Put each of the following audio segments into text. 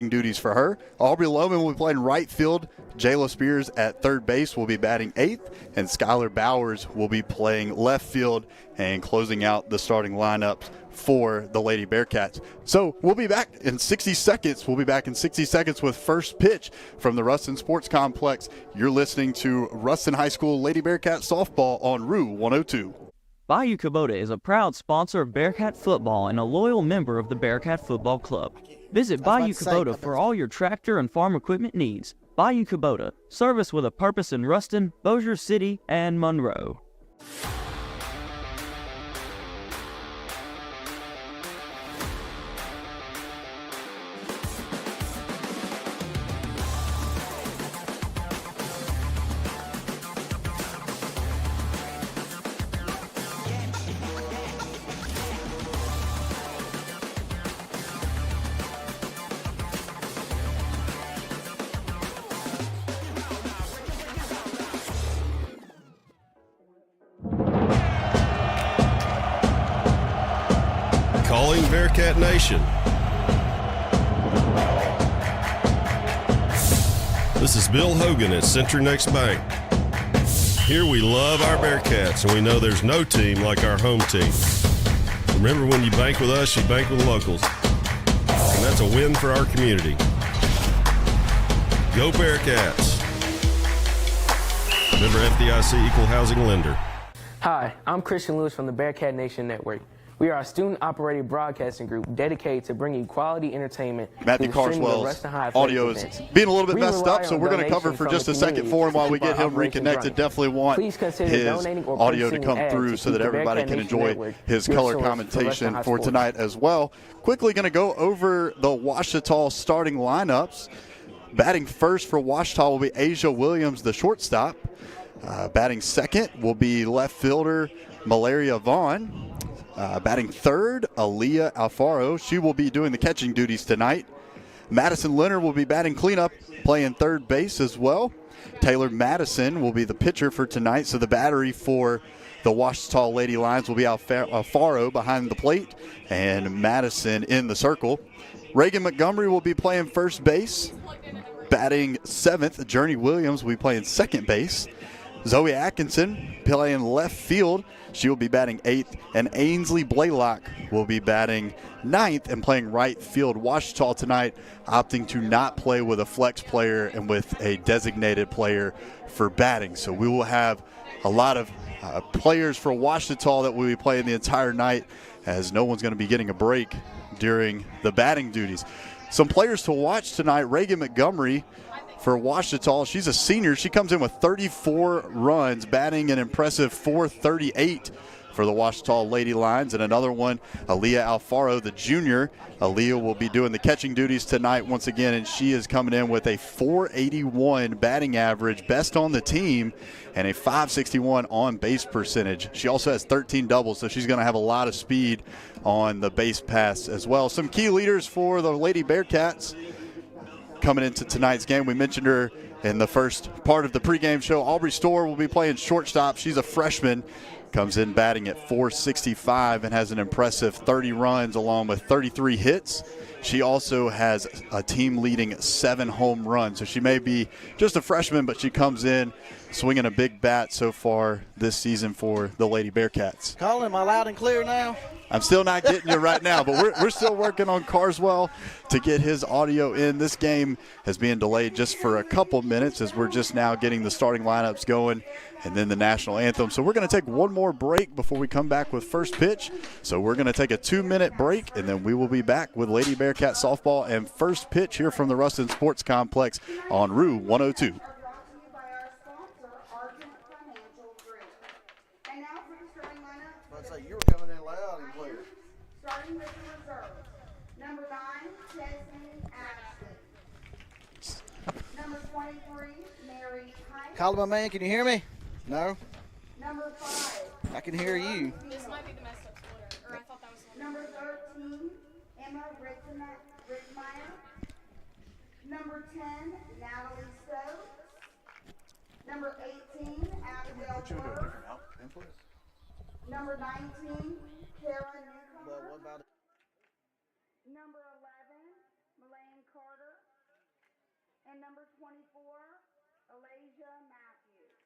duties for her. Aubrey Loman will be playing right field. Jayla Spears at third base will be batting eighth, and Skylar Bowers will be playing left field and closing out the starting lineups for the Lady Bearcats. So we'll be back in 60 seconds. We'll be back in 60 seconds with first pitch from the Ruston Sports Complex. You're listening to Ruston High School Lady Bearcat softball on Rue 102. Bayou Kubota is a proud sponsor of Bearcat football and a loyal member of the Bearcat Football Club. Visit Bayou Kubota for all your tractor and farm equipment needs. Bayou Kubota, service with a purpose in Ruston, Bossier City, and Monroe. Calling Bearcat Nation. This is Bill Hogan at CenturyNext Bank. Here we love our Bearcats, and we know there's no team like our home team. Remember, when you bank with us, you bank with locals. And that's a win for our community. Go Bearcats. Member FDIC Equal Housing Lender. Hi, I'm Christian Lewis from the Bearcat Nation Network. We are a student-operated broadcasting group dedicated to bringing quality entertainment. Matthew Carswell's audio is being a little bit messed up, so we're going to cover for just a second for him while we get him reconnected. Definitely want his audio to come through so that everybody can enjoy his color commentation for tonight as well. Quickly going to go over the Ouachita starting lineups. Batting first for Ouachita will be Asia Williams, the shortstop. Batting second will be left fielder Malaria Vaughn. Batting third, Aaliyah Alfaro. She will be doing the catching duties tonight. Madison Leonard will be batting cleanup, playing third base as well. Taylor Madison will be the pitcher for tonight. So the battery for the Ouachita Lady Lions will be Alfaro behind the plate and Madison in the circle. Reagan Montgomery will be playing first base. Batting seventh, Journey Williams will be playing second base. Zoe Atkinson playing left field. She will be batting eighth, and Ainsley Blaylock will be batting ninth and playing right field. Ouachita tonight opting to not play with a flex player and with a designated player for batting. So we will have a lot of players for Ouachita that will be playing the entire night, as no one's going to be getting a break during the batting duties. Some players to watch tonight: Reagan Montgomery for Ouachita. She's a senior. She comes in with 34 runs, batting an impressive .438 for the Ouachita Lady Lions. And another one, Aaliyah Alfaro, the junior. Aaliyah will be doing the catching duties tonight once again, and she is coming in with a .481 batting average, best on the team, and a .561 on base percentage. She also has 13 doubles, so she's going to have a lot of speed on the base pass as well. Some key leaders for the Lady Bearcats coming into tonight's game. We mentioned her in the first part of the pregame show. Aubrey Storr will be playing shortstop. She's a freshman, comes in batting at .465 and has an impressive 30 runs along with 33 hits. She also has a team-leading 7 home runs. So she may be just a freshman, but she comes in swinging a big bat so far this season for the Lady Bearcats. Colin, am I loud and clear now? I'm still not getting you right now, but we're still working on Carswell to get his audio in. This game has been delayed just for a couple minutes as we're just now getting the starting lineups going and then the national anthem. So we're going to take one more break before we come back with first pitch. So we're going to take a 2-minute break, and then we will be back with Lady Bearcat softball and first pitch here from the Ruston Sports Complex on Rue 102. You were coming in loud and clear. Starting with the reserves. Number 9, Chesney Ashley. Number 23, Mary Hyde. Colin, my man, can you hear me? No? Number 5. I can hear you. This might be the messed up Twitter, or I thought that was the one. Number 13, Emma Rittmeyer. Number 10, Natalie Stokes. Number 18, Abigail Burr. Number 19, Kara Newcomer. But what about it? Number 11, Melaine Carter. And number 24, Alasia Matthews.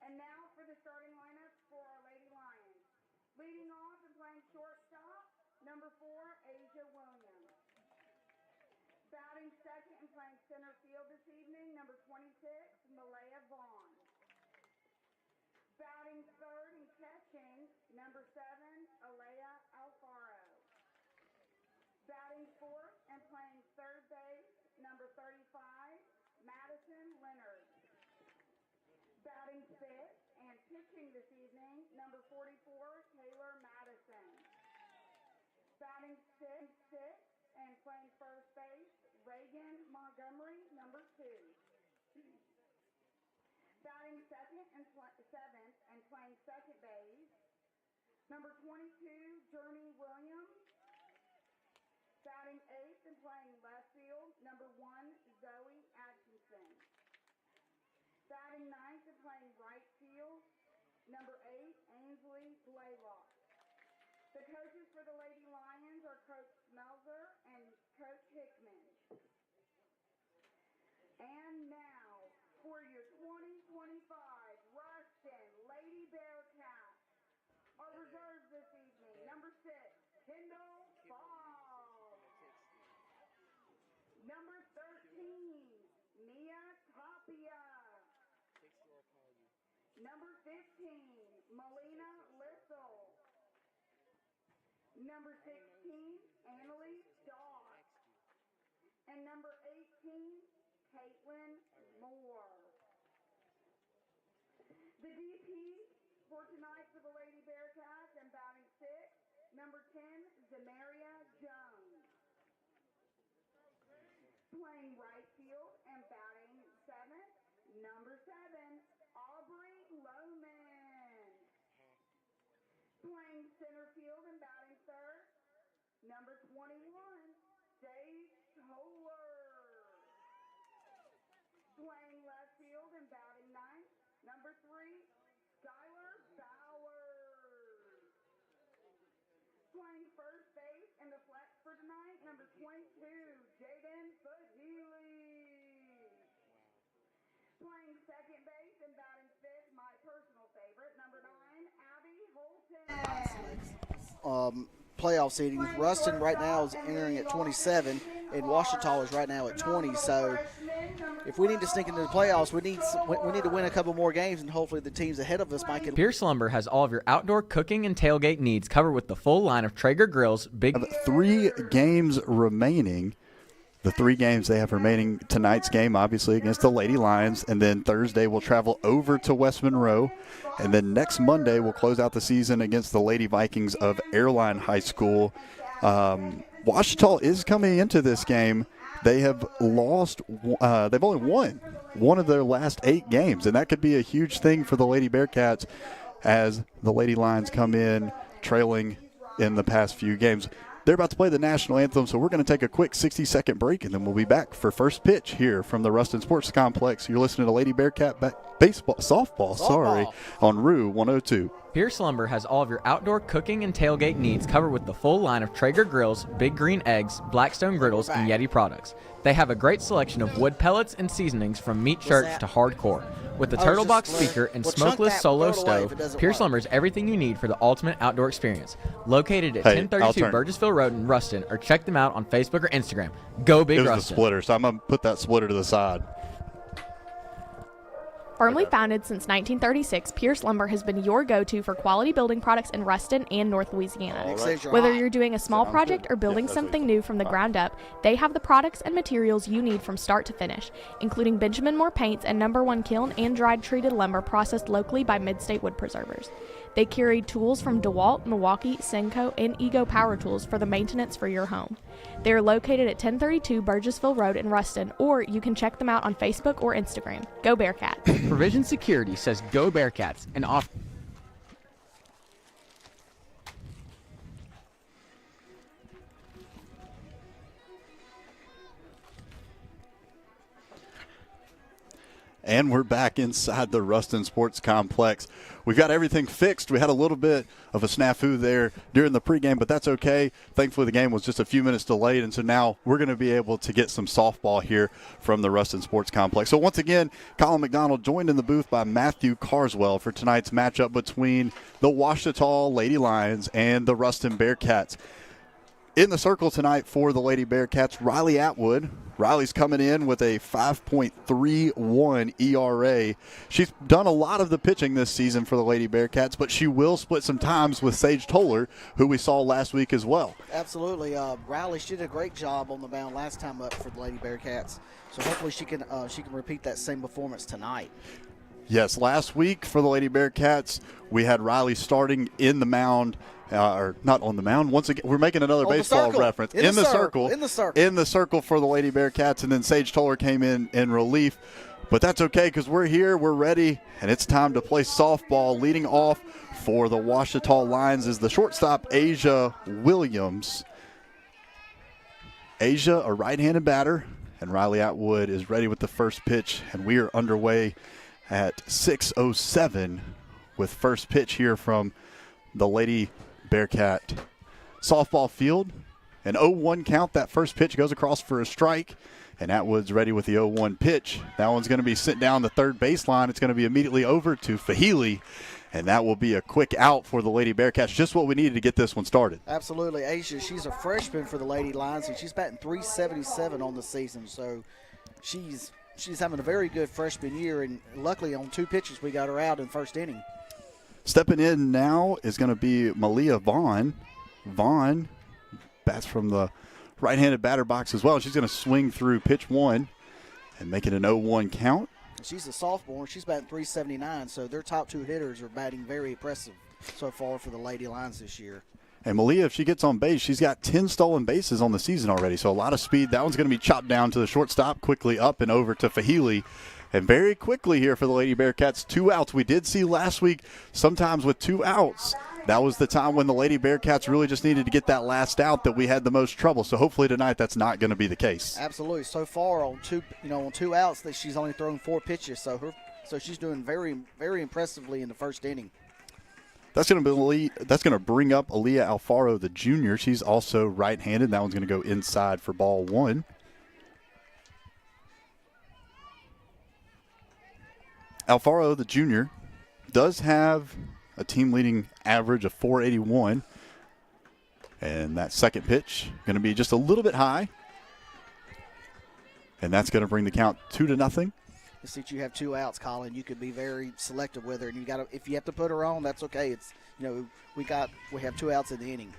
And now for the starting lineup for our Lady Lions. Leading off and playing shortstop, number 4, Asia Williams. Batting second and playing center field this evening, number 26, Malaya Vaughn. Batting third and catching, number 7, Alea Alfaro. Batting fourth and playing third base, number 35, Madison Leonard. Batting fifth and pitching this evening, number 44, Taylor Madison. Batting sixth and playing first base, Reagan Montgomery, number 2. Batting second and seventh and playing second base, number 22, Journey Williams. Batting eighth and playing left field, number 1, Zoe Atkinson. Batting ninth and playing right field, number 8, Ainsley Blaylock. The coaches for the Lady Lions are Coach Smelzer and Coach Hickman. And now, for your 2025 Ruston Lady Bearcats, our reserves this evening, number 6, Kendall Ball. Number 13, Mia Tapia. Number 15, Melina Lissel. Number 16, Annalise Doss. And number 18, Caitlin Moore. The DP for tonight for the Lady Bearcats and batting 6, number 10, Zamaria Jones. Playing right field and batting 7th, number 7, Aubrey Lohman. Playing center field and batting 3rd, number 21, Dave Toller. Playing left field and batting 9th, number 3, Skylar Bowers. Playing first base and the flex for tonight, number 22, Jaden Fahili. Playing second base and batting 5th, my personal favorite, number 9, Abby Holton. Playoff seeding. Ruston right now is entering at 27, and Ouachita is right now at 20. So if we need to sneak into the playoffs, we need to win a couple more games, and hopefully the teams ahead of us might get. Pierce Lumber has all of your outdoor cooking and tailgate needs covered with the full line of Traeger grills. 3 games remaining. The 3 games they have remaining, tonight's game obviously against the Lady Lions, and then Thursday we'll travel over to West Monroe, and then next Monday we'll close out the season against the Lady Vikings of Airline High School. Ouachita is coming into this game. They have lost, they've only won one of their last 8 games, and that could be a huge thing for the Lady Bearcats as the Lady Lions come in trailing in the past few games. They're about to play the national anthem, so we're going to take a quick 60-second break, and then we'll be back for first pitch here from the Ruston Sports Complex. You're listening to Lady Bearcat softball, on Rue 102. Pierce Lumber has all of your outdoor cooking and tailgate needs covered with the full line of Traeger grills, Big Green Eggs, Blackstone griddles, and Yeti products. They have a great selection of wood pellets and seasonings from meat church to hardcore. With the Turtle Box speaker and smokeless solo stove, Pierce Lumber is everything you need for the ultimate outdoor experience. Located at 1032 Burgessville Road in Ruston, or check them out on Facebook or Instagram. Go Big Ruston. It was the splitter, so I'm going to put that splitter to the side. Firmly founded since 1936, Pierce Lumber has been your go-to for quality building products in Ruston and North Louisiana. Whether you're doing a small project or building something new from the ground up, they have the products and materials you need from start to finish, including Benjamin Moore paints and #1 kiln and dried treated lumber processed locally by Midstate Wood Preservers. They carry tools from DeWalt, Milwaukee, Senco, and Ego Power Tools for the maintenance for your home. They are located at 1032 Burgessville Road in Ruston, or you can check them out on Facebook or Instagram. Go Bearcats! Provision Security says Go Bearcats and off. And we're back inside the Ruston Sports Complex. We've got everything fixed. We had a little bit of a snafu there during the pregame, but that's okay. Thankfully, the game was just a few minutes delayed, and so now we're going to be able to get some softball here from the Ruston Sports Complex. So once again, Colin McDonald joined in the booth by Matthew Carswell for tonight's matchup between the Ouachita Lady Lions and the Ruston Bearcats. In the circle tonight for the Lady Bearcats, Riley Atwood. Riley's coming in with a 5.31 ERA. She's done a lot of the pitching this season for the Lady Bearcats, but she will split some times with Sage Toller, who we saw last week as well. Absolutely. Riley, she did a great job on the mound last time up for the Lady Bearcats, so hopefully she can repeat that same performance tonight. Yes, last week for the Lady Bearcats, we had Riley starting in the mound. Or not on the mound. Once again, we're making another baseball reference. In the circle for the Lady Bearcats, and then Sage Toller came in relief. But that's okay because we're here, we're ready, and it's time to play softball. Leading off for the Ouachita Lions is the shortstop, Asia Williams. Asia, a right-handed batter, and Riley Atwood is ready with the first pitch, and we are underway at 6:07 with first pitch here from the Lady Bearcat softball field. An 0-1 count. That first pitch goes across for a strike, and Atwood's ready with the 0-1 pitch. That one's going to be sent down the third baseline. It's going to be immediately over to Fahili, and that will be a quick out for the Lady Bearcats. Just what we needed to get this one started. Absolutely. Asia, she's a freshman for the Lady Lions, and she's batting .377 on the season, so she's having a very good freshman year, and luckily on 2 pitches we got her out in first inning. Stepping in now is going to be Malia Vaughn. Vaughn bats from the right-handed batter box as well. She's going to swing through pitch 1 and make it an 0-1 count. She's a sophomore. She's batting .379, so their top 2 hitters are batting very impressive so far for the Lady Lions this year. And Malia, if she gets on base, she's got 10 stolen bases on the season already, so a lot of speed. That one's going to be chopped down to the shortstop, quickly up and over to Fahili. And very quickly here for the Lady Bearcats, 2 outs. We did see last week sometimes with 2 outs, that was the time when the Lady Bearcats really just needed to get that last out that we had the most trouble. So hopefully tonight that's not going to be the case. Absolutely. So far on 2 outs, that she's only thrown 4 pitches. So she's doing very, very impressively in the first inning. That's going to bring up Aaliyah Alfaro, the junior. She's also right-handed. That one's going to go inside for ball 1. Alfaro, the junior, does have a team-leading average of .481. And that second pitch going to be just a little bit high. And that's going to bring the count 2-0. Since you have 2 outs, Colin, you could be very selective with her. And if you have to put her on, that's okay. It's we have 2 outs in the inning.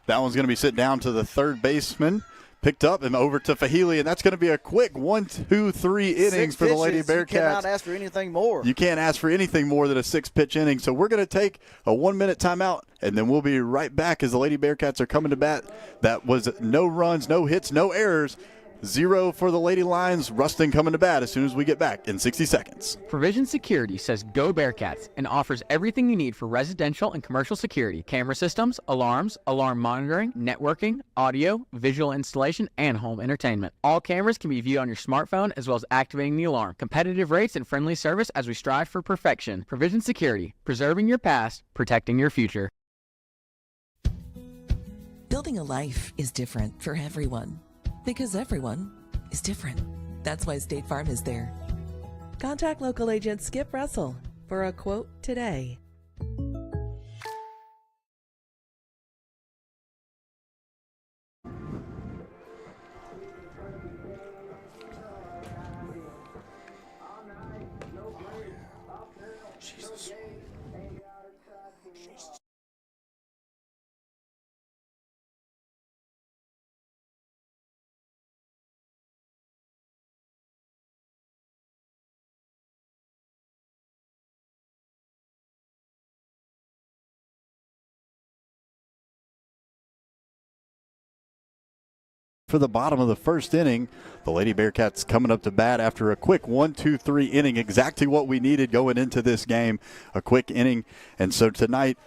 That one's going to be sent down to the third baseman. Picked up and over to Fahili, and that's going to be a quick 1, 2, 3 innings for the Lady Bearcats. You cannot ask for anything more. You can't ask for anything more than a 6-pitch inning. So we're going to take a 1-minute timeout, and then we'll be right back as the Lady Bearcats are coming to bat. That was no runs, no hits, no errors. 0 for the Lady Lions. Ruston coming to bat as soon as we get back in 60 seconds. Provision Security says go Bearcats and offers everything you need for residential and commercial security. Camera systems, alarms, alarm monitoring, networking, audio, visual installation, and home entertainment. All cameras can be viewed on your smartphone as well as activating the alarm. Competitive rates and friendly service as we strive for perfection. Provision Security, preserving your past, protecting your future. Building a life is different for everyone. Because everyone is different. That's why State Farm is there. Contact local agent Skip Russell for a quote today. Jesus. For the bottom of the first inning, the Lady Bearcats coming up to bat after a quick 1-2-3 inning, exactly what we needed going into this game, a quick inning. And so tonight,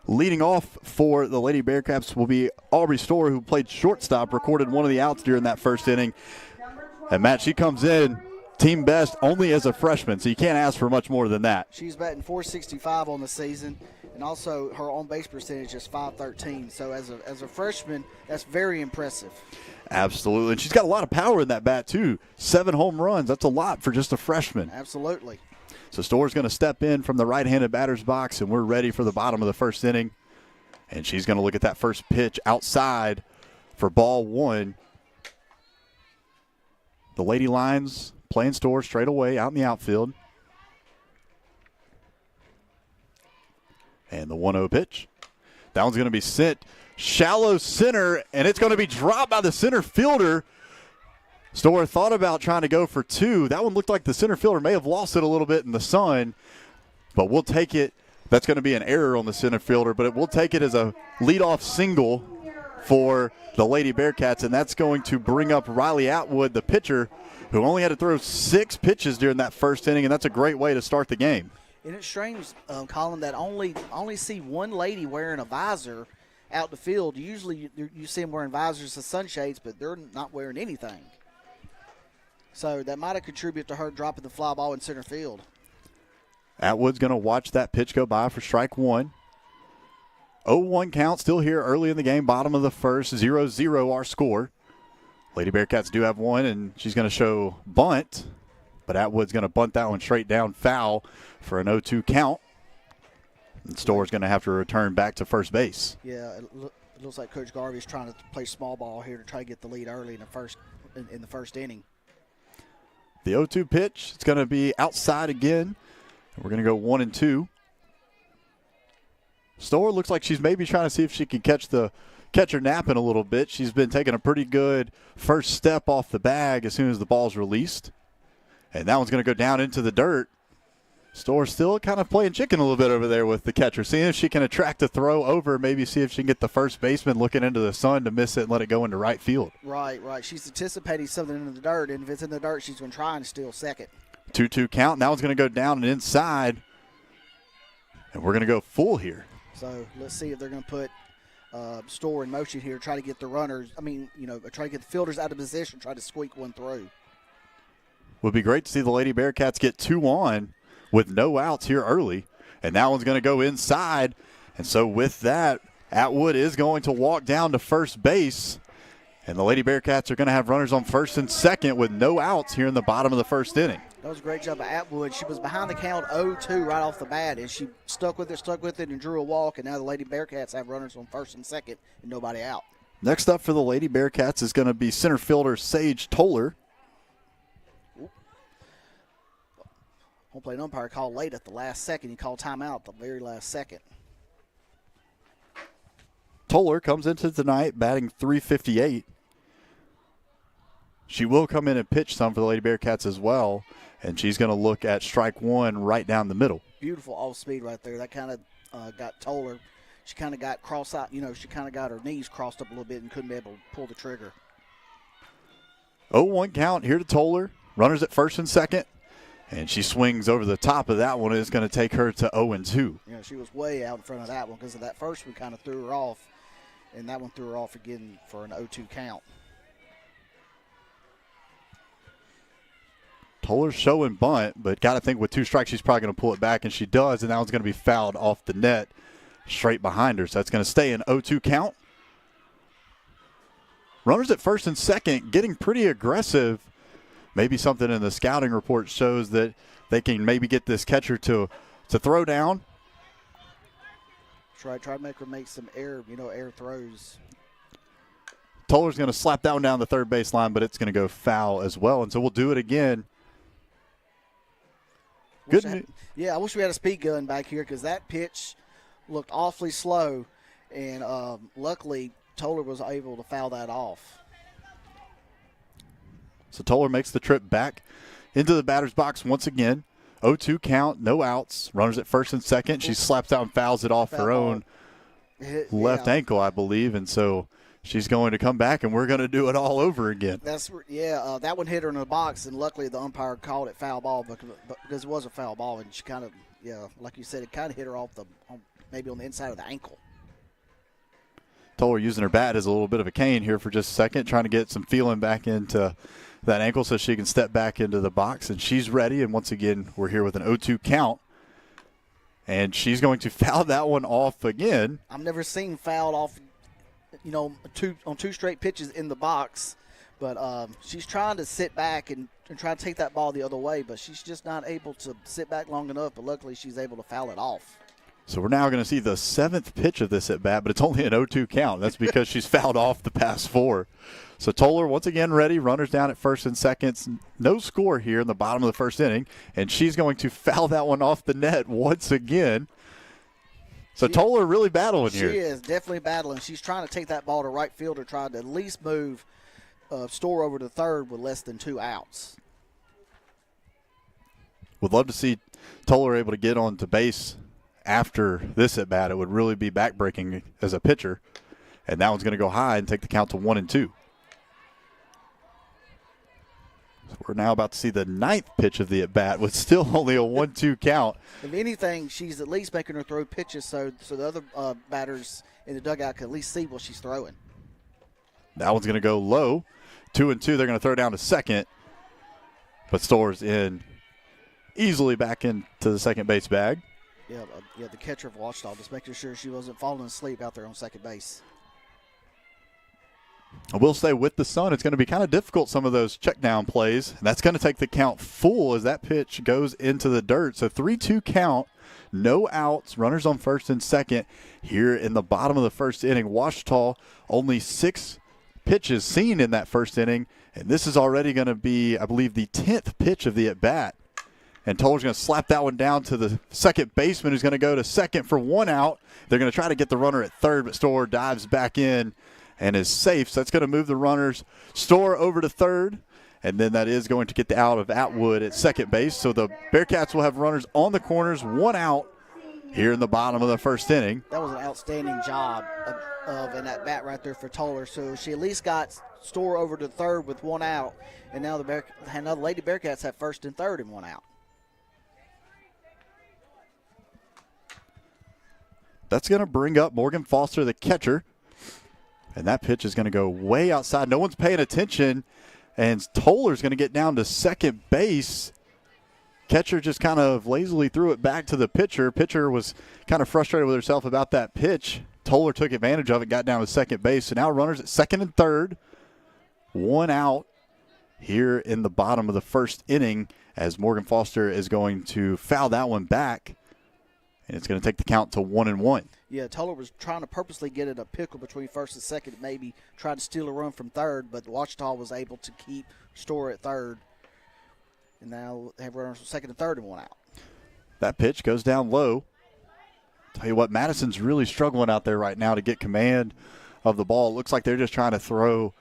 leading off for the Lady Bearcats will be Aubrey Storer, who played shortstop, recorded one of the outs during that first inning. And Matt, she comes in, team best only as a freshman, so you can't ask for much more than that. She's batting .465 on the season, and also her on-base percentage is .513. So as a freshman, that's very impressive. Absolutely, and she's got a lot of power in that bat, too. 7 home runs, that's a lot for just a freshman. Absolutely. So Storr's going to step in from the right-handed batter's box, and we're ready for the bottom of the first inning. And she's going to look at that first pitch outside for ball 1. The Lady Lions playing Storr straight away out in the outfield. And the 1-0 pitch. That one's going to be sent shallow center, and it's going to be dropped by the center fielder. Storr thought about trying to go for 2. That one looked like the center fielder may have lost it a little bit in the sun, but we'll take it. That's going to be an error on the center fielder, but we'll take it as a leadoff single for the Lady Bearcats, and that's going to bring up Riley Atwood, the pitcher, who only had to throw 6 pitches during that first inning, and that's a great way to start the game. And it's strange, Colin, that only see one lady wearing a visor out the field. Usually you see them wearing visors and sunshades, but they're not wearing anything. So that might have contributed to her dropping the fly ball in center field. Atwood's going to watch that pitch go by for strike 1. 0-1 count still here early in the game, bottom of the first, 0-0 our score. Lady Bearcats do have one, and she's going to show bunt, but Atwood's going to bunt that one straight down foul for an 0-2 count. And Storr's going to have to return back to first base. Yeah, it looks like Coach Garvey's trying to play small ball here to try to get the lead early in the first inning. The 0-2 pitch, it's going to be outside again. We're going to go 1-2. Storr looks like she's maybe trying to see if she can catch her napping a little bit. She's been taking a pretty good first step off the bag as soon as the ball's released. And that one's going to go down into the dirt. Storr still kind of playing chicken a little bit over there with the catcher, seeing if she can attract a throw over, maybe see if she can get the first baseman looking into the sun to miss it and let it go into right field. Right. She's anticipating something in the dirt, and if it's in the dirt, she's going to try and steal second. 2-2 count. Now it's going to go down and inside, and we're going to go full here. So let's see if they're going to put Storr in motion here, try to get the runners, try to get the fielders out of position, try to squeak one through. Would be great to see the Lady Bearcats get 2 on with no outs here early. And that one's going to go inside. And so with that, Atwood is going to walk down to first base. And the Lady Bearcats are going to have runners on first and second with no outs here in the bottom of the first inning. That was a great job by Atwood. She was behind the count 0-2 right off the bat, and she stuck with it, and drew a walk. And now the Lady Bearcats have runners on first and second and nobody out. Next up for the Lady Bearcats is going to be center fielder Sage Toller. Home plate umpire called late at the last second. He called timeout at the very last second. Toller comes into tonight batting .358. She will come in and pitch some for the Lady Bearcats as well, and she's going to look at strike 1 right down the middle. Beautiful off speed right there. That kind of got Toller. She kind of got cross-out. She kind of got her knees crossed up a little bit and couldn't be able to pull the trigger. 0-1 count here to Toller. Runners at first and second. And she swings over the top of that one. It's going to take her to 0-2. Yeah, she was way out in front of that one because of that first one kind of threw her off. And that one threw her off again for an 0-2 count. Toller's showing bunt, but got to think with 2 strikes she's probably going to pull it back, and she does, and that one's going to be fouled off the net straight behind her. So that's going to stay an 0-2 count. Runners at first and second getting pretty aggressive. Maybe something in the scouting report shows that they can maybe get this catcher to throw down. Try to make her make some air throws. Toller's going to slap that one down the third base line, but it's going to go foul as well. And so we'll do it again. I wish we had a speed gun back here because that pitch looked awfully slow. And luckily, Toller was able to foul that off. So Toller makes the trip back into the batter's box once again. 0-2 count, no outs. Runners at first and second. She slaps out and fouls it off her own left ankle, I believe. And so she's going to come back, and we're going to do it all over again. That one hit her in the box, and luckily the umpire called it foul ball because it was a foul ball. And she kind of, like you said, it kind of hit her off maybe on the inside of the ankle. Toller using her bat as a little bit of a cane here for just a second, trying to get some feeling back into that ankle so she can step back into the box, and she's ready. And once again, we're here with an 0-2 count. And she's going to foul that one off again. I've never seen fouled off, on two straight pitches in the box. But she's trying to sit back and try to take that ball the other way, but she's just not able to sit back long enough. But luckily, she's able to foul it off. So we're now going to see the 7th pitch of this at bat, but it's only an 0-2 count. That's because she's fouled off the past 4. So Toller once again ready. Runners down at first and second. No score here in the bottom of the first inning, and she's going to foul that one off the net once again. So Toller really battling here. She is definitely battling. She's trying to take that ball to right field or try to at least move Store over to third with less than 2 outs. Would love to see Toller able to get on to base after this at bat. It would really be backbreaking as a pitcher. And that one's going to go high and take the count to 1-2. So we're now about to see the 9th pitch of the at bat with still only a 1-2 count. If anything, she's at least making her throw pitches so the other batters in the dugout can at least see what she's throwing. That one's going to go low. 2-2. They're going to throw down to second. But Store's in easily back into the second base bag. Yeah, the catcher of Washita, just making sure she wasn't falling asleep out there on second base. I will say with the sun, it's going to be kind of difficult, some of those check down plays. And that's going to take the count full as that pitch goes into the dirt. So 3-2 count, no outs, runners on first and second here in the bottom of the first inning. Washita only 6 pitches seen in that first inning, and this is already going to be, I believe, the 10th pitch of the at-bat. And Toller's going to slap that one down to the second baseman, who's going to go to second for 1 out. They're going to try to get the runner at third, but Store dives back in and is safe. So that's going to move the runners, Store over to third, and then that is going to get the out of Atwood at second base. So the Bearcats will have runners on the corners, 1 out here in the bottom of the first inning. That was an outstanding job of an at-bat right there for Toller. So she at least got Store over to third with 1 out, and now the Lady Bearcats have first and third and 1 out. That's going to bring up Morgan Foster, the catcher. And that pitch is going to go way outside. No one's paying attention. And Toller's going to get down to second base. Catcher just kind of lazily threw it back to the pitcher. Pitcher was kind of frustrated with herself about that pitch. Toller took advantage of it, got down to second base. So now runners at second and third. 1 out here in the bottom of the first inning as Morgan Foster is going to foul that one back. And it's going to take the count to 1-1. Yeah, Toller was trying to purposely get it a pickle between first and second, maybe try to steal a run from third, but Washita was able to keep Store at third. And now they have runners from second and third and 1 out. That pitch goes down low. Tell you what, Madison's really struggling out there right now to get command of the ball. It looks like they're just trying to throw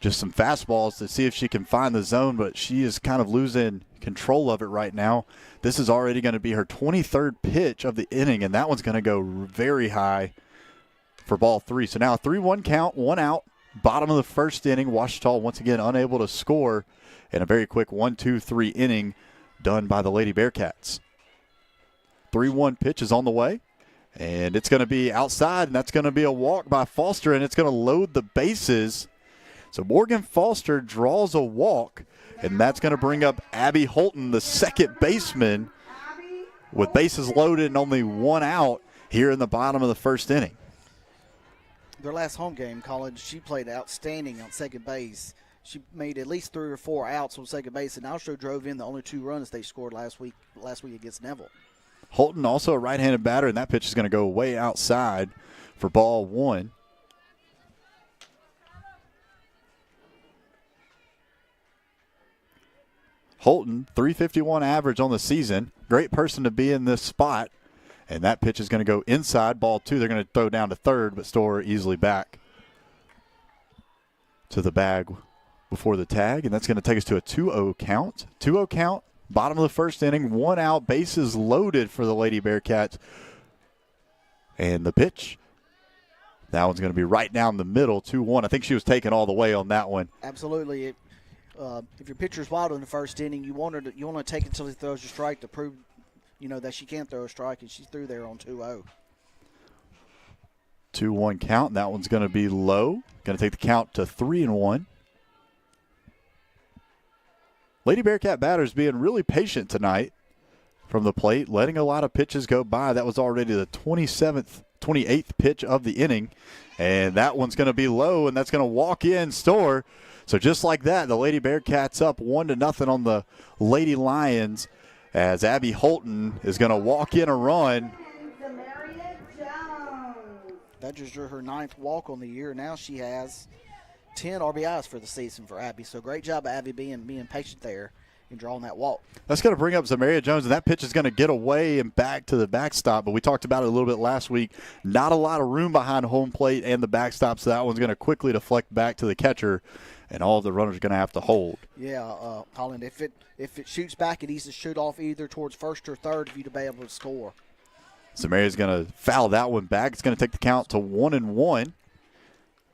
just some fastballs to see if she can find the zone, but she is kind of losing control of it right now. This is already going to be her 23rd pitch of the inning, and that one's going to go very high for ball 3. So now a 3-1 count, 1 out, bottom of the first inning. Washita once again unable to score, and a very quick 1-2-3 inning done by the Lady Bearcats. 3-1 pitch is on the way, and it's going to be outside, and that's going to be a walk by Foster, and it's going to load the bases. So Morgan Foster draws a walk, and that's going to bring up Abby Holton, the second baseman, with bases loaded and only 1 out here in the bottom of the first inning. Their last home game, College, she played outstanding on second base. She made at least 3 or 4 outs on second base, and also drove in the only 2 runs they scored last week against Neville. Holton also a right-handed batter, and that pitch is going to go way outside for ball 1. Holton, 351 average on the season. Great person to be in this spot. And that pitch is going to go inside. Ball 2, they're going to throw down to third, but Store easily back to the bag before the tag. And that's going to take us to a 2-0 count. 2-0 count, bottom of the first inning, 1 out, bases loaded for the Lady Bearcats. And the pitch, that one's going to be right down the middle, 2-1. I think she was taken all the way on that one. Absolutely. If your pitcher's wild in the first inning, you want to take it until he throws a strike to prove, that she can throw a strike, and she threw there on 2-0. 2-1 count, and that one's going to be low. Going to take the count to 3-1. Lady Bearcat batters being really patient tonight from the plate, letting a lot of pitches go by. That was already the 28th pitch of the inning, and that one's going to be low, and that's going to walk in Store. So just like that, the Lady Bearcats up 1-0 on the Lady Lions as Abby Holton is going to walk in a run. That just drew her 9th walk on the year. Now she has 10 RBIs for the season for Abby. So great job, Abby, being patient there and drawing that walk. That's going to bring up Zamaria Jones, and that pitch is going to get away and back to the backstop. But we talked about it a little bit last week. Not a lot of room behind home plate and the backstop, so that one's going to quickly deflect back to the catcher, and all of the runners are going to have to hold. Yeah, Colin, if it shoots back, it needs to shoot off either towards first or third for you to be able to score. Zamaria's going to foul that one back. It's going to take the count to 1-1.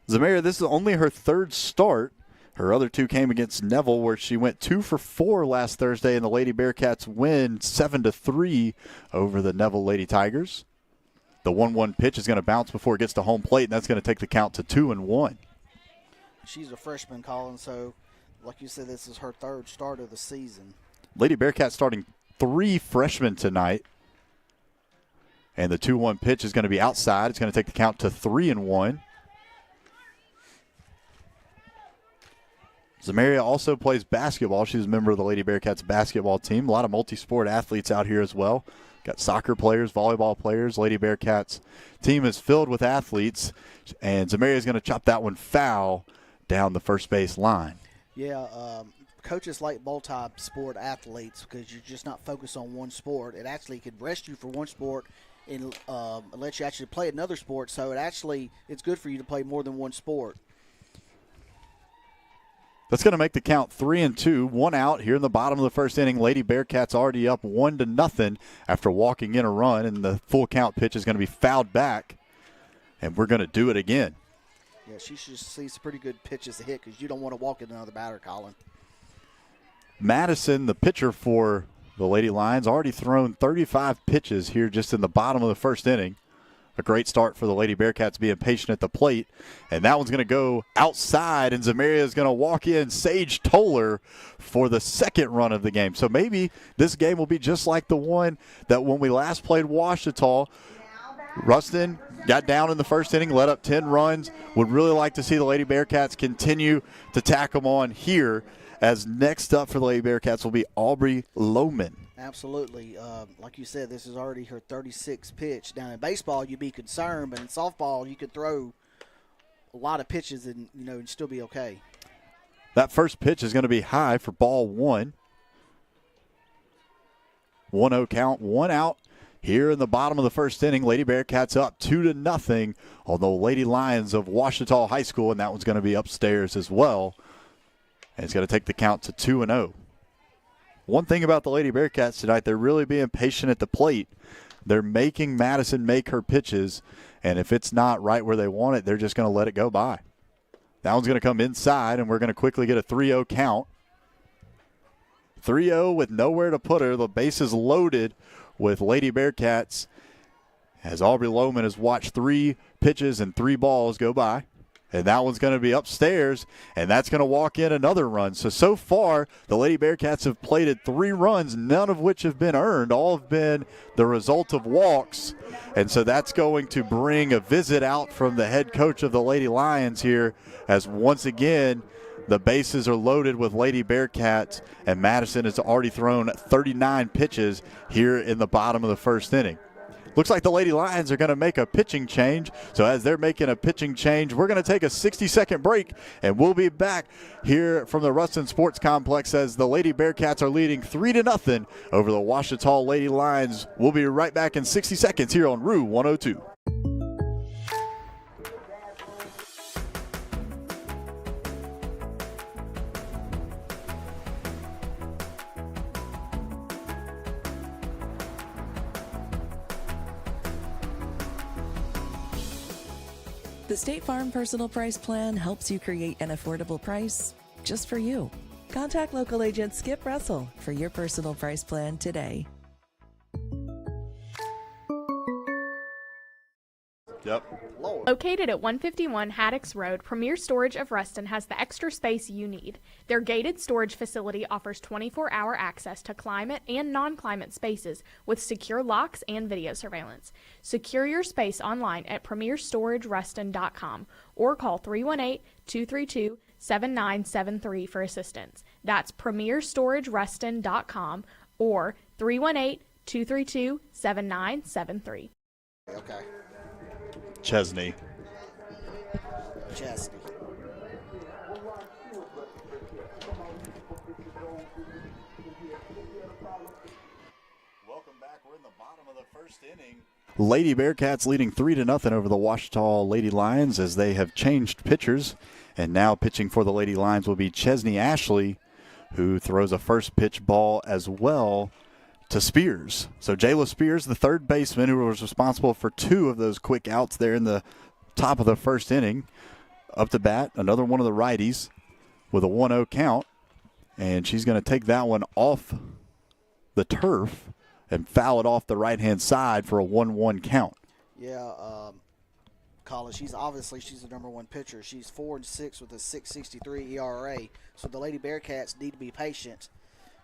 Zamaria, this is only her 3rd start. Her other 2 came against Neville, where she went 2 for 4 last Thursday, and the Lady Bearcats win 7-3 over the Neville Lady Tigers. The 1-1 pitch is going to bounce before it gets to home plate, and that's going to take the count to 2-1. She's a freshman, Colin, so like you said, this is her 3rd start of the season. Lady Bearcats starting 3 freshmen tonight. And the 2-1 pitch is going to be outside. It's going to take the count to 3-1. Zamaria also plays basketball. She's a member of the Lady Bearcats basketball team. A lot of multi-sport athletes out here as well. Got soccer players, volleyball players. Lady Bearcats team is filled with athletes. And Zamaria is going to chop that one foul down the first base line. Yeah, coaches like multi-sport athletes because you're just not focused on one sport. It actually could rest you for one sport and let you actually play another sport. So it's good for you to play more than one sport. That's going to make the count 3-2. 1 out here in the bottom of the first inning. Lady Bearcats already up 1-0 after walking in a run, and the full count pitch is going to be fouled back, and we're going to do it again. Yeah, she should see some pretty good pitches to hit because you don't want to walk into another batter, Colin. Madison, the pitcher for the Lady Lions, already thrown 35 pitches here just in the bottom of the first inning. A great start for the Lady Bearcats being patient at the plate. And that one's going to go outside, and Zamaria is going to walk in Sage Toller for the 2nd run of the game. So maybe this game will be just like the one that when we last played Ouachita, Ruston got down in the first inning, let up 10 runs. Would really like to see the Lady Bearcats continue to tack them on here, as next up for the Lady Bearcats will be Aubrey Lohman. Absolutely. Like you said, this is already her 36th pitch. Now, in baseball, you'd be concerned, but in softball, you could throw a lot of pitches and still be okay. That first pitch is going to be high for ball 1. 1-0 count, 1 out. Here in the bottom of the first inning, Lady Bearcats up 2-0 on the Lady Lions of Ouachita High School, and that one's going to be upstairs as well. And it's going to take the count to 2-0. One thing about the Lady Bearcats tonight, they're really being patient at the plate. They're making Madison make her pitches, and if it's not right where they want it, they're just going to let it go by. That one's going to come inside, and we're going to quickly get a 3-0 count. 3-0 with nowhere to put her. The base is loaded with Lady Bearcats as Aubrey Lohman has watched 3 pitches and 3 balls go by. And that one's going to be upstairs, and that's going to walk in another run. So far, the Lady Bearcats have plated 3 runs, none of which have been earned. All have been the result of walks. And so that's going to bring a visit out from the head coach of the Lady Lions here, as once again, the bases are loaded with Lady Bearcats, and Madison has already thrown 39 pitches here in the bottom of the first inning. Looks like the Lady Lions are going to make a pitching change. So as they're making a pitching change, we're going to take a 60-second break, and we'll be back here from the Ruston Sports Complex as the Lady Bearcats are leading 3-0 over the Ouachita Lady Lions. We'll be right back in 60 seconds here on Rue 102. The State Farm Personal Price Plan helps you create an affordable price just for you. Contact local agent Skip Russell for your personal price plan today. Yep. Lord. Located at 151 Haddocks Road, Premier Storage of Ruston has the extra space you need. Their gated storage facility offers 24-hour access to climate and non-climate spaces with secure locks and video surveillance. Secure your space online at premierstorageruston.com or call 318-232-7973 for assistance. That's premierstorageruston.com or 318-232-7973. Okay. Chesney. Welcome back. We're in the bottom of the first inning. Lady Bearcats leading 3-0 over the Ouachita Lady Lions as they have changed pitchers. And now pitching for the Lady Lions will be Chesney Ashley, who throws a first pitch ball as well to Spears. So Jayla Spears, the third baseman, who was responsible for 2 of those quick outs there in the top of the first inning, up to bat, another one of the righties with a 1-0 count. And she's going to take that one off the turf and foul it off the right-hand side for a 1-1 count. Yeah, Colin, she's the number one pitcher. She's 4-6 with a 6.63 ERA. So the Lady Bearcats need to be patient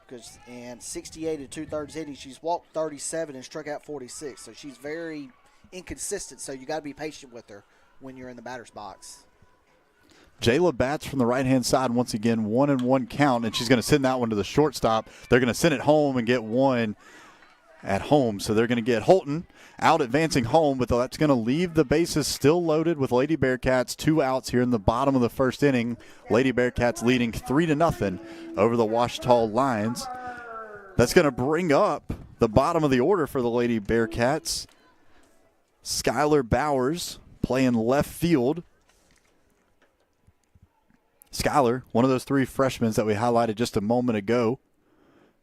because in 68 2/3 innings, she's walked 37 and struck out 46. So she's very inconsistent. So you got to be patient with her when you're in the batter's box. Jayla bats from the right-hand side once again, 1-1 count, and she's going to send that one to the shortstop. They're going to send it home and get one at home. So they're going to get Holton out advancing home, but that's going to leave the bases still loaded with Lady Bearcats. 2 outs here in the bottom of the first inning. Lady Bearcats leading 3-0 over the Ouachita Lions. That's going to bring up the bottom of the order for the Lady Bearcats. Skylar Bowers playing left field. Skylar, one of those 3 freshmen that we highlighted just a moment ago.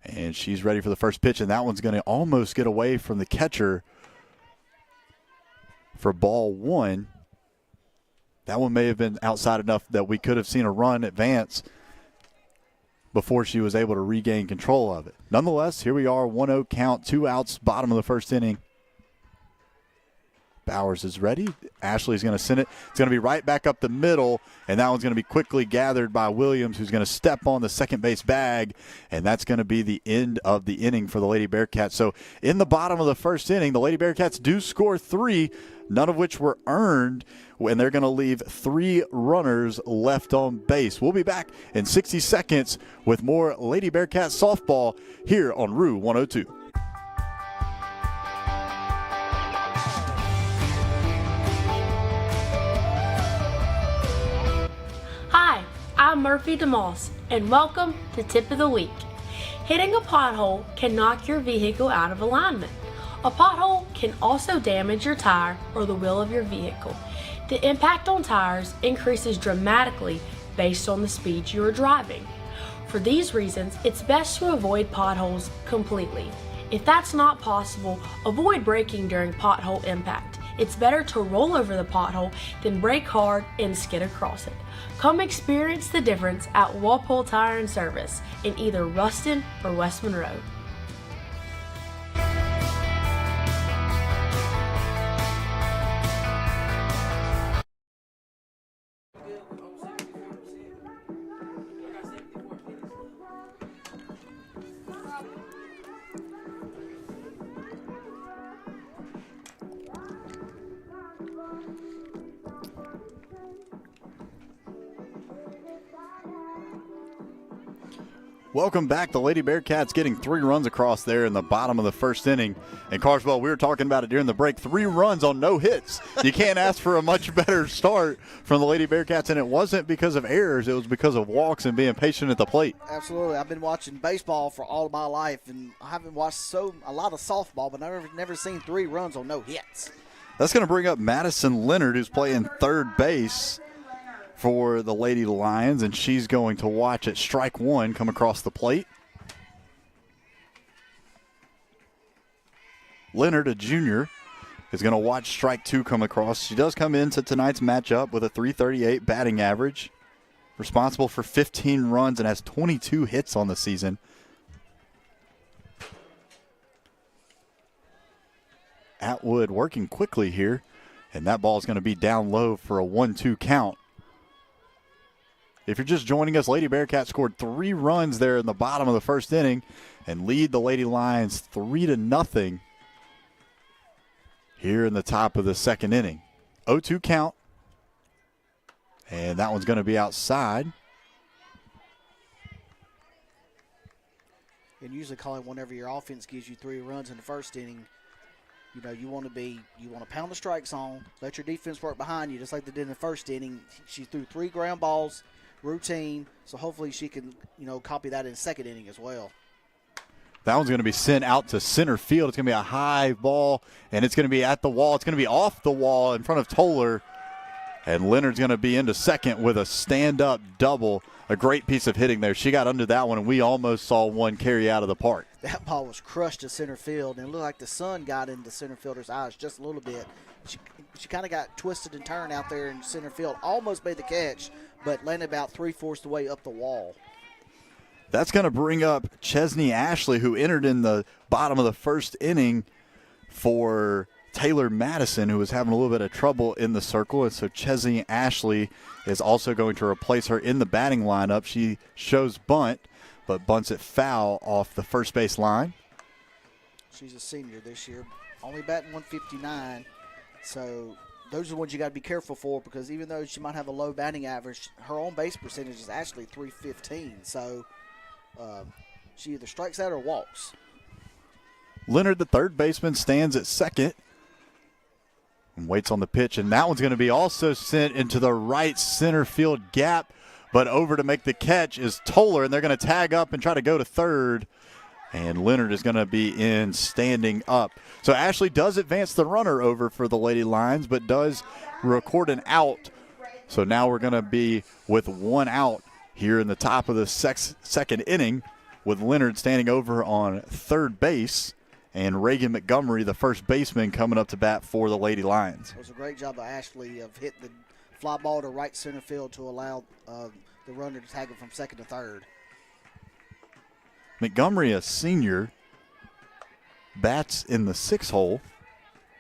And she's ready for the first pitch, and that one's going to almost get away from the catcher for ball 1. That one may have been outside enough that we could have seen a run advance before she was able to regain control of it. Nonetheless, here we are, 1-0 count, 2 outs, bottom of the first inning. Bowers is ready. Ashley's going to send it. It's going to be right back up the middle, and that one's going to be quickly gathered by Williams, who's going to step on the second base bag, and that's going to be the end of the inning for the Lady Bearcats. So in the bottom of the first inning, the Lady Bearcats do score 3, none of which were earned, and they're going to leave 3 runners left on base. We'll be back in 60 seconds with more Lady Bearcats softball here on Rue 102. Hi, I'm Murphy DeMoss, and welcome to Tip of the Week. Hitting a pothole can knock your vehicle out of alignment. A pothole can also damage your tire or the wheel of your vehicle. The impact on tires increases dramatically based on the speed you are driving. For these reasons, it's best to avoid potholes completely. If that's not possible, avoid braking during pothole impact. It's better to roll over the pothole than brake hard and skid across it. Come experience the difference at Walpole Tire and Service in either Ruston or West Monroe. Welcome back. The Lady Bearcats getting 3 runs across there in the bottom of the first inning. And Carswell, we were talking about it during the break. 3 runs on no hits. You can't ask for a much better start from the Lady Bearcats, and it wasn't because of errors. It was because of walks and being patient at the plate. Absolutely. I've been watching baseball for all of my life, and I haven't watched a lot of softball, but I've never seen 3 runs on no hits. That's going to bring up Madison Leonard, who's playing third base for the Lady Lions, and she's going to watch at strike 1 come across the plate. Leonard, a junior, is going to watch strike 2 come across. She does come into tonight's matchup with a .338 batting average, responsible for 15 runs and has 22 hits on the season. Atwood working quickly here And that ball is going to be down low for a 1-2 count. If you're just joining us, Lady Bearcats scored 3 runs there in the bottom of the first inning and lead the Lady Lions 3-0 here in the top of the second inning. 0-2 count. And that one's going to be outside. And usually, Colin, whenever your offense gives you 3 runs in the first inning, you know, you want to pound the strike zone, let your defense work behind you, just like they did in the first inning. She threw 3 ground balls, routine, so hopefully she can, you know, copy that in the second inning as well. That one's going to be sent out to center field. It's going to be a high ball, and it's going to be at the wall. It's going to be off the wall in front of Toller, and Leonard's going to be into second with a stand-up double. A great piece of hitting there. She got under that one, and we almost saw one carry out of the park. That ball was crushed to center field, and it looked like the sun got into center fielder's eyes just a little bit. She kind of got twisted and turned out there in center field. Almost made the catch, but landed about 3/4 the way up the wall. That's going to bring up Chesney Ashley, who entered in the bottom of the first inning for Taylor Madison, who was having a little bit of trouble in the circle. And so Chesney Ashley is also going to replace her in the batting lineup. She shows bunt, but bunts it foul off the first base line. She's a senior this year, only batting 159. So those are the ones you got to be careful for, because even though she might have a low batting average, her on base percentage is actually .315. So she either strikes out or walks. Leonard, the third baseman, stands at second and waits on the pitch, and that one's going to be also sent into the right center field gap, but over to make the catch is Toller, and they're going to tag up and try to go to third, and Leonard is going to be in standing up. So Ashley does advance the runner over for the Lady Lions, but does record an out. So now we're going to be with 1 out here in the top of the second inning, with Leonard standing over on third base, and Reagan Montgomery, the first baseman, coming up to bat for the Lady Lions. It was a great job by Ashley of hitting the fly ball to right center field to allow the runner to tag it from second to third. Montgomery, a senior, bats in the 6th hole.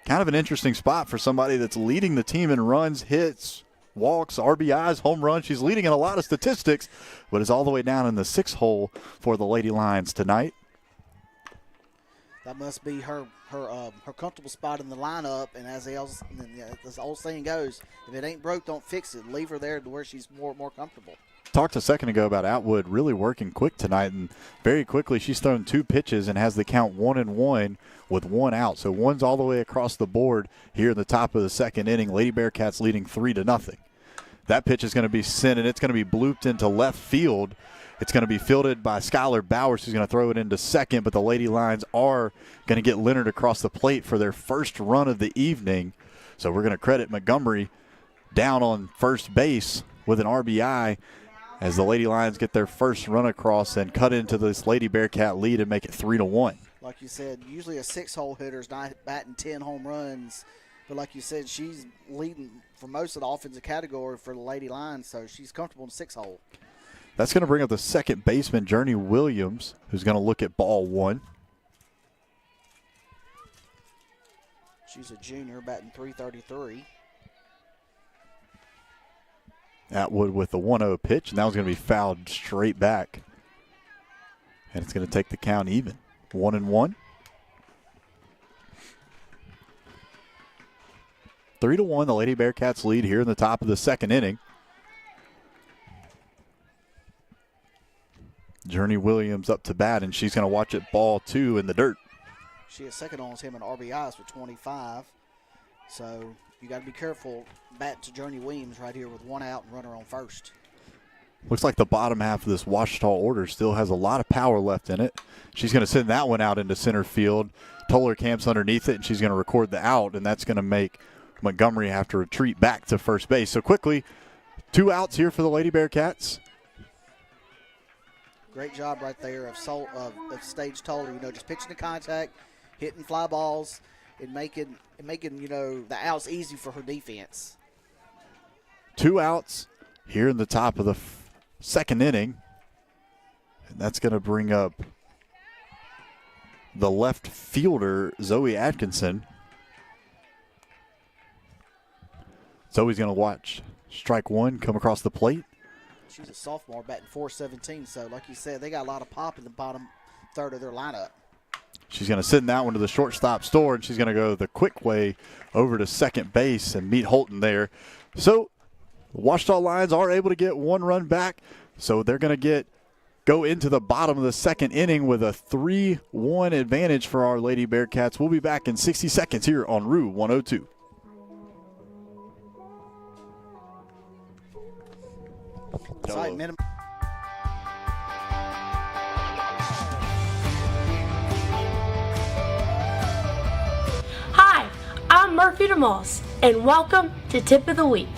Kind of an interesting spot for somebody that's leading the team in runs, hits, walks, RBIs, home runs. She's leading in a lot of statistics, but is all the way down in the 6th hole for the Lady Lions tonight. That must be her comfortable spot in the lineup. And as this old saying goes, if it ain't broke, don't fix it. Leave her there to where she's more comfortable. Talked a second ago about Atwood really working quick tonight, and very quickly she's thrown 2 pitches and has the count 1-1 with 1 out. So one's all the way across the board here in the top of the second inning. Lady Bearcats leading 3-0. That pitch is going to be sent, and it's going to be blooped into left field. It's going to be fielded by Skylar Bowers, who's going to throw it into second, but the Lady Lions are going to get Leonard across the plate for their first run of the evening. So we're going to credit Montgomery down on first base with an RBI as the Lady Lions get their first run across and cut into this Lady Bearcat lead and make it 3-1. Like you said, usually a 6-hole hitter is not batting 10 home runs. But like you said, she's leading for most of the offensive category for the Lady Lions, so she's comfortable in 6-hole. That's going to bring up the second baseman, Journey Williams, who's going to look at ball 1. She's a junior, batting .333. Atwood with the 1-0 pitch, and that was going to be fouled straight back. And it's going to take the count even. 1-1. 3-1, the Lady Bearcats lead here in the top of the second inning. Journey Williams up to bat, and she's going to watch it ball 2 in the dirt. She is second on him in RBIs with 25. So you got to be careful. Bat to Journey Williams right here with 1 out and runner on first. Looks like the bottom half of this Ouachita order still has a lot of power left in it. She's going to send that one out into center field. Toller camps underneath it, and she's going to record the out, and that's going to make Montgomery have to retreat back to first base. So quickly, 2 outs here for the Lady Bearcats. Great job right there of Stage Toller, just pitching the contact, hitting fly balls, and making the outs easy for her defense. 2 outs here in the top of the second inning. And that's going to bring up the left fielder, Zoe Atkinson. Zoe's going to watch strike one come across the plate. She's a sophomore batting .417, so like you said, they got a lot of pop in the bottom third of their lineup. She's going to send that one to the shortstop store, and she's going to go the quick way over to second base and meet Holton there. So the Ouachita Lions are able to get one run back, so they're going to go into the bottom of the second inning with a 3-1 advantage for our Lady Bearcats. We'll be back in 60 seconds here on Route 102. Side minimum. Hi, I'm Murphy DeMoss, and welcome to Tip of the Week.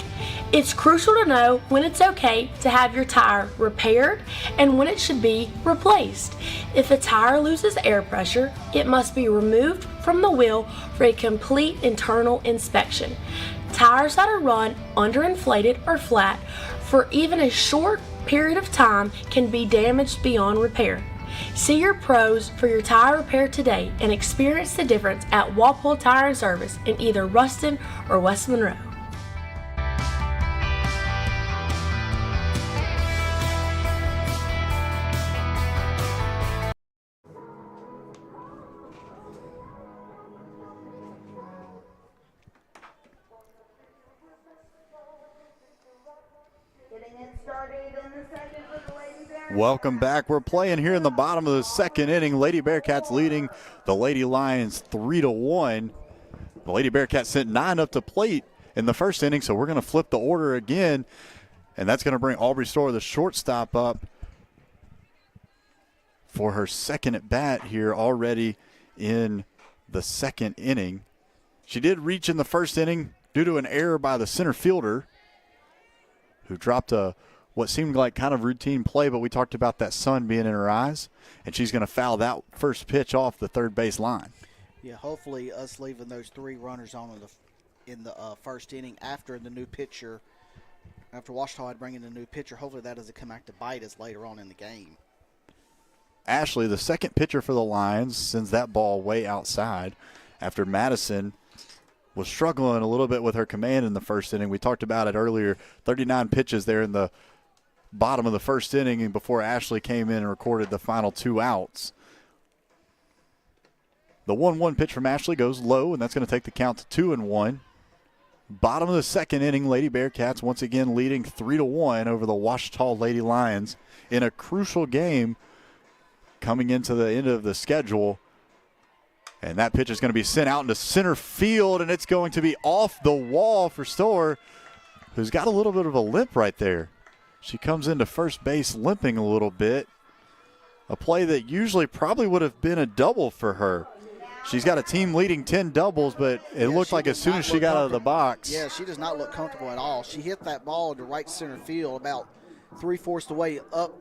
It's crucial to know when it's okay to have your tire repaired and when it should be replaced. If a tire loses air pressure, it must be removed from the wheel for a complete internal inspection. Tires that are run underinflated or flat for even a short period of time can be damaged beyond repair. See your pros for your tire repair today and experience the difference at Walpole Tire and Service in either Ruston or West Monroe. Welcome back. We're playing here in the bottom of the second inning. Lady Bearcats leading the Lady Lions 3-1. The Lady Bearcats sent 9 up to plate in the first inning, so we're going to flip the order again, and that's going to bring Aubrey Storr, the shortstop, up for her second at bat here already in the second inning. She did reach in the first inning due to an error by the center fielder who dropped what seemed like kind of routine play, but we talked about that sun being in her eyes, and she's going to foul that first pitch off the third base line. Yeah, hopefully us leaving those 3 runners on in the first inning after the new pitcher, after Ouachita had bring in the new pitcher, hopefully that doesn't come back to bite us later on in the game. Ashley, the second pitcher for the Lions, sends that ball way outside after Madison was struggling a little bit with her command in the first inning. We talked about it earlier, 39 pitches there in the bottom of the first inning and before Ashley came in and recorded the final 2 outs. The 1-1 pitch from Ashley goes low, and that's going to take the count to 2-1. Bottom of the second inning, Lady Bearcats once again leading 3-1 over the Ouachita Lady Lions in a crucial game coming into the end of the schedule. And that pitch is going to be sent out into center field, and it's going to be off the wall for Storr, who's got a little bit of a limp right there. She comes into first base limping a little bit. A play that usually probably would have been a double for her. She's got a team-leading 10 doubles, but it looked like as soon as she got out of the box. Yeah, she does not look comfortable at all. She hit that ball to right center field about 3/4 the way up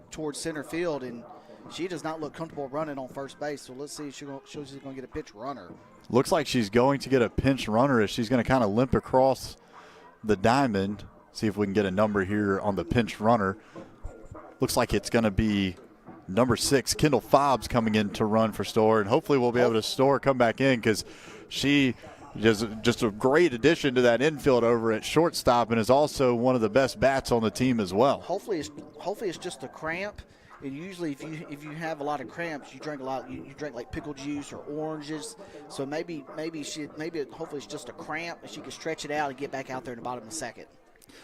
towards center field, and she does not look comfortable running on first base. So let's see if she's going to get a pitch runner. Looks like she's going to get a pinch runner as she's going to kind of limp across the diamond. See if we can get a number here on the pinch runner. Looks like it's going to be number 6, Kendall Fobbs, coming in to run for Storr, and hopefully we'll be able to Storr come back in because she is just a great addition to that infield over at shortstop and is also one of the best bats on the team as well. Hopefully it's just a cramp. And usually, if you have a lot of cramps, you drink a lot. You drink like pickle juice or oranges. So hopefully it's just a cramp, and she can stretch it out and get back out there in the bottom of the second.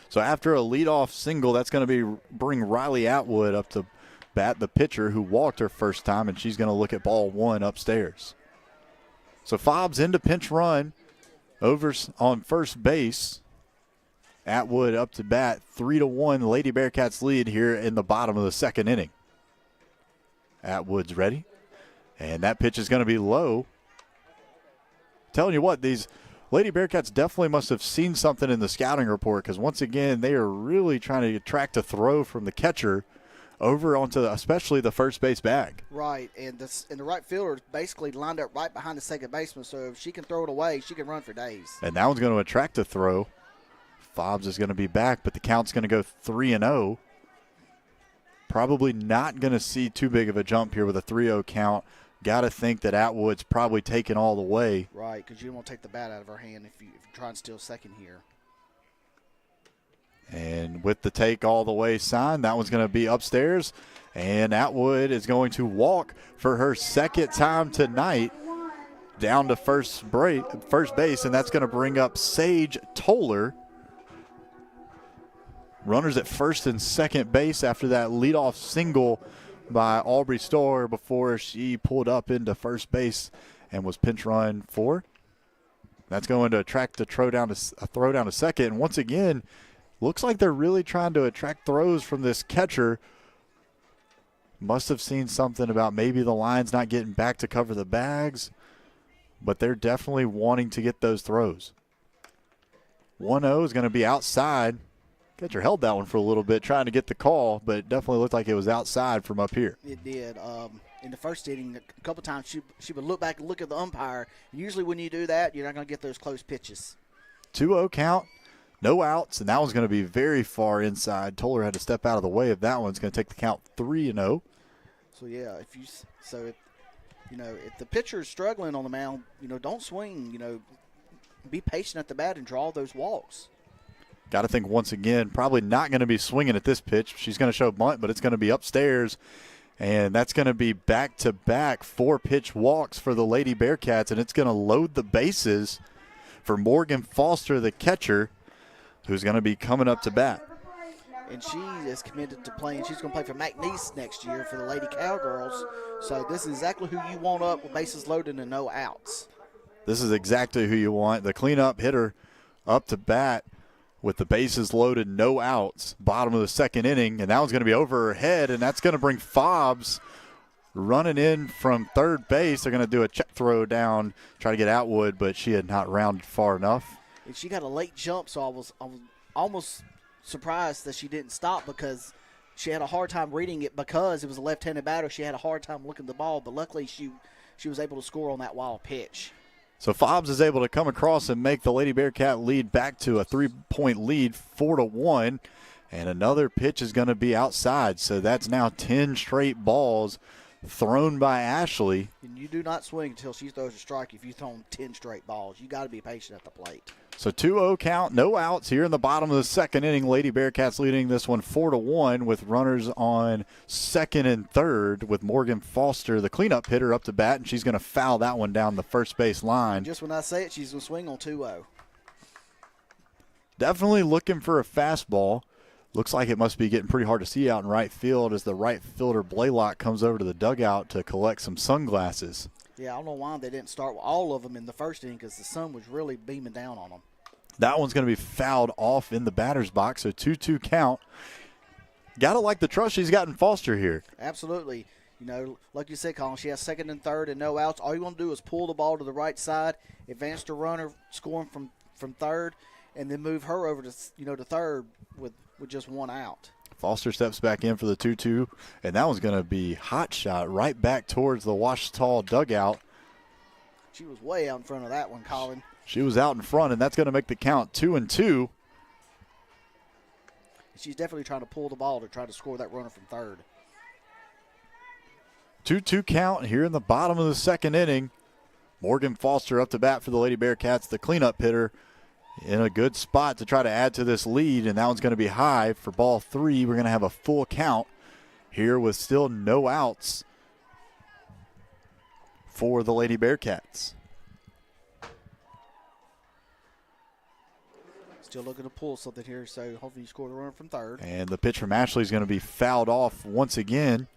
So after a leadoff single, that's going to bring Riley Atwood up to bat, the pitcher who walked her first time, and she's going to look at ball 1 upstairs. So Fobbs into pinch run over on first base. Atwood up to bat, 3-1. Lady Bearcats lead here in the bottom of the second inning. Atwood's ready, and that pitch is going to be low. Telling you what, these Lady Bearcats definitely must have seen something in the scouting report because, once again, they are really trying to attract a throw from the catcher over onto especially the first base bag. Right, and the right fielder is basically lined up right behind the second baseman, so if she can throw it away, she can run for days. And that one's going to attract a throw. Fobbs is going to be back, but the count's going to go 3-0. Probably not going to see too big of a jump here with a 3-0 count got to think that Atwood's probably taken all the way. Right, because you don't want to take the bat out of her hand if you try and steal second here. And with the take all the way sign, that one's going to be upstairs. And Atwood is going to walk for her second time tonight down to first base, and that's going to bring up Sage Toller. Runners at first and second base after that leadoff single by Aubrey Storer before she pulled up into first base and was pinch run for. That's going to attract a throw down to second. And once again, looks like they're really trying to attract throws from this catcher. Must have seen something about maybe the line's not getting back to cover the bags, but they're definitely wanting to get those throws. 1-0 is going to be outside. Catcher held that one for a little bit trying to get the call, but it definitely looked like it was outside from up here. It did. In the first inning, a couple times she would look back and look at the umpire. Usually when you do that, you're not going to get those close pitches. 2-0 count, no outs, and that one's going to be very far inside. Toller had to step out of the way of that one. It's going to take the count 3-0. So, yeah, if the pitcher is struggling on the mound, don't swing. Be patient at the bat and draw those walks. Got to think once again, probably not going to be swinging at this pitch. She's going to show bunt, but it's going to be upstairs. And that's going to be back-to-back 4-pitch walks for the Lady Bearcats, and it's going to load the bases for Morgan Foster, the catcher, who's going to be coming up to bat. And she is committed to playing. She's going to play for McNeese next year for the Lady Cowgirls. So this is exactly who you want up with bases loaded and no outs. This is exactly who you want. The cleanup hitter up to bat with the bases loaded, no outs, bottom of the second inning, and that one's going to be over her head, and that's going to bring Fobbs running in from third base. They're going to do a check throw down, try to get Atwood, but she had not rounded far enough. And she got a late jump, so I was almost surprised that she didn't stop because she had a hard time reading it because it was a left-handed batter. She had a hard time looking at the ball, but luckily she was able to score on that wild pitch. So Fobbs is able to come across and make the Lady Bearcat lead back to a 3-point lead, 4-1. And another pitch is going to be outside. So that's now 10 straight balls thrown by Ashley. And you do not swing until she throws a strike if you've thrown 10 straight balls. You got to be patient at the plate. So 2-0 count, no outs here in the bottom of the second inning. Lady Bearcats leading this one 4-1 with runners on second and third with Morgan Foster, the cleanup hitter, up to bat, and she's going to foul that one down the first base line. And just when I say it, she's going to swing on 2-0. Definitely looking for a fastball. Looks like it must be getting pretty hard to see out in right field as the right fielder Blaylock comes over to the dugout to collect some sunglasses. Yeah, I don't know why they didn't start with all of them in the first inning because the sun was really beaming down on them. That one's going to be fouled off in the batter's box, so 2-2 count. Got to like the trust she's got in Foster here. Absolutely. Like you said, Colin, she has second and third and no outs. All you want to do is pull the ball to the right side, advance the runner, scoring from third, and then move her over to to third with just one out. Foster steps back in for the 2-2, and that one's going to be hot shot right back towards the Ouachita dugout. She was way out in front of that one, Colin. She was out in front, and that's going to make the count 2-2. She's definitely trying to pull the ball to try to score that runner from third. 2-2 count here in the bottom of the second inning. Morgan Foster up to bat for the Lady Bearcats, the cleanup hitter, in a good spot to try to add to this lead, and that one's going to be high for ball 3. We're going to have a full count here with still no outs for the Lady Bearcats. Still looking to pull something here, so hopefully you score the runner from third. And the pitch from Ashley is going to be fouled off once again.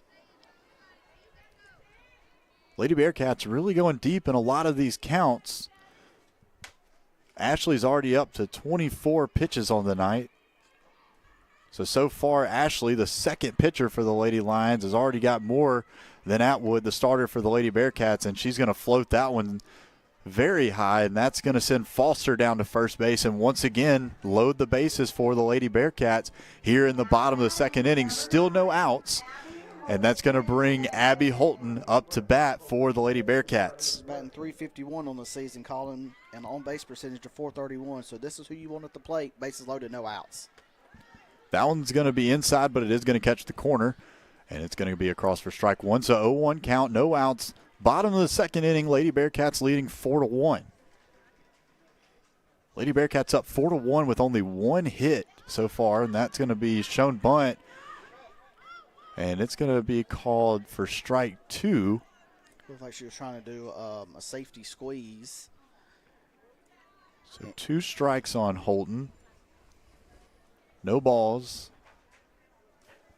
Lady Bearcats really going deep in a lot of these counts. Ashley's already up to 24 pitches on the night. So far, Ashley, the second pitcher for the Lady Lions, has already got more than Atwood, the starter for the Lady Bearcats, and she's going to float that one very high, and that's going to send Foster down to first base and once again load the bases for the Lady Bearcats here in the bottom of the second inning. Still no outs, and that's going to bring Abby Holton up to bat for the Lady Bearcats. Batting .351 on the season, Colin, and on-base percentage of .431. So this is who you want at the plate. Bases loaded, no outs. That one's going to be inside, but it is going to catch the corner, and it's going to be across for strike one. So 0-1 count, no outs. Bottom of the second inning, Lady Bearcats leading 4-1. Lady Bearcats up 4-1 with only one hit so far, and that's going to be shown bunt. And it's going to be called for strike 2. Looks like she was trying to do a safety squeeze. So 2 strikes on Holton. No balls.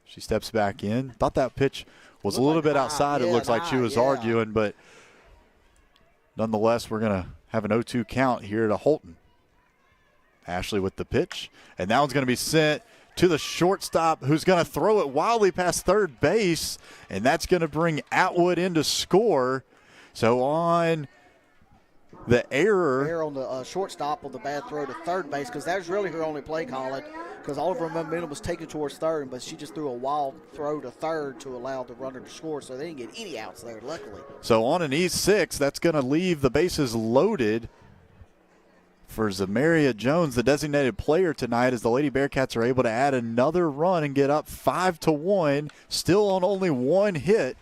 She steps back in. Thought that pitch was a little bit outside. It looks like she was arguing, but nonetheless, we're going to have an 0-2 count here to Holton. Ashley with the pitch, and that one's going to be sent to the shortstop, who's going to throw it wildly past third base, and that's going to bring Atwood in to score. So on the error on the shortstop on the bad throw to third base, because that was really her only play calling, because all of her momentum was taken towards third, but she just threw a wild throw to third to allow the runner to score, so they didn't get any outs there, luckily. So on an E6, that's going to leave the bases loaded for Zamaria Jones, the designated player tonight, as the Lady Bearcats are able to add another run and get up 5-1, still on only one hit.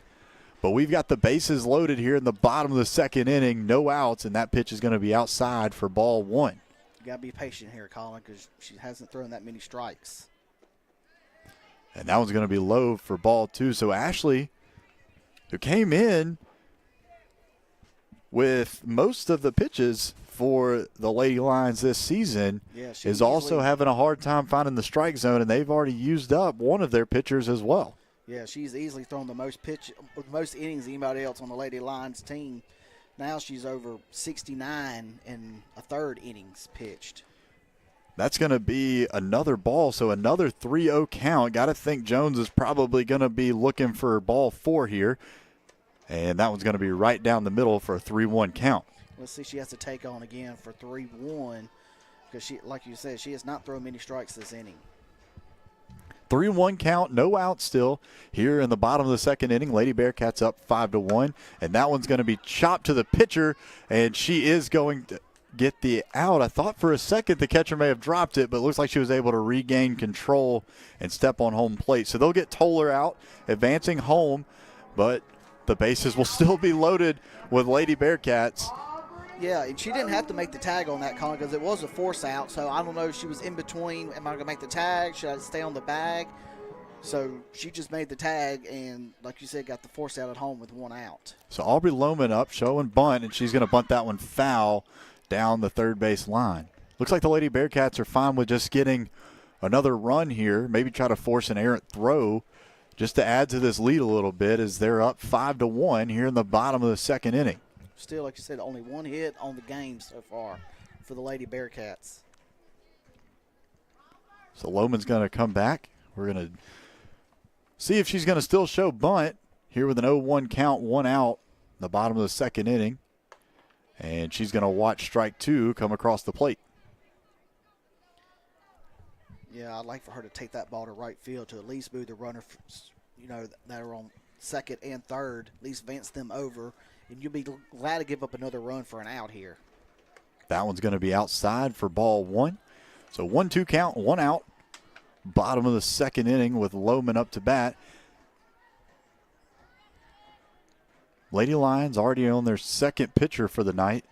But we've got the bases loaded here in the bottom of the second inning, no outs, and that pitch is going to be outside for ball 1. You got to be patient here, Colin, because she hasn't thrown that many strikes. And that one's going to be low for ball 2. So Ashley, who came in with most of the pitches for the Lady Lions this season, is also having a hard time finding the strike zone, and they've already used up one of their pitchers as well. Yeah, she's easily thrown the most innings than anybody else on the Lady Lions team. Now she's over 69 and a third innings pitched. That's going to be another ball, so another 3-0 count. Got to think Jones is probably going to be looking for ball 4 here, and that one's going to be right down the middle for a 3-1 count. Let's see, she has to take on again for 3-1 because she, like you said, she has not thrown many strikes this inning. 3-1 count, no out still here in the bottom of the second inning. Lady Bearcats up 5-1, and that one's going to be chopped to the pitcher, and she is going to get the out. I thought for a second the catcher may have dropped it, but it looks like she was able to regain control and step on home plate. So they'll get Toller out, advancing home, but the bases will still be loaded with Lady Bearcats. Yeah, and she didn't have to make the tag on that, Colin, because it was a force out. So I don't know if she was in between. Am I going to make the tag? Should I stay on the bag? So she just made the tag and, like you said, got the force out at home with 1 out. So Aubrey Lohman up, showing bunt, and she's going to bunt that one foul down the third base line. Looks like the Lady Bearcats are fine with just getting another run here, maybe try to force an errant throw just to add to this lead a little bit, as they're up 5-1 here in the bottom of the second inning. Still, like you said, only 1 hit on the game so far for the Lady Bearcats. So Lohman's going to come back. We're going to see if she's going to still show bunt here with an 0-1 count, 1 out in the bottom of the second inning. And she's going to watch strike 2 come across the plate. Yeah, I'd like for her to take that ball to right field to at least move the runner, that are on second and third, at least advance them over. And you'll be glad to give up another run for an out here. That one's going to be outside for ball 1. So 1-2 count, 1 out. Bottom of the second inning with Lohman up to bat. Lady Lions already on their second pitcher for the night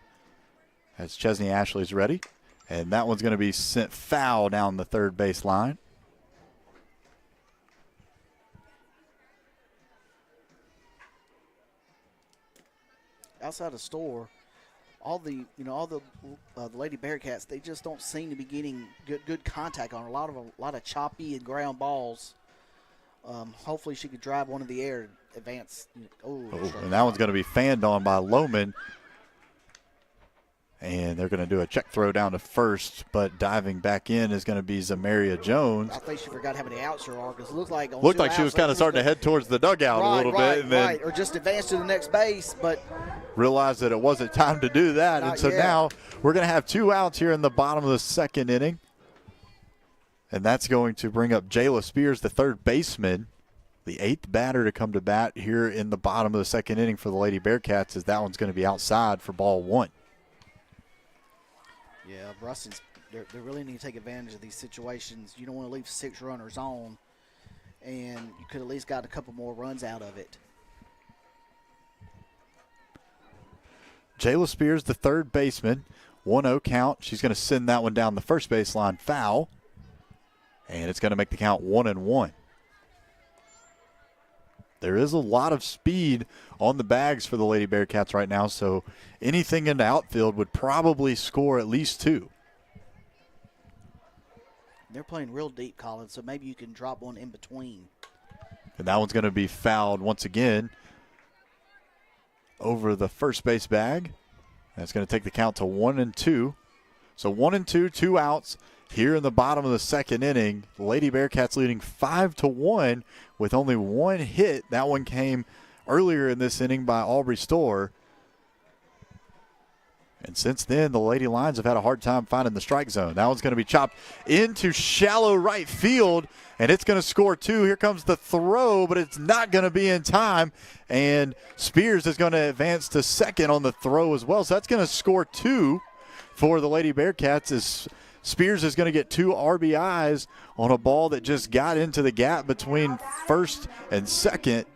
as Chesney Ashley's ready. And that one's going to be sent foul down the third base line. Outside the store, all the Lady Bearcats, they just don't seem to be getting good contact on a lot of choppy and ground balls. Hopefully she could drive one in the air, advance. And that one's going to be fanned on by Lohman. And they're going to do a check throw down to first, but diving back in is going to be Zamaria Jones. I think she forgot how many outs there are, because it looked like she was kind of starting to head towards the dugout a little bit, and then or just advance to the next base, but realized that it wasn't time to do that, and so now we're going to have 2 outs here in the bottom of the second inning, and that's going to bring up Jayla Spears, the third baseman, the 8th batter to come to bat here in the bottom of the second inning for the Lady Bearcats, as that one's going to be outside for ball 1. Yeah, Ruston's, they really need to take advantage of these situations. You don't want to leave 6 runners on, and you could at least got a couple more runs out of it. Jayla Spears, the third baseman, 1-0 count. She's going to send that one down the first baseline, foul. And it's going to make the count 1-1. There is a lot of speed on the bags for the Lady Bearcats right now, so anything in the outfield would probably score at least 2. They're playing real deep, Colin, so maybe you can drop one in between. And that one's going to be fouled once again over the first base bag. That's going to take the count to 1-2. So 1-2, 2 outs here in the bottom of the second inning. The Lady Bearcats leading 5-1 with only 1 hit. That one came earlier in this inning by Aubrey Storr. And since then, the Lady Lions have had a hard time finding the strike zone. That one's going to be chopped into shallow right field, and it's going to score 2. Here comes the throw, but it's not going to be in time. And Spears is going to advance to second on the throw as well. So that's going to score 2 for the Lady Bearcats as Spears is going to get 2 RBIs on a ball that just got into the gap between first and second.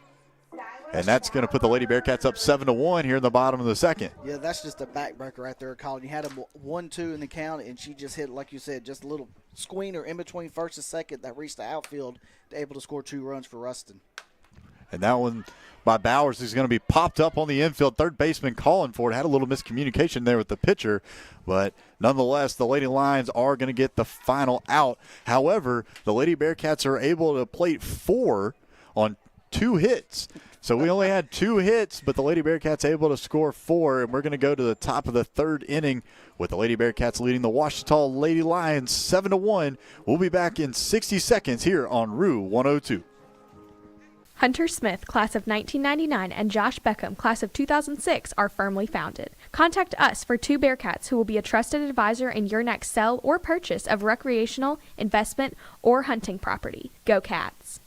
And that's going to put the Lady Bearcats up 7-1 here in the bottom of the second. Yeah, that's just a backbreaker right there, Colin. You had them 1-2 in the count, and she just hit, like you said, just a little squeener in between first and second that reached the outfield, able to score 2 runs for Ruston. And that one by Bowers is going to be popped up on the infield. Third baseman calling for it. Had a little miscommunication there with the pitcher, but nonetheless, the Lady Lions are going to get the final out. However, the Lady Bearcats are able to plate 4 on 2 hits. So we only had 2 hits, but the Lady Bearcats able to score 4, and we're going to go to the top of the third inning with the Lady Bearcats leading the Ouachita Lady Lions 7-1. We'll be back in 60 seconds here on Rue 102. Hunter Smith, class of 1999, and Josh Beckham, class of 2006, are firmly founded. Contact us for 2 Bearcats who will be a trusted advisor in your next sell or purchase of recreational, investment, or hunting property. Go Cats!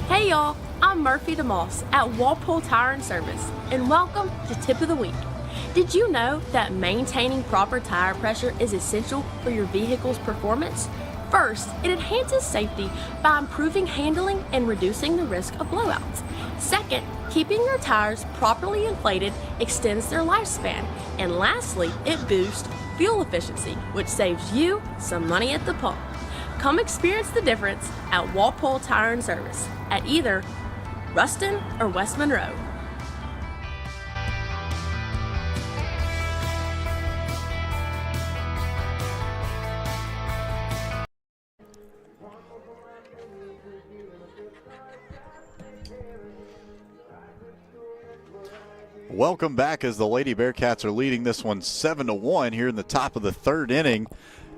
Hey y'all, I'm Murphy DeMoss at Walpole Tire and Service, and welcome to Tip of the Week. Did you know that maintaining proper tire pressure is essential for your vehicle's performance? First, it enhances safety by improving handling and reducing the risk of blowouts. Second, keeping your tires properly inflated extends their lifespan. And lastly, it boosts fuel efficiency, which saves you some money at the pump. Come experience the difference at Walpole Tire and Service at either Ruston or West Monroe. Welcome back as the Lady Bearcats are leading this one 7-1 here in the top of the third inning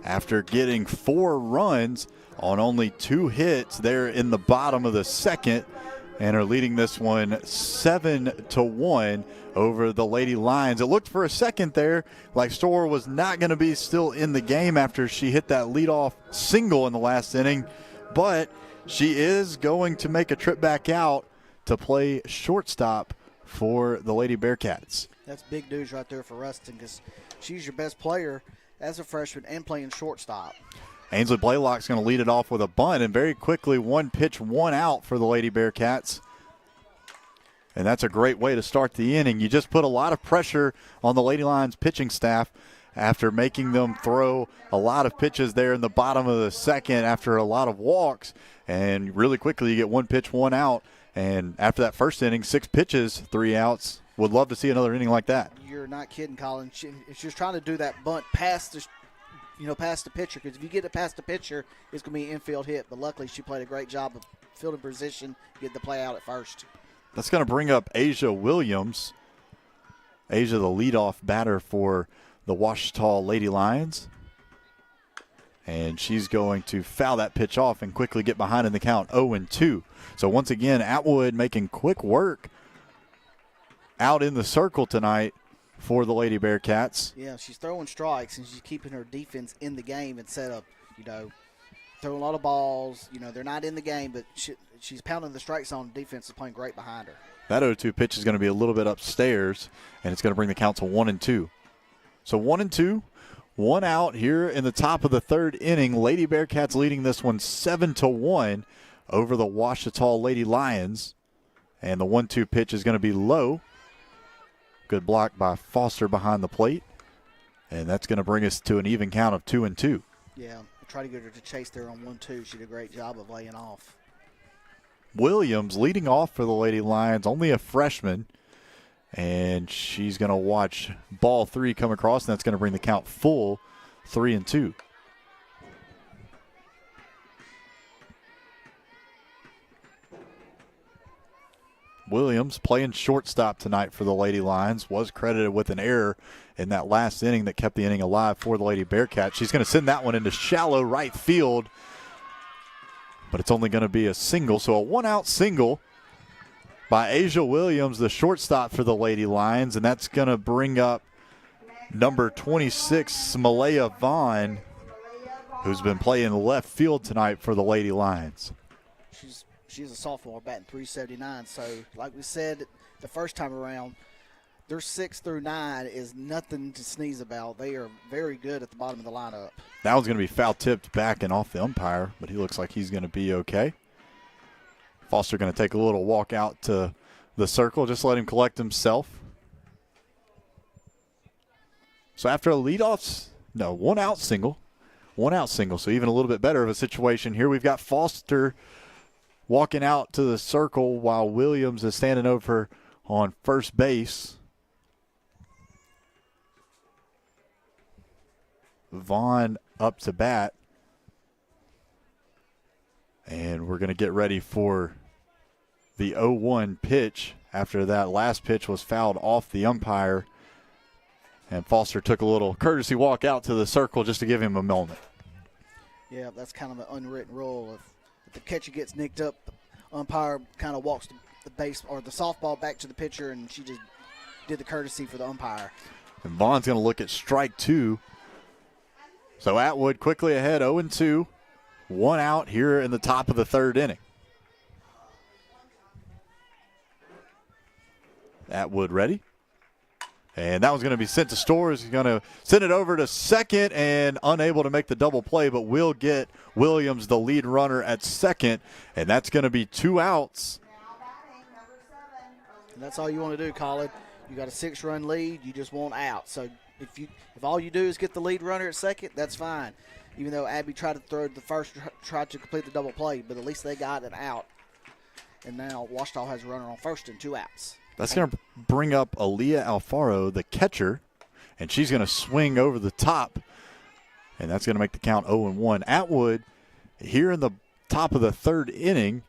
after getting 4 runs on only 2 hits there in the bottom of the second, and are leading this one 7-1 over the Lady Lions. It looked for a second there like Storr was not going to be still in the game after she hit that leadoff single in the last inning, but she is going to make a trip back out to play shortstop for the Lady Bearcats. That's big news right there for Ruston because she's your best player as a freshman and playing shortstop. Ainsley Blaylock's going to lead it off with a bunt, and very quickly 1 pitch, 1 out for the Lady Bearcats. And that's a great way to start the inning. You just put a lot of pressure on the Lady Lions pitching staff after making them throw a lot of pitches there in the bottom of the second after a lot of walks. And really quickly you get 1 pitch, 1 out. And after that first inning, 6 pitches, 3 outs. Would love to see another inning like that. You're not kidding, Colin. She's trying to do that bunt past the pitcher, because if you get it past the pitcher, it's going to be an infield hit. But luckily, she played a great job of fielding position, get the play out at first. That's going to bring up Asia Williams. Asia, the leadoff batter for the Ouachita Lady Lions. And she's going to foul that pitch off and quickly get behind in the count 0-2. So once again, Atwood making quick work out in the circle tonight for the Lady Bearcats. Yeah, she's throwing strikes and she's keeping her defense in the game instead of, throwing a lot of balls. They're not in the game, but she's pounding the strike zone. Defense is playing great behind her. That 0-2 pitch is going to be a little bit upstairs, and it's going to bring the count to 1-2. So 1-2. 1 out here in the top of the 3rd inning. Lady Bearcats leading this one 7-1 over the Ouachita Lady Lions. And the 1-2 pitch is going to be low. Good block by Foster behind the plate. And that's going to bring us to an even count of 2-2. Yeah, I tried to get her to chase there on 1-2. She did a great job of laying off. Williams leading off for the Lady Lions, only a freshman. And she's going to watch ball 3 come across, and that's going to bring the count full 3-2. Williams playing shortstop tonight for the Lady Lions, was credited with an error in that last inning that kept the inning alive for the Lady Bearcats. She's going to send that one into shallow right field, but it's only going to be a single. So a 1-out single by Asia Williams, the shortstop for the Lady Lions, and that's going to bring up number 26, Malaya Vaughn, who's been playing left field tonight for the Lady Lions. She's a sophomore batting .379, so like we said the first time around, their 6 through 9 is nothing to sneeze about. They are very good at the bottom of the lineup. That one's going to be foul-tipped back and off the umpire, but he looks like he's going to be okay. Foster going to take a little walk out to the circle, just let him collect himself. So after a leadoff, 1-out single. 1-out single, so even a little bit better of a situation here. We've got Foster walking out to the circle while Williams is standing over on first base. Vaughn up to bat. And we're going to get ready for the 0-1 pitch after that last pitch was fouled off the umpire. And Foster took a little courtesy walk out to the circle just to give him a moment. Yeah, that's kind of an unwritten rule. If the catcher gets nicked up, the umpire kind of walks the base or the softball back to the pitcher, and she just did the courtesy for the umpire. And Vaughn's going to look at strike 2. So Atwood quickly ahead, 0-2. 1 out here in the top of the 3rd inning. Atwood ready. And that one's going to be sent to Storrs. He's going to send it over to second and unable to make the double play, but will get Williams the lead runner at second. And that's going to be 2 outs. And that's all you want to do, Colin. You got a 6-run lead. You just want out. So if all you do is get the lead runner at second, that's fine. Even though Abby tried to throw the first, tried to complete the double play, but at least they got an out. And now Ouachita has a runner on first and 2 outs. That's going to bring up Aaliyah Alfaro, the catcher, and she's going to swing over the top, and that's going to make the count 0-1. Atwood, here in the top of the 3rd inning,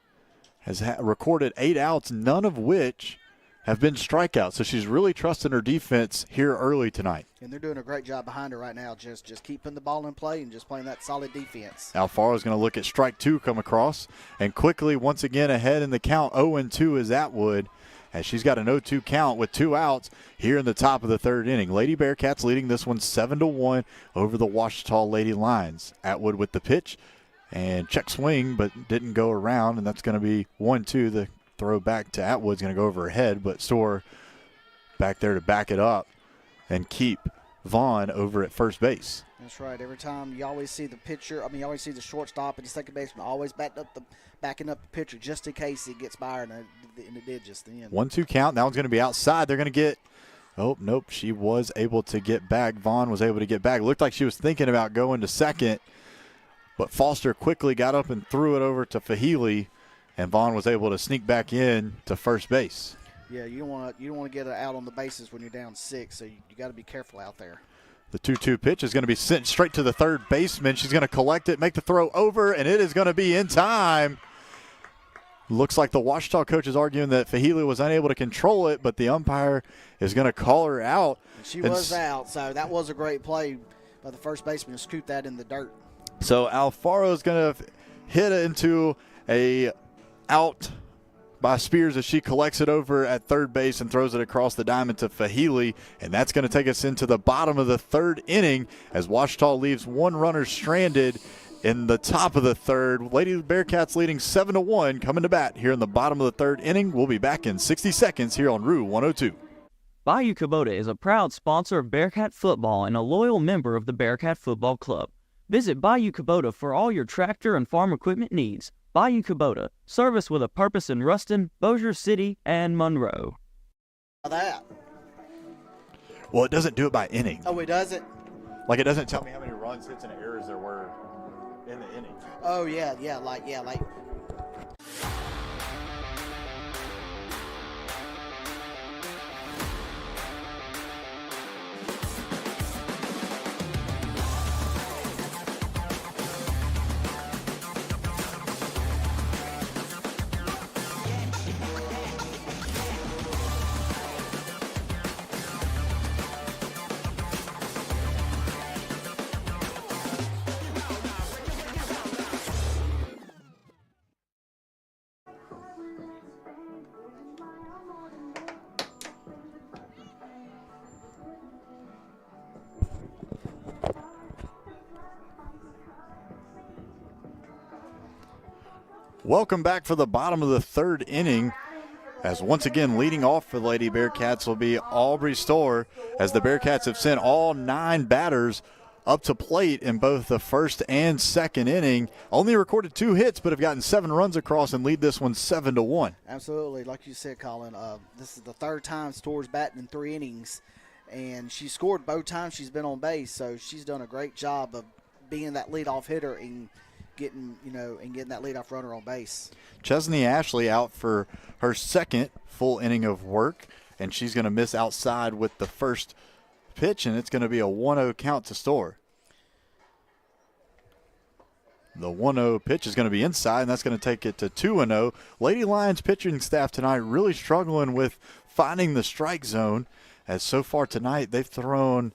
has recorded 8 outs, none of which have been strikeouts. So she's really trusting her defense here early tonight. And they're doing a great job behind her right now, just keeping the ball in play and just playing that solid defense. Alfaro's going to look at strike 2 come across, and quickly once again ahead in the count, 0-2 is Atwood, as she's got an 0-2 count with 2 outs here in the top of the 3rd inning. Lady Bearcats leading this one 7-1 over the Ouachita Lady Lions. Atwood with the pitch and check swing, but didn't go around, and that's going to be 1-2. The throw back to Atwood's going to go over her head, but Storr back there to back it up and keep Vaughn over at first base. That's right. Every time you always see the pitcher, you always see the shortstop and the second baseman always backing up the pitcher just in case he gets by her, and it did just then. 1-2 count. That one's going to be outside. They're going to get – oh, nope. She was able to get back. Vaughn was able to get back. It looked like she was thinking about going to second, but Foster quickly got up and threw it over to Fahili, and Vaughn was able to sneak back in to first base. Yeah, you don't want to get it out on the bases when you're down 6, so you got to be careful out there. The 2-2 pitch is going to be sent straight to the third baseman. She's going to collect it, make the throw over, and it is going to be in time. Looks like the Ouachita coach is arguing that Fahili was unable to control it, but the umpire is going to call her out. She was out, so that was a great play by the first baseman to scoop that in the dirt. So Alfaro is going to hit it into a out by Spears as she collects it over at third base and throws it across the diamond to Fahili, and that's going to take us into the bottom of the 3rd inning as Ouachita leaves 1 runner stranded in the top of the 3rd. Lady Bearcats leading 7-1 coming to bat here in the bottom of the 3rd inning. We'll be back in 60 seconds here on Rue 102. Bayou Kubota is a proud sponsor of Bearcat football and a loyal member of the Bearcat Football Club. Visit Bayou Kubota for all your tractor and farm equipment needs. Bayou Kubota, service with a purpose in Ruston, Bossier City, and Monroe. That. Well, it doesn't do it by inning. Oh, it doesn't? Like, it doesn't tell me how many runs, hits, and errors there were in the inning. Oh, yeah, like. Welcome back for the bottom of the third inning, as once again leading off for the Lady Bearcats will be Aubrey Stoller, as the Bearcats have sent all 9 batters up to plate in both the first and second inning. Only recorded 2 hits, but have gotten 7 runs across and lead this one 7-1. Absolutely. Like you said, Colin, this is the third time Stoll's batting in 3 innings, and she scored both times she's been on base, so she's done a great job of being that leadoff hitter and getting that leadoff runner on base. Chesney Ashley out for her second full inning of work, and she's going to miss outside with the first pitch, and it's going to be a 1-0 count to Stoller. The 1-0 pitch is going to be inside, and that's going to take it to 2-0. Lady Lions pitching staff tonight really struggling with finding the strike zone, as so far tonight they've thrown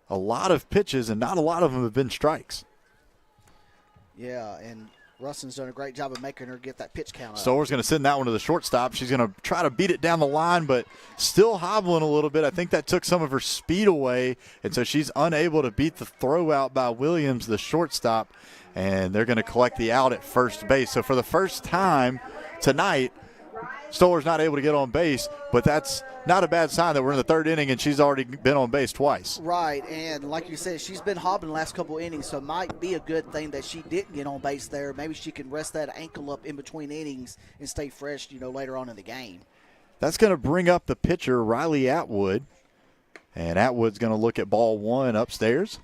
a lot of pitches, and not a lot of them have been strikes. Yeah, and Ruston's done a great job of making her get that pitch count up. Stoller's going to send that one to the shortstop. She's going to try to beat it down the line, but still hobbling a little bit. I think that took some of her speed away, and so she's unable to beat the throw out by Williams, the shortstop, and they're going to collect the out at first base. So for the first time tonight, Stoller's not able to get on base, but that's not a bad sign that we're in the third inning and she's already been on base twice. Right, and like you said, she's been hobbling the last couple innings, so it might be a good thing that she didn't get on base there. Maybe she can rest that ankle up in between innings and stay fresh, later on in the game. That's going to bring up the pitcher, Riley Atwood, and Atwood's going to look at ball 1 upstairs.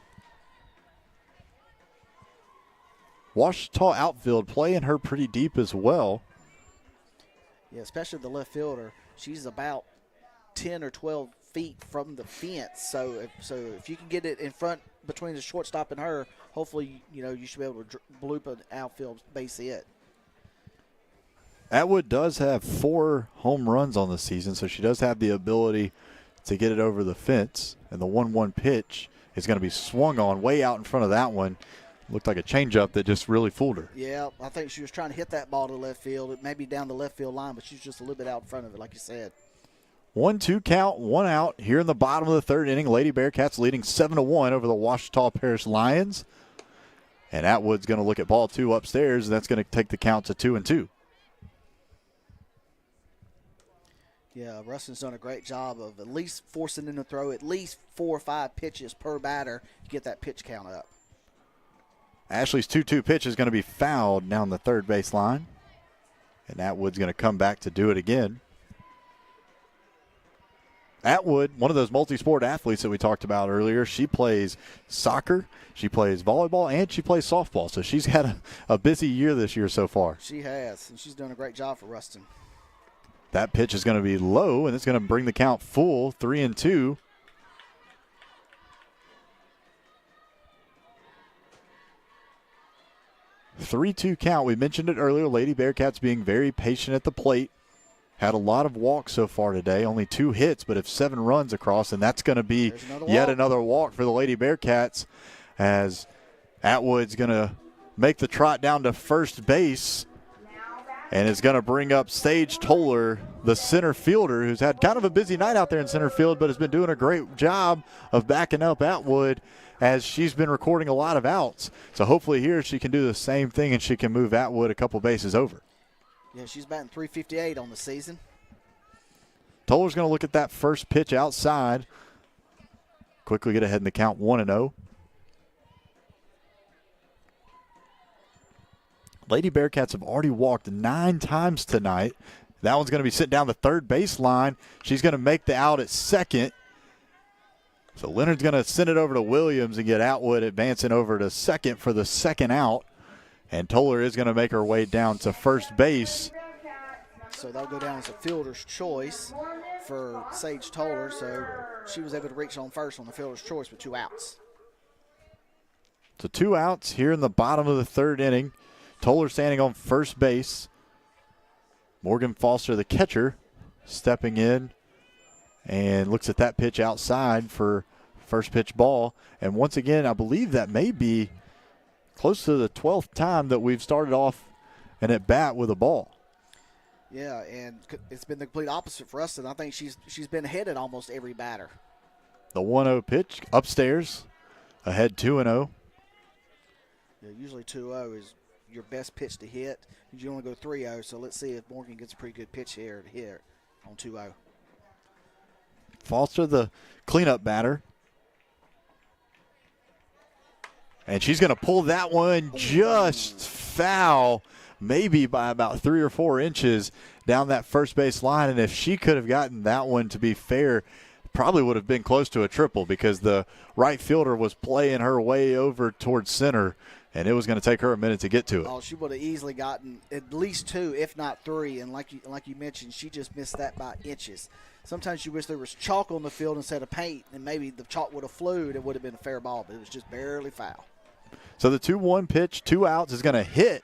Ouachita outfield playing her pretty deep as well. Yeah, especially the left fielder. She's about 10 or 12 feet from the fence. So if you can get it in front between the shortstop and her, hopefully, you should be able to bloop an outfield base hit. Atwood does have 4 home runs on the season, so she does have the ability to get it over the fence. And the 1-1 pitch is going to be swung on way out in front of that one. Looked like a changeup that just really fooled her. Yeah, I think she was trying to hit that ball to left field. It may be down the left field line, but she's just a little bit out in front of it, like you said. 1-2 count, 1 out here in the bottom of the third inning. Lady Bearcats leading 7-1 over the Ouachita Parish Lions. And Atwood's going to look at ball 2 upstairs, and that's going to take the count to 2-2. Yeah, Ruston's done a great job of at least forcing them to throw at least 4 or 5 pitches per batter to get that pitch count up. Ashley's 2-2 pitch is going to be fouled down the third base line. And Atwood's going to come back to do it again. Atwood, one of those multi-sport athletes that we talked about earlier, she plays soccer, she plays volleyball, and she plays softball. So she's had a busy year this year so far. She has, and she's done a great job for Ruston. That pitch is going to be low, and it's going to bring the count full, 3-2. Three-two count. We mentioned it earlier. Lady Bearcats being very patient at the plate. Had a lot of walks so far today. Only 2 hits, but have 7 runs across, and that's going to be yet another walk for the Lady Bearcats, as Atwood's going to make the trot down to first base, and is going to bring up Sage Toller, the center fielder, who's had kind of a busy night out there in center field, but has been doing a great job of backing up Atwood, as she's been recording a lot of outs. So hopefully here she can do the same thing and she can move Atwood a couple bases over. Yeah, she's batting .358 on the season. Toller's going to look at that first pitch outside. Quickly get ahead in the count 1-0. Lady Bearcats have already walked 9 times tonight. That one's going to be sitting down the third baseline. She's going to make the out at second. So Leonard's going to send it over to Williams and get Atwood advancing over to second for the second out. And Toller is going to make her way down to first base. So that'll go down as a fielder's choice for Sage Toller. So she was able to reach on first on the fielder's choice with 2 outs. So 2 outs here in the bottom of the third inning. Toller standing on first base. Morgan Foster, the catcher, stepping in and looks at that pitch outside for first pitch ball. And once again, I believe that may be close to the 12th time that we've started off an at-bat with a ball. Yeah, and it's been the complete opposite for us, and I think she's been ahead at almost every batter. The 1-0 pitch upstairs, ahead 2-0. Yeah, usually 2-0 is your best pitch to hit. You only go 3-0, so let's see if Morgan gets a pretty good pitch here to hit on 2-0. Foster, the cleanup batter. And she's going to pull that one just foul, maybe by about 3 or 4 inches down that first base line. And if she could have gotten that one to be fair, probably would have been close to a triple because the right fielder was playing her way over towards center, and it was going to take her a minute to get to it. Oh, she would have easily gotten at least 2, if not 3. And like you mentioned, she just missed that by inches. Sometimes you wish there was chalk on the field instead of paint, and maybe the chalk would have flew and it would have been a fair ball, but it was just barely foul. So the 2-1 pitch, 2 outs, is going to hit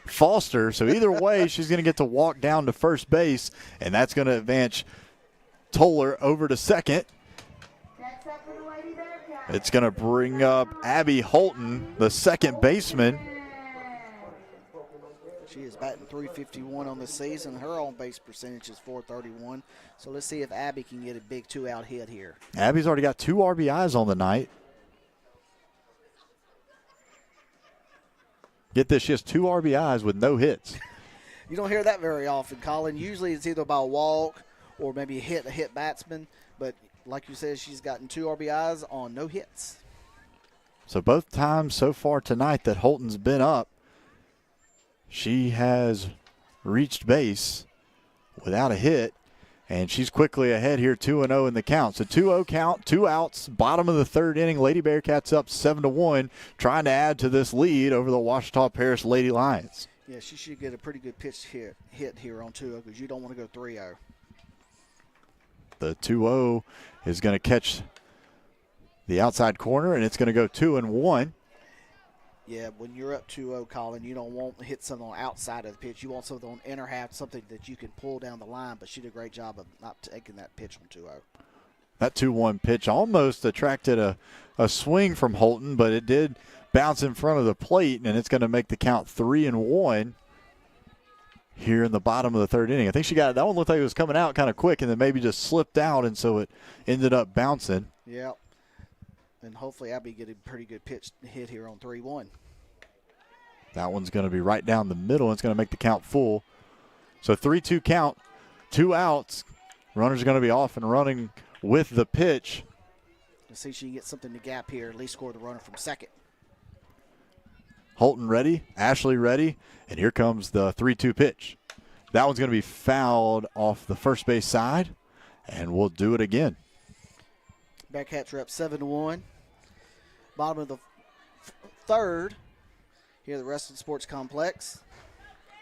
Foster. So either way, she's going to get to walk down to first base, and that's going to advance Toller over to second. It's going to bring up Abby Holton, the second baseman. She is batting .351 on the season. Her on-base percentage is .431. So let's see if Abby can get a big 2-out hit here. Abby's already got 2 RBIs on the night. Get this, she has 2 RBIs with no hits. You don't hear that very often, Colin. Usually it's either by a walk or maybe a hit batsman. But like you said, she's gotten 2 RBIs on no hits. So both times so far tonight that Holton's been up, she has reached base without a hit, and she's quickly ahead here 2-0 in the count. So 2-0 count, 2 outs, bottom of the third inning. Lady Bearcats up 7-1, trying to add to this lead over the Ouachita Parish Lady Lions. Yeah, she should get a pretty good pitch hit here on 2-0 because you don't want to go 3-0. The 2-0 is going to catch the outside corner, and it's going to go 2-1. Yeah, when you're up 2-0, Colin, you don't want to hit something on the outside of the pitch. You want something on inner half, something that you can pull down the line, but she did a great job of not taking that pitch on 2-0. That 2-1 pitch almost attracted a swing from Holton, but it did bounce in front of the plate, and it's going to make the count 3-1 here in the bottom of the third inning. I think she got that one looked like it was coming out kind of quick and then maybe just slipped out, and so it ended up bouncing. Yeah. And hopefully Abby get a pretty good pitch hit here on 3-1. That one's going to be right down the middle, and it's going to make the count full. So 3-2 count, 2 outs. Runners are going to be off and running with the pitch. Let's see if she can get something to gap here, at least score the runner from second. Holton ready, Ashley ready, and here comes the 3-2 pitch. That one's going to be fouled off the first base side, and we'll do it again. Bearcats are up 7-1. Bottom of the third here at the Ruston Sports Complex.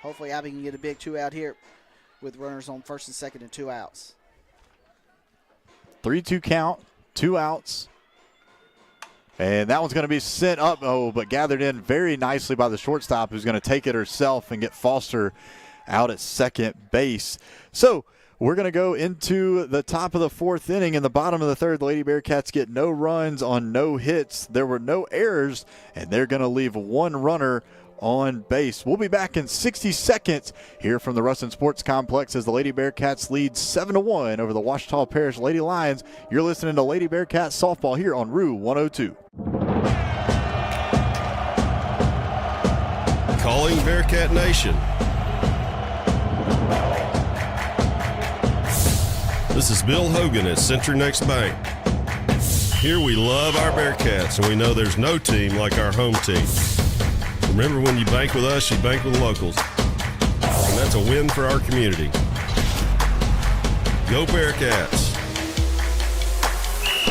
Hopefully Abby can get a big 2-out here with runners on first and second and 2 outs. 3-2 count, 2 outs. And that one's going to be sent up, but gathered in very nicely by the shortstop, who's going to take it herself and get Foster out at second base. So we're going to go into the top of the 4th inning. In the bottom of the 3rd, the Lady Bearcats get no runs on no hits. There were no errors, and they're going to leave 1 runner on base. We'll be back in 60 seconds here from the Ruston Sports Complex as the Lady Bearcats lead 7-1 over the Ouachita Parish Lady Lions. You're listening to Lady Bearcats softball here on Rue 102. Calling Bearcat Nation. This is Bill Hogan at Century Next Bank. Here we love our Bearcats, and we know there's no team like our home team. Remember, when you bank with us, you bank with the locals. And that's a win for our community. Go Bearcats.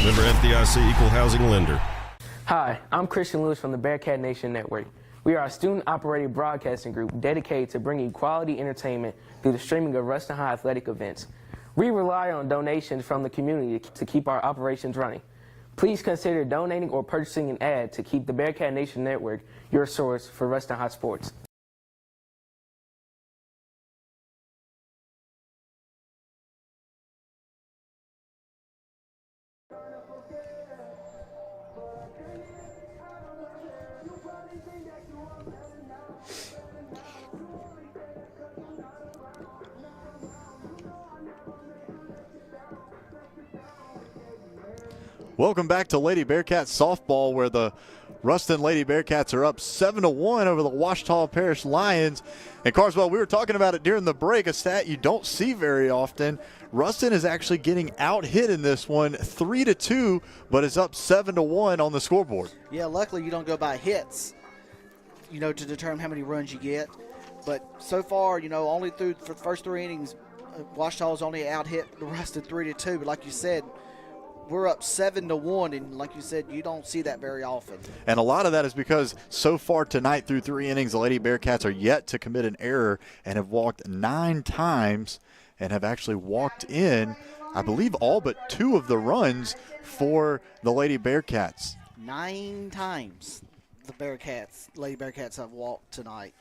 Member FDIC Equal Housing Lender. Hi, I'm Christian Lewis from the Bearcat Nation Network. We are a student-operated broadcasting group dedicated to bringing quality entertainment through the streaming of Ruston High athletic events. We rely on donations from the community to keep our operations running. Please consider donating or purchasing an ad to keep the Bearcat Nation Network your source for Ruston High sports. Welcome back to Lady Bearcats softball, where the Ruston Lady Bearcats are up 7-1 over the Ouachita Parish Lions. And Carswell, we were talking about it during the break, a stat you don't see very often. Ruston is actually getting out-hit in this one 3-2, but is up 7-1 on the scoreboard. Yeah, luckily you don't go by hits, to determine how many runs you get. But so far, only for the first 3 innings, Ouachita's only out-hit the Ruston 3-2. But like you said, we're up 7-1, and like you said, you don't see that very often. And a lot of that is because so far tonight through 3 innings, the Lady Bearcats are yet to commit an error and have walked 9 times and have actually walked in, I believe, all but 2 of the runs for the Lady Bearcats. 9 times the Lady Bearcats have walked tonight.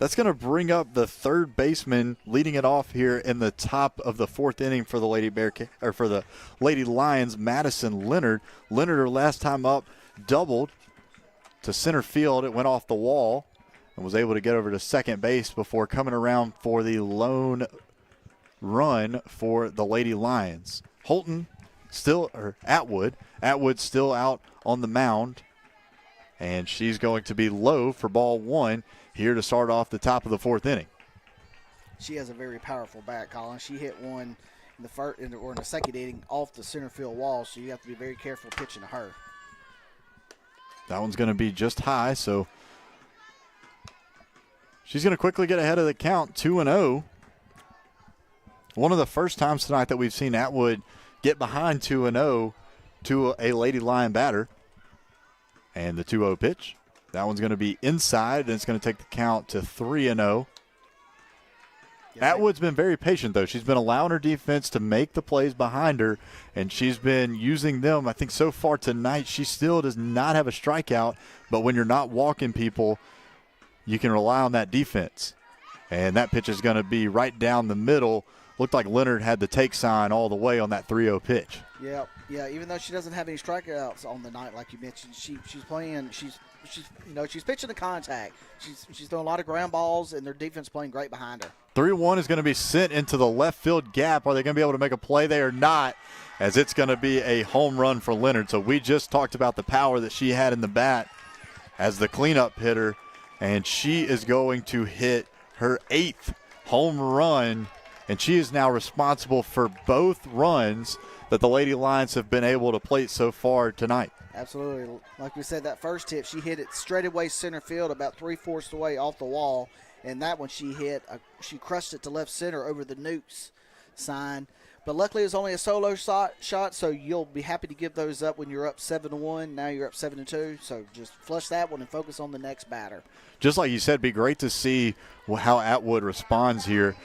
That's going to bring up the third baseman leading it off here in the top of the 4th inning for the for the Lady Lions, Madison Leonard. Leonard, her last time up, doubled to center field. It went off the wall and was able to get over to second base before coming around for the lone run for the Lady Lions. Atwood still out on the mound, and she's going to be low for ball 1. Here to start off the top of the 4th inning. She has a very powerful bat, Colin. She hit one in the first in the second inning off the center field wall, so you have to be very careful pitching to her. That one's going to be just high, so she's going to quickly get ahead of the count, 2-0. One of the first times tonight that we've seen Atwood get behind 2-0 to a Lady Lion batter. And the 2-0 pitch. That one's going to be inside, and it's going to take the count to 3-0. Atwood's been very patient, though. She's been allowing her defense to make the plays behind her, and she's been using them. I think so far tonight she still does not have a strikeout, but when you're not walking people, you can rely on that defense. And that pitch is going to be right down the middle. Looked like Leonard had the take sign all the way on that 3-0 pitch. Yeah. Even though she doesn't have any strikeouts on the night, like you mentioned, she's playing. She's pitching to contact. She's throwing a lot of ground balls, and their defense playing great behind her. 3-1 is going to be sent into the left field gap. Are they going to be able to make a play there or not? As it's going to be a home run for Leonard. So we just talked about the power that she had in the bat as the cleanup hitter, and she is going to hit her 8th home run, and she is now responsible for both runs that the Lady Lions have been able to plate so far tonight. Absolutely. Like we said, that first hit, she hit it straight away center field about 3/4 away off the wall. And that one she she crushed it to left center over the Nukes sign. But luckily it was only a solo shot, so you'll be happy to give those up when you're up 7-1. Now you're up 7-2. So just flush that one and focus on the next batter. Just like you said, be great to see how Atwood responds here.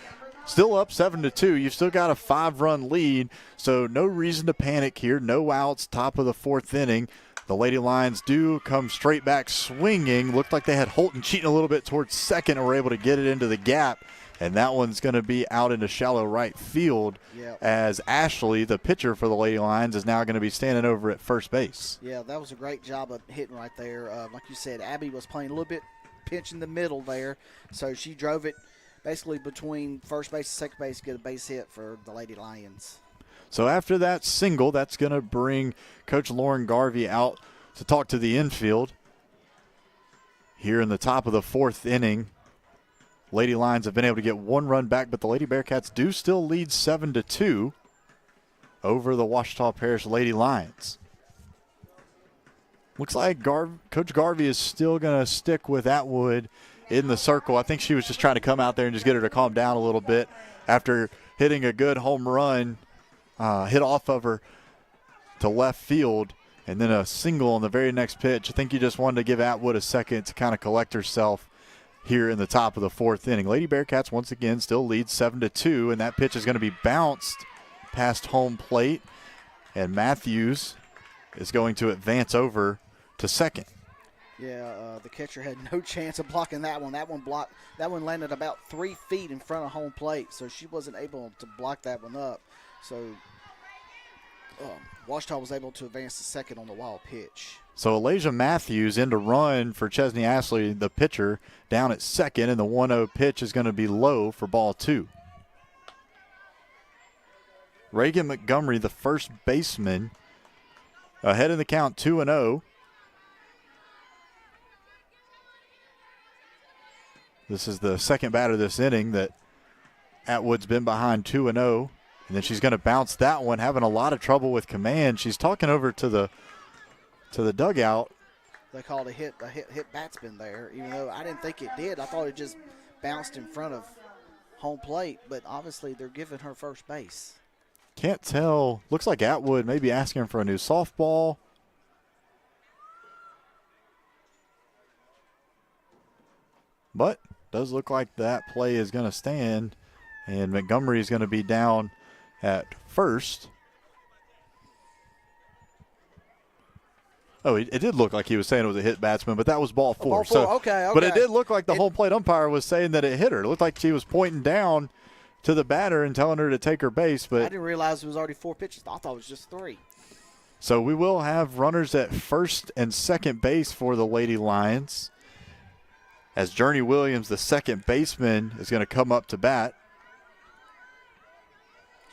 Still up 7-2. You've still got a 5-run lead, so no reason to panic here. No outs, top of the 4th inning. The Lady Lions do come straight back swinging. Looked like they had Holton cheating a little bit towards second and were able to get it into the gap. And that one's going to be out into shallow right field. Yep. As Ashley, the pitcher for the Lady Lions, is now going to be standing over at first base. Yeah, that was a great job of hitting right there. Like you said, Abby was playing a little bit pinch in the middle there, so she drove it basically between first base and second base to get a base hit for the Lady Lions. So after that single, that's going to bring Coach Lauren Garvey out to talk to the infield. Here in the top of the 4th inning, Lady Lions have been able to get 1 run back, but the Lady Bearcats do still lead 7-2. over the Ouachita Parish Lady Lions. Looks like Coach Garvey is still going to stick with Atwood in the circle. I think she was just trying to come out there and just get her to calm down a little bit after hitting a good home run, hit off of her to left field, and then a single on the very next pitch. I think you just wanted to give Atwood a second to kind of collect herself here in the top of the 4th inning. Lady Bearcats once again still lead 7-2, and that pitch is going to be bounced past home plate, and Matthews is going to advance over to second. Yeah, the catcher had no chance of blocking that one. That one landed about 3 feet in front of home plate, so she wasn't able to block that one up. So Ouachita was able to advance to second on the wild pitch. So Elijah Matthews in to run for Chesney Ashley, the pitcher, down at second, and the 1-0 pitch is going to be low for ball 2. Reagan Montgomery, the first baseman, ahead in the count 2-0. This is the second batter this inning that Atwood's been behind 2-0. And then she's going to bounce that one, having a lot of trouble with command. She's talking over to the dugout. They called a hit batsman there, even though I didn't think it did. I thought it just bounced in front of home plate, but obviously they're giving her first base. Can't tell. Looks like Atwood may be asking for a new softball. But does look like that play is going to stand, and Montgomery is going to be down at first. Oh, it did look like he was saying it was a hit batsman, but that was ball 4. Ball 4. So, okay. But it did look like the home plate umpire was saying that it hit her. It looked like she was pointing down to the batter and telling her to take her base. But I didn't realize it was already 4 pitches. I thought it was just 3. So we will have runners at first and second base for the Lady Lions, as Journey Williams, the second baseman, is going to come up to bat.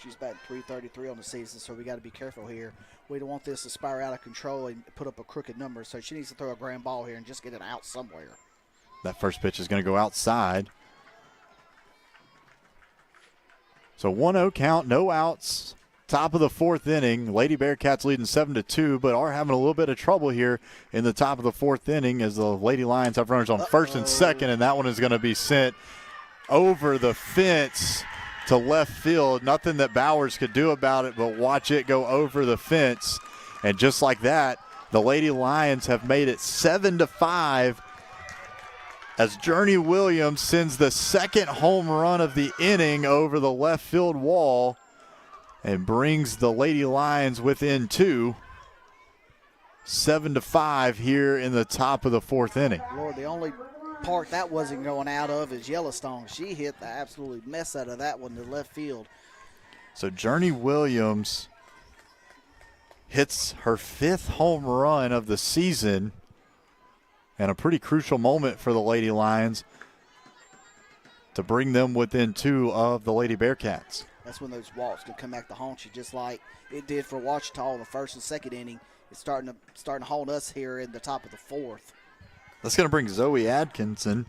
She's batting .333 on the season, so we got to be careful here. We don't want this to spiral out of control and put up a crooked number, so she needs to throw a grand ball here and just get it out somewhere. That first pitch is going to go outside. So 1-0 count, no outs. Top of the 4th inning. Lady Bearcats leading 7-2, but are having a little bit of trouble here in the top of the 4th inning as the Lady Lions have runners on first and second, and that one is going to be sent over the fence to left field. Nothing that Bowers could do about it, but watch it go over the fence. And just like that, the Lady Lions have made it 7-5 as Journey Williams sends the second home run of the inning over the left field wall and brings the Lady Lions within 2. 7-5 here in the top of the 4th inning. Lord, the only part that wasn't going out of is Yellowstone. She hit the absolute mess out of that one to left field. So Journey Williams hits her 5th home run of the season, and a pretty crucial moment for the Lady Lions to bring them within 2 of the Lady Bearcats. That's when those walks can come back to haunt you, just like it did for Ouachita in the first and second inning. It's starting to haunt us here in the top of the 4th. That's going to bring Zoe Atkinson,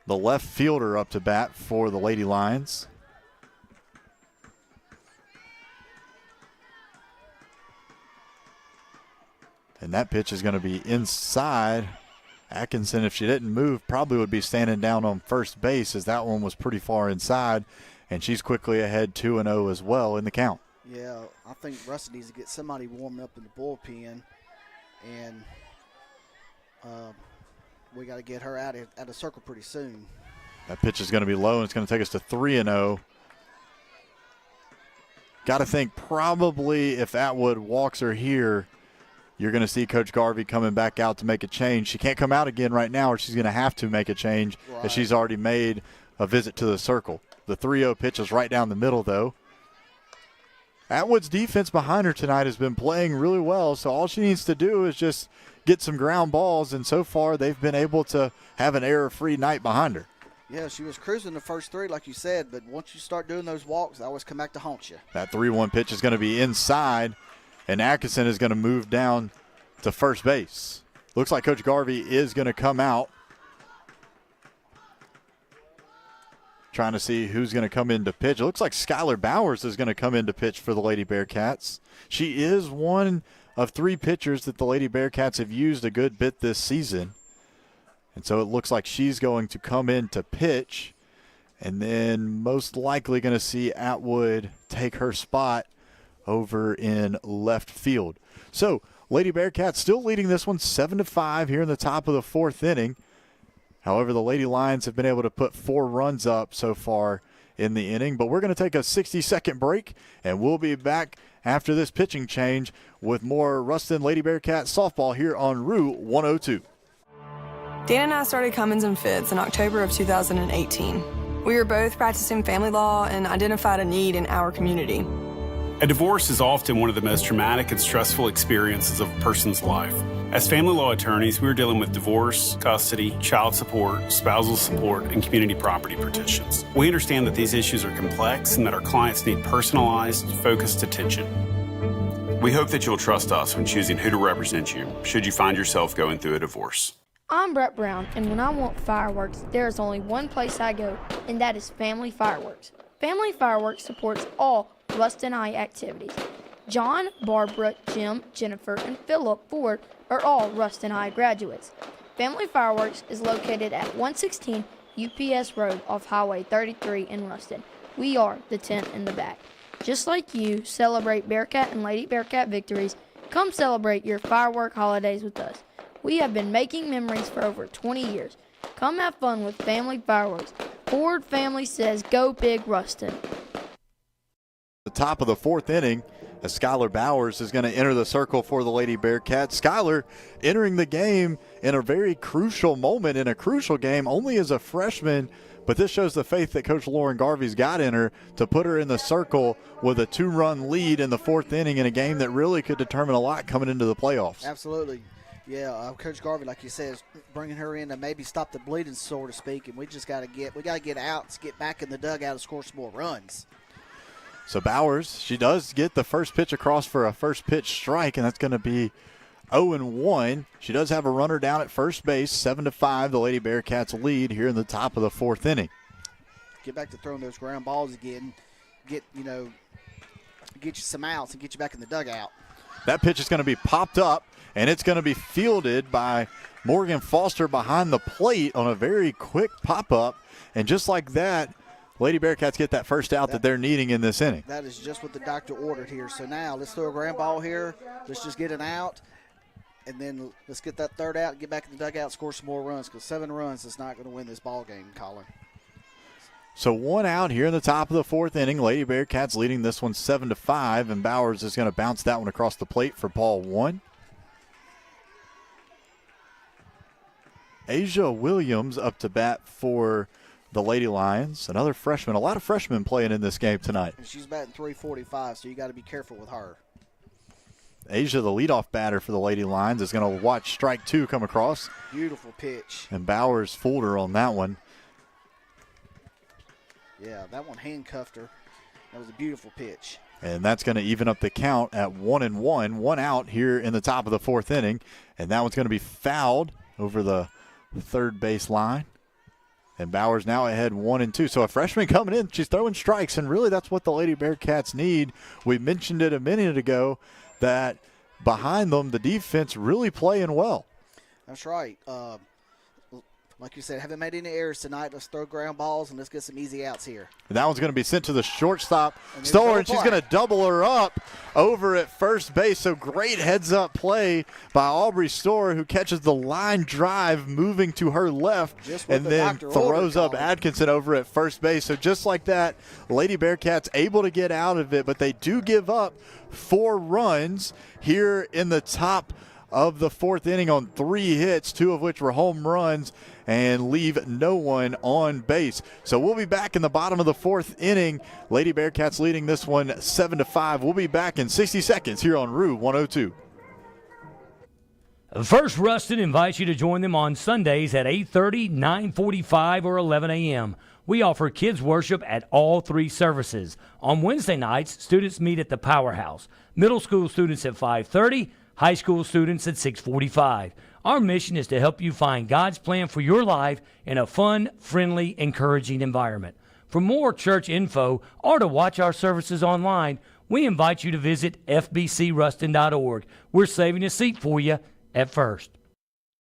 the left fielder, up to bat for the Lady Lions. And that pitch is going to be inside. Atkinson, if she didn't move, probably would be standing down on first base, as that one was pretty far inside. And she's quickly ahead 2-0 as well in the count. Yeah, I think Rusty needs to get somebody warmed up in the bullpen, and we got to get her out of circle pretty soon. That pitch is going to be low, and it's going to take us to 3-0. Got to think probably if Atwood walks her here, you're going to see Coach Garvey coming back out to make a change. She can't come out again right now, or she's going to have to make a change, as she's already made a visit to the circle. The 3-0 pitch is right down the middle, though. Atwood's defense behind her tonight has been playing really well, so all she needs to do is just get some ground balls, and so far they've been able to have an error-free night behind her. Yeah, she was cruising the first 3, like you said, but once you start doing those walks, they always come back to haunt you. That 3-1 pitch is going to be inside, and Atkinson is going to move down to first base. Looks like Coach Garvey is going to come out. trying to see who's going to come in to pitch. It looks like Skylar Bowers is going to come in to pitch for the Lady Bearcats. She is one of 3 pitchers that the Lady Bearcats have used a good bit this season. And so it looks like she's going to come in to pitch, and then most likely going to see Atwood take her spot over in left field. So Lady Bearcats still leading this one 7-5 here in the top of the 4th inning. However, the Lady Lions have been able to put 4 runs up so far in the inning. But we're going to take a 60-second break, and we'll be back after this pitching change with more Ruston Lady Bearcats softball here on Route 102. Dan and I started Cummins and Fitz in October of 2018. We were both practicing family law and identified a need in our community. A divorce is often one of the most traumatic and stressful experiences of a person's life. As family law attorneys, we are dealing with divorce, custody, child support, spousal support, and community property petitions. We understand that these issues are complex and that our clients need personalized, focused attention. We hope that you'll trust us when choosing who to represent you should you find yourself going through a divorce. I'm Brett Brown, and when I want fireworks, there is only one place I go, and that is Family Fireworks. Family Fireworks supports all Ruston High activities. John, Barbara, Jim, Jennifer, and Philip Ford are all Ruston High graduates. Family Fireworks is located at 116 UPS Road off Highway 33 in Ruston. We are the tent in the back. Just like you celebrate Bearcat and Lady Bearcat victories, come celebrate your firework holidays with us. We have been making memories for over 20 years. Come have fun with Family Fireworks. Ford family says go big Ruston. The top of the 4th inning, as Skylar Bowers is going to enter the circle for the Lady Bearcats. Skylar entering the game in a very crucial moment in a crucial game, only as a freshman, but this shows the faith that Coach Lauren Garvey's got in her to put her in the circle with a 2-run lead in the 4th inning in a game that really could determine a lot coming into the playoffs. Absolutely. Yeah, Coach Garvey, like you said, is bringing her in to maybe stop the bleeding, so to speak, and we got to get out, to get back in the dugout and score some more runs. So Bowers, she does get the first pitch across for a first pitch strike, and that's going to be 0-1. She does have a runner down at first base, 7-5. The Lady Bearcats lead here in the top of the 4th inning. Get back to throwing those ground balls again. Get you some outs and get you back in the dugout. That pitch is going to be popped up, and it's going to be fielded by Morgan Foster behind the plate on a very quick pop-up. And just like that, Lady Bearcats get that first out that they're needing in this inning. That is just what the doctor ordered here. So now let's throw a ground ball here. Let's just get an out, and then let's get that third out, get back in the dugout, score some more runs, because 7 runs is not going to win this ball game, Colin. So 1 out here in the top of the 4th inning. Lady Bearcats leading this one 7-5, and Bowers is going to bounce that one across the plate for ball 1. Asia Williams up to bat for the Lady Lions. Another freshman. A lot of freshmen playing in this game tonight. And she's batting .345, so you got to be careful with her. Asia, the leadoff batter for the Lady Lions, is going to watch strike 2 come across. Beautiful pitch. And Bowers fooled her on that one. Yeah, that one handcuffed her. That was a beautiful pitch. And that's going to even up the count at 1-1. 1 out here in the top of the 4th inning. And that one's going to be fouled over the third base line. And Bowers now ahead 1-2. So a freshman coming in, she's throwing strikes, and really that's what the Lady Bearcats need. We mentioned it a minute ago that behind them, the defense really playing well. That's right. Like you said, haven't made any errors tonight. Let's throw ground balls and let's get some easy outs here. And that one's going to be sent to the shortstop, Stoller, and she's going to double her up over at first base. So great heads-up play by Aubrey Stoller, who catches the line drive moving to her left and then throws up Atkinson over at first base. So just like that, Lady Bearcats able to get out of it, but they do give up 4 runs here in the top of the 4th inning on 3 hits, 2 of which were home runs, and leave no one on base. So we'll be back in the bottom of the 4th inning. Lady Bearcats leading this one 7-5. We'll be back in 60 seconds here on Route 102. First Ruston invites you to join them on Sundays at 8:30, 9:45, or 11 a.m. We offer kids worship at all 3 services. On Wednesday nights, students meet at the Powerhouse. Middle school students at 5:30, high school students at 6:45. Our mission is to help you find God's plan for your life in a fun, friendly, encouraging environment. For more church info or to watch our services online, we invite you to visit fbcruston.org. We're saving a seat for you at First.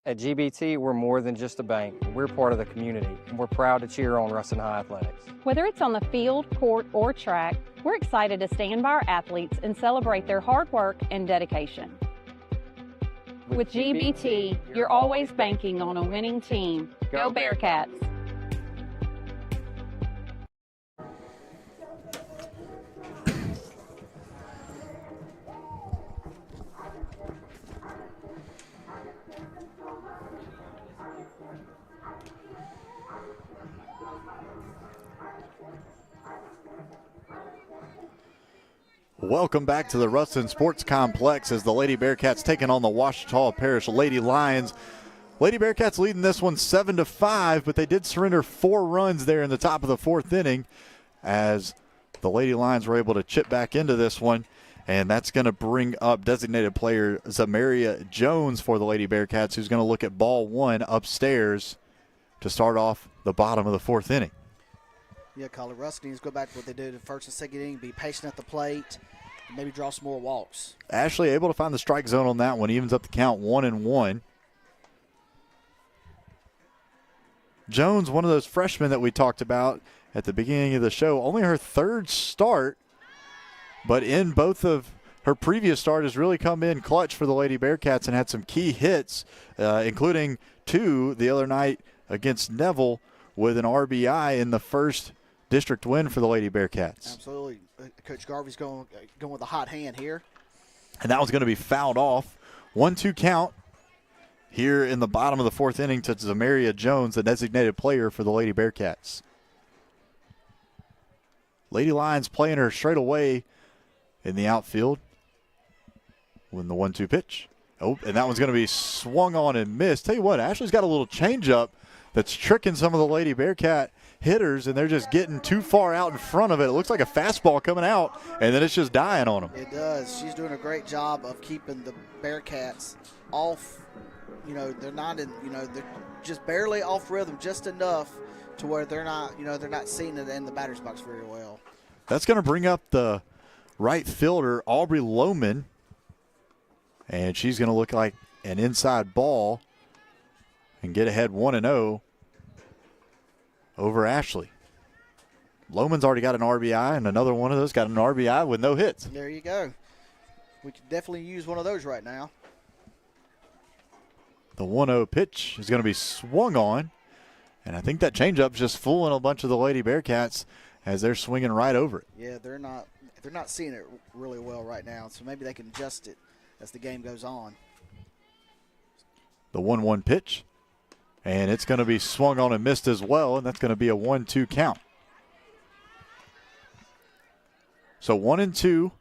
At GBT, we're more than just a bank. We're part of the community, and we're proud to cheer on Ruston High Athletics. Whether it's on the field, court, or track, we're excited to stand by our athletes and celebrate their hard work and dedication. With GBT, you're always banking on a winning team. Go Bearcats! Welcome back to the Ruston Sports Complex as the Lady Bearcats taking on the Ouachita Parish Lady Lions. Lady Bearcats leading this one 7-5, but they did surrender 4 runs there in the top of the 4th inning as the Lady Lions were able to chip back into this one. And that's going to bring up designated player Zamaria Jones for the Lady Bearcats, who's going to look at ball 1 upstairs to start off the bottom of the 4th inning. Yeah, Colin, Ruston needs to go back to what they did in the first and second inning, be patient at the plate, and maybe draw some more walks. Ashley able to find the strike zone on that one, evens up the count 1-1. Jones, one of those freshmen that we talked about at the beginning of the show, only her 3rd start, but in both of her previous start has really come in clutch for the Lady Bearcats and had some key hits, including 2 the other night against Neville with an RBI in the first district win for the Lady Bearcats. Absolutely. Coach Garvey's going with a hot hand here. And that was going to be fouled off. 1-2 count here in the bottom of the 4th inning to Zamaria Jones, the designated player for the Lady Bearcats. Lady Lions playing her straight away in the outfield when the 1-2 pitch. Oh, and that one's going to be swung on and missed. Tell you what, Ashley's got a little changeup that's tricking some of the Lady Bearcat hitters, and they're just getting too far out in front of it. It looks like a fastball coming out, and then it's just dying on them. It does. She's doing a great job of keeping the Bearcats off. You know, they're not in, you know, they're just barely off rhythm, just enough to where they're not, you know, they're not seeing it in the batter's box very well. That's going to bring up the right fielder, Aubrey Lohman, and she's going to look like an inside ball and get ahead 1-0 over Ashley. Lohman's already got an RBI, and another one of those got an RBI with no hits. There you go. We could definitely use one of those right now. The 1-0 pitch is going to be swung on, and I think that changeup's just fooling a bunch of the Lady Bearcats as they're swinging right over it. Yeah, they're not seeing it really well right now, so maybe they can adjust it as the game goes on. The 1-1 pitch. And it's going to be swung on and missed as well, and that's going to be a 1-2 count. So 1-2,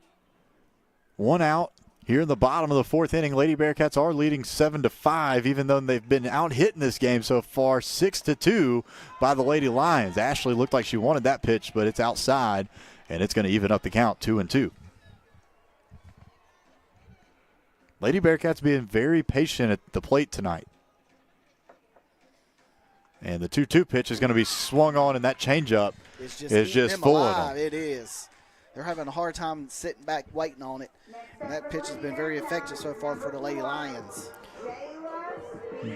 1 out here in the bottom of the 4th inning. Lady Bearcats are leading 7-5, even though they've been out hitting this game so far 6-2 by the Lady Lions. Ashley looked like she wanted that pitch, but it's outside, and it's going to even up the count 2-2. Lady Bearcats being very patient at the plate tonight. And the 2-2 pitch is going to be swung on, and that changeup is just fooling them. It is. They're having a hard time sitting back waiting on it. And that pitch has been very effective so far for the Lady Lions.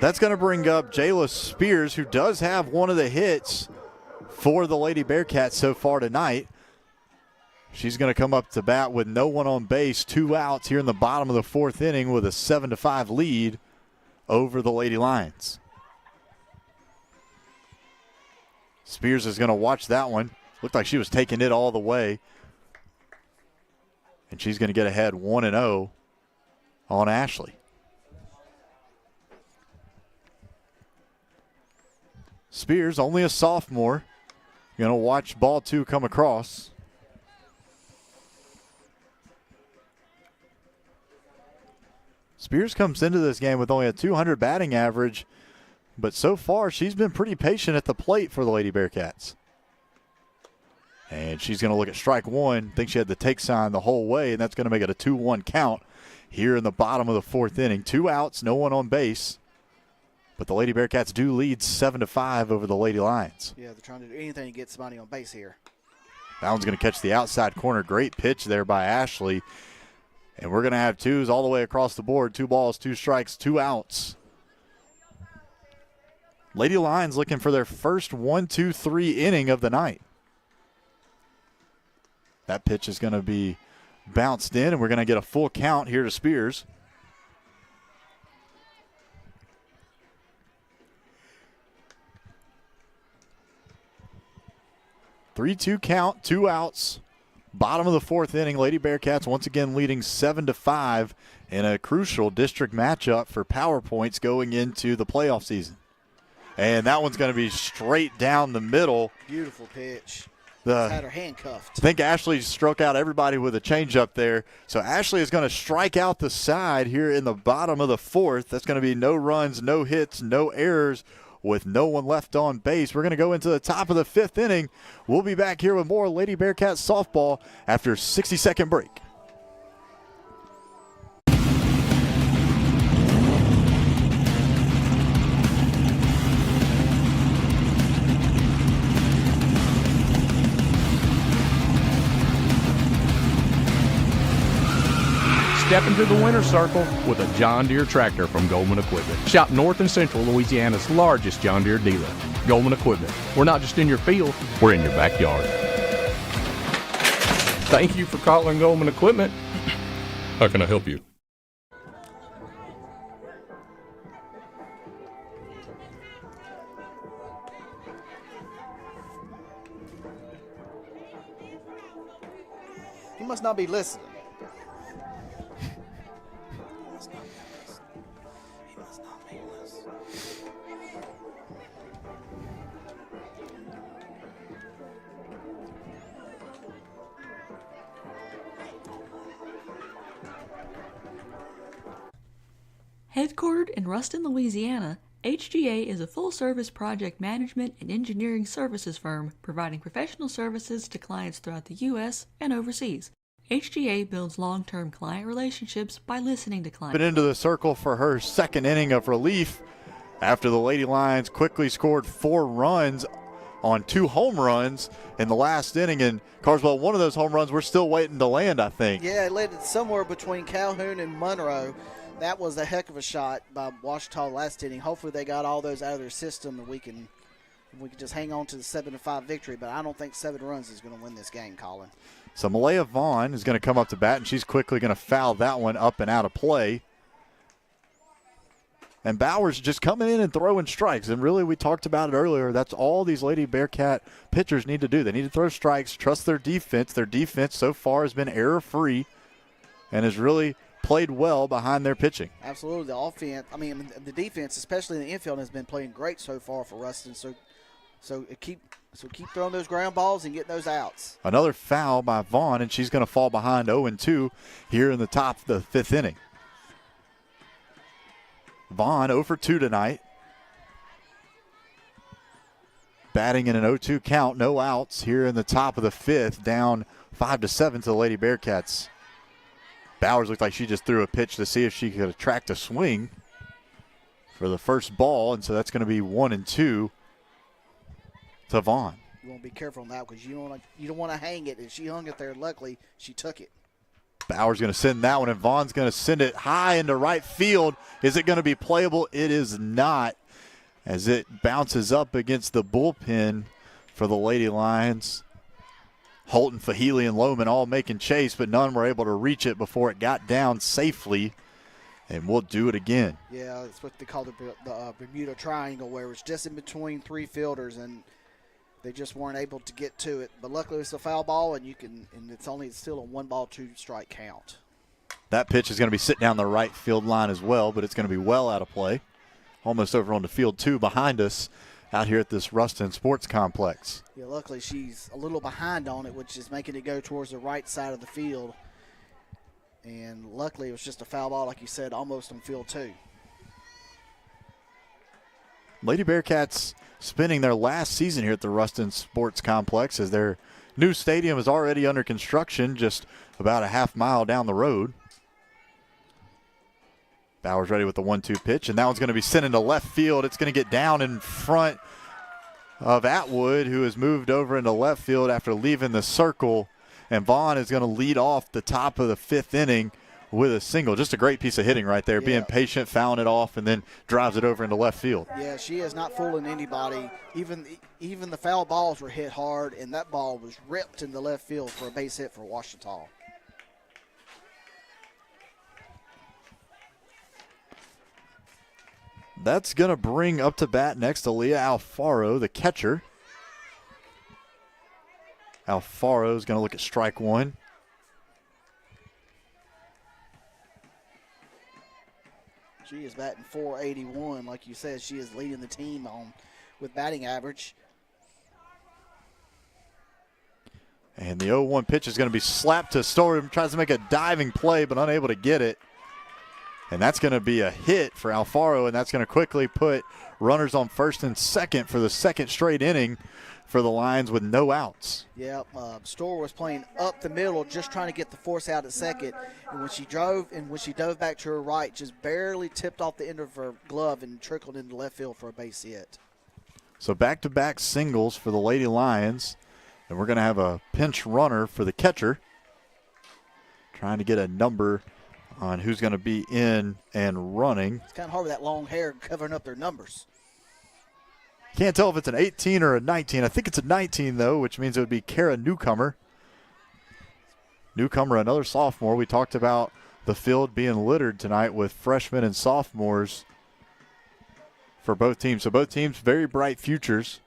That's going to bring up Jayla Spears, who does have one of the hits for the Lady Bearcats so far tonight. She's going to come up to bat with no one on base, 2 outs here in the bottom of the 4th inning with a 7-5 lead over the Lady Lions. Spears is going to watch that one. Looked like she was taking it all the way. And she's going to get ahead 1-0 on Ashley. Spears, only a sophomore, going to watch ball 2 come across. Spears comes into this game with only a 200 batting average, but so far she's been pretty patient at the plate for the Lady Bearcats. And she's going to look at strike 1. Think she had the take sign the whole way, and that's going to make it a 2-1 count here in the bottom of the 4th inning. 2 outs, no one on base. But the Lady Bearcats do lead 7-5 over the Lady Lions. Yeah, they're trying to do anything to get somebody on base here. That one's going to catch the outside corner. Great pitch there by Ashley. And we're going to have twos all the way across the board. 2 balls, 2 strikes, 2 outs. Lady Lions looking for their first 1-2-3 inning of the night. That pitch is going to be bounced in, and we're going to get a full count here to Spears. Three-two count, 2 outs. Bottom of the 4th inning, Lady Bearcats once again leading 7-5 in a crucial district matchup for power points going into the playoff season. And that one's going to be straight down the middle. Beautiful pitch. Had her handcuffed. I think Ashley struck out everybody with a changeup there. So Ashley is going to strike out the side here in the bottom of the 4th. That's going to be no runs, no hits, no errors with no one left on base. We're going to go into the top of the 5th inning. We'll be back here with more Lady Bearcats softball after a 60-second break. Step into the winner's circle with a John Deere tractor from Goldman Equipment. Shop North and Central Louisiana's largest John Deere dealer. Goldman Equipment. We're not just in your field, we're in your backyard. Thank you for calling Goldman Equipment. How can I help you? He must not be listening. Headquartered in Ruston, Louisiana, HGA is a full-service project management and engineering services firm providing professional services to clients throughout the U.S. and overseas. HGA builds long-term client relationships by listening to clients. Been into the circle for her 2nd inning of relief after the Lady Lions quickly scored 4 runs on 2 home runs in the last inning. And Carswell, one of those home runs we're still waiting to land, I think. Yeah, it landed somewhere between Calhoun and Monroe. That was a heck of a shot by Ouachita last inning. Hopefully they got all those out of their system and we can just hang on to the 7-5 victory. But I don't think 7 runs is going to win this game, Colin. So Malaya Vaughn is going to come up to bat, and she's quickly going to foul that one up and out of play. And Bowers just coming in and throwing strikes. And really, we talked about it earlier. That's all these Lady Bearcat pitchers need to do. They need to throw strikes, trust their defense. Their defense so far has been error-free and has really played well behind their pitching. Absolutely. The offense, the defense, especially in the infield, has been playing great so far for Ruston. So keep throwing those ground balls and getting those outs. Another foul by Vaughn, and she's going to fall behind 0-2 here in the top of the 5th inning. Vaughn 0 for 2 tonight. Batting in an 0-2 count, no outs here in the top of the 5th, down 5-7 to the Lady Bearcats. Bowers looked like she just threw a pitch to see if she could attract a swing for the first ball, and so that's going to be 1-2 to Vaughn. You want to be careful on that because you don't want to hang it, and she hung it there. Luckily, she took it. Bowers going to send that one, and Vaughn's going to send it high into right field. Is it going to be playable? It is not, as it bounces up against the bullpen for the Lady Lions. Holton, Fahili, and Lohman all making chase, but none were able to reach it before it got down safely. And we'll do it again. Yeah, that's what they call the Bermuda Triangle, where it's just in between 3 fielders, and they just weren't able to get to it. But luckily, it's a foul ball, and it's still a 1-ball, 2-strike count. That pitch is going to be sitting down the right field line as well, but it's going to be well out of play. Almost over on the field 2 behind us out here at this Ruston Sports Complex. Yeah, luckily she's a little behind on it, which is making it go towards the right side of the field. And luckily it was just a foul ball, like you said, almost on field 2. Lady Bearcats spending their last season here at the Ruston Sports Complex as their new stadium is already under construction just about a half mile down the road. Bowers ready with the 1-2 pitch, and that one's going to be sent into left field. It's going to get down in front of Atwood, who has moved over into left field after leaving the circle. And Vaughn is going to lead off the top of the 5th inning with a single. Just a great piece of hitting right there, being patient, fouling it off, and then drives it over into left field. Yeah, she is not fooling anybody. Even the foul balls were hit hard, and that ball was ripped into left field for a base hit for Ouachita. That's going to bring up to bat next to Leah Alfaro, the catcher. Alfaro is going to look at strike one. She is batting .481. Like you said, she is leading the team with batting average. And the 0-1 pitch is going to be slapped to Story. Tries to make a diving play, but unable to get it. And that's going to be a hit for Alfaro, and that's going to quickly put runners on first and second for the second straight inning for the Lions with no outs. Yeah, Storr was playing up the middle, just trying to get the force out at second. And when she dove back to her right, just barely tipped off the end of her glove and trickled into left field for a base hit. So back-to-back singles for the Lady Lions. And we're going to have a pinch runner for the catcher. Trying to get a number on who's going to be in and running. It's kind of hard with that long hair covering up their numbers. Can't tell if it's an 18 or a 19. I think it's a 19, though, which means it would be Kara Newcomer. Newcomer, another sophomore. We talked about the field being littered tonight with freshmen and sophomores for both teams. So both teams, very bright futures.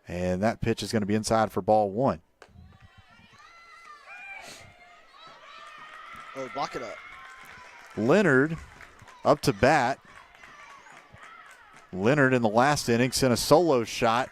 And that pitch is going to be inside for ball one. Oh, block it up. Leonard up to bat. Leonard in the last inning sent a solo shot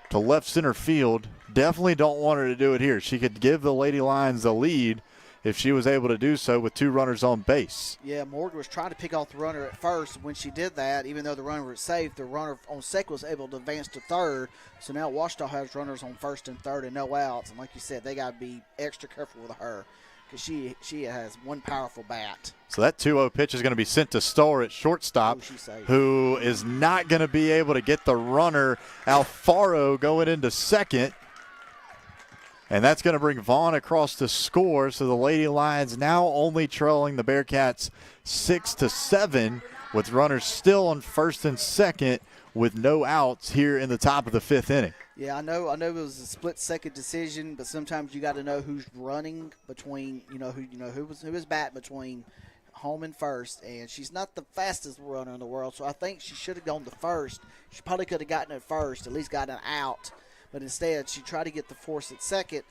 to left center field. Definitely don't want her to do it here. She could give the Lady Lions the lead if she was able to do so with two runners on base. Yeah, Morgan was trying to pick off the runner at first. When she did that, even though the runner was safe, the runner on second was able to advance to third. So now Ouachita has runners on first and third and no outs. And like you said, they got to be extra careful with her, because she has one powerful bat. So that 2-0 pitch is going to be sent to Stoller at shortstop, who is not going to be able to get the runner. Alfaro going into second. And that's going to bring Vaughn across to score. So the Lady Lions now only trailing the Bearcats 6-7, with runners still on first and second with no outs here in the top of the 5th inning. Yeah, I know it was a split-second decision, but sometimes you got to know who's running between, who is batting between home and first, and she's not the fastest runner in the world, so I think she should have gone to first. She probably could have gotten it first, at least gotten an out, but instead she tried to get the force at second.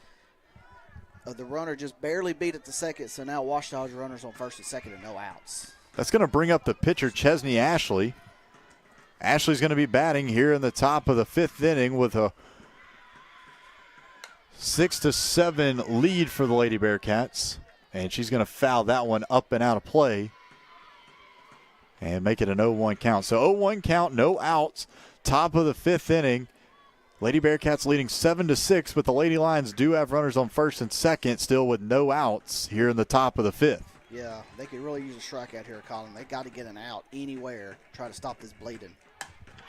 The runner just barely beat it to second, so now Ouachita's runners on first and second and no outs. That's going to bring up the pitcher, Chesney Ashley. Ashley's going to be batting here in the top of the 5th inning with a 6-7 lead for the Lady Bearcats. And she's going to foul that one up and out of play and make it an 0-1 count. So 0-1 count, no outs, top of the 5th inning. Lady Bearcats leading 7-6, but the Lady Lions do have runners on first and second still with no outs here in the top of the 5th. Yeah, they could really use a strikeout here, Colin. They got to get an out anywhere, try to stop this bleeding.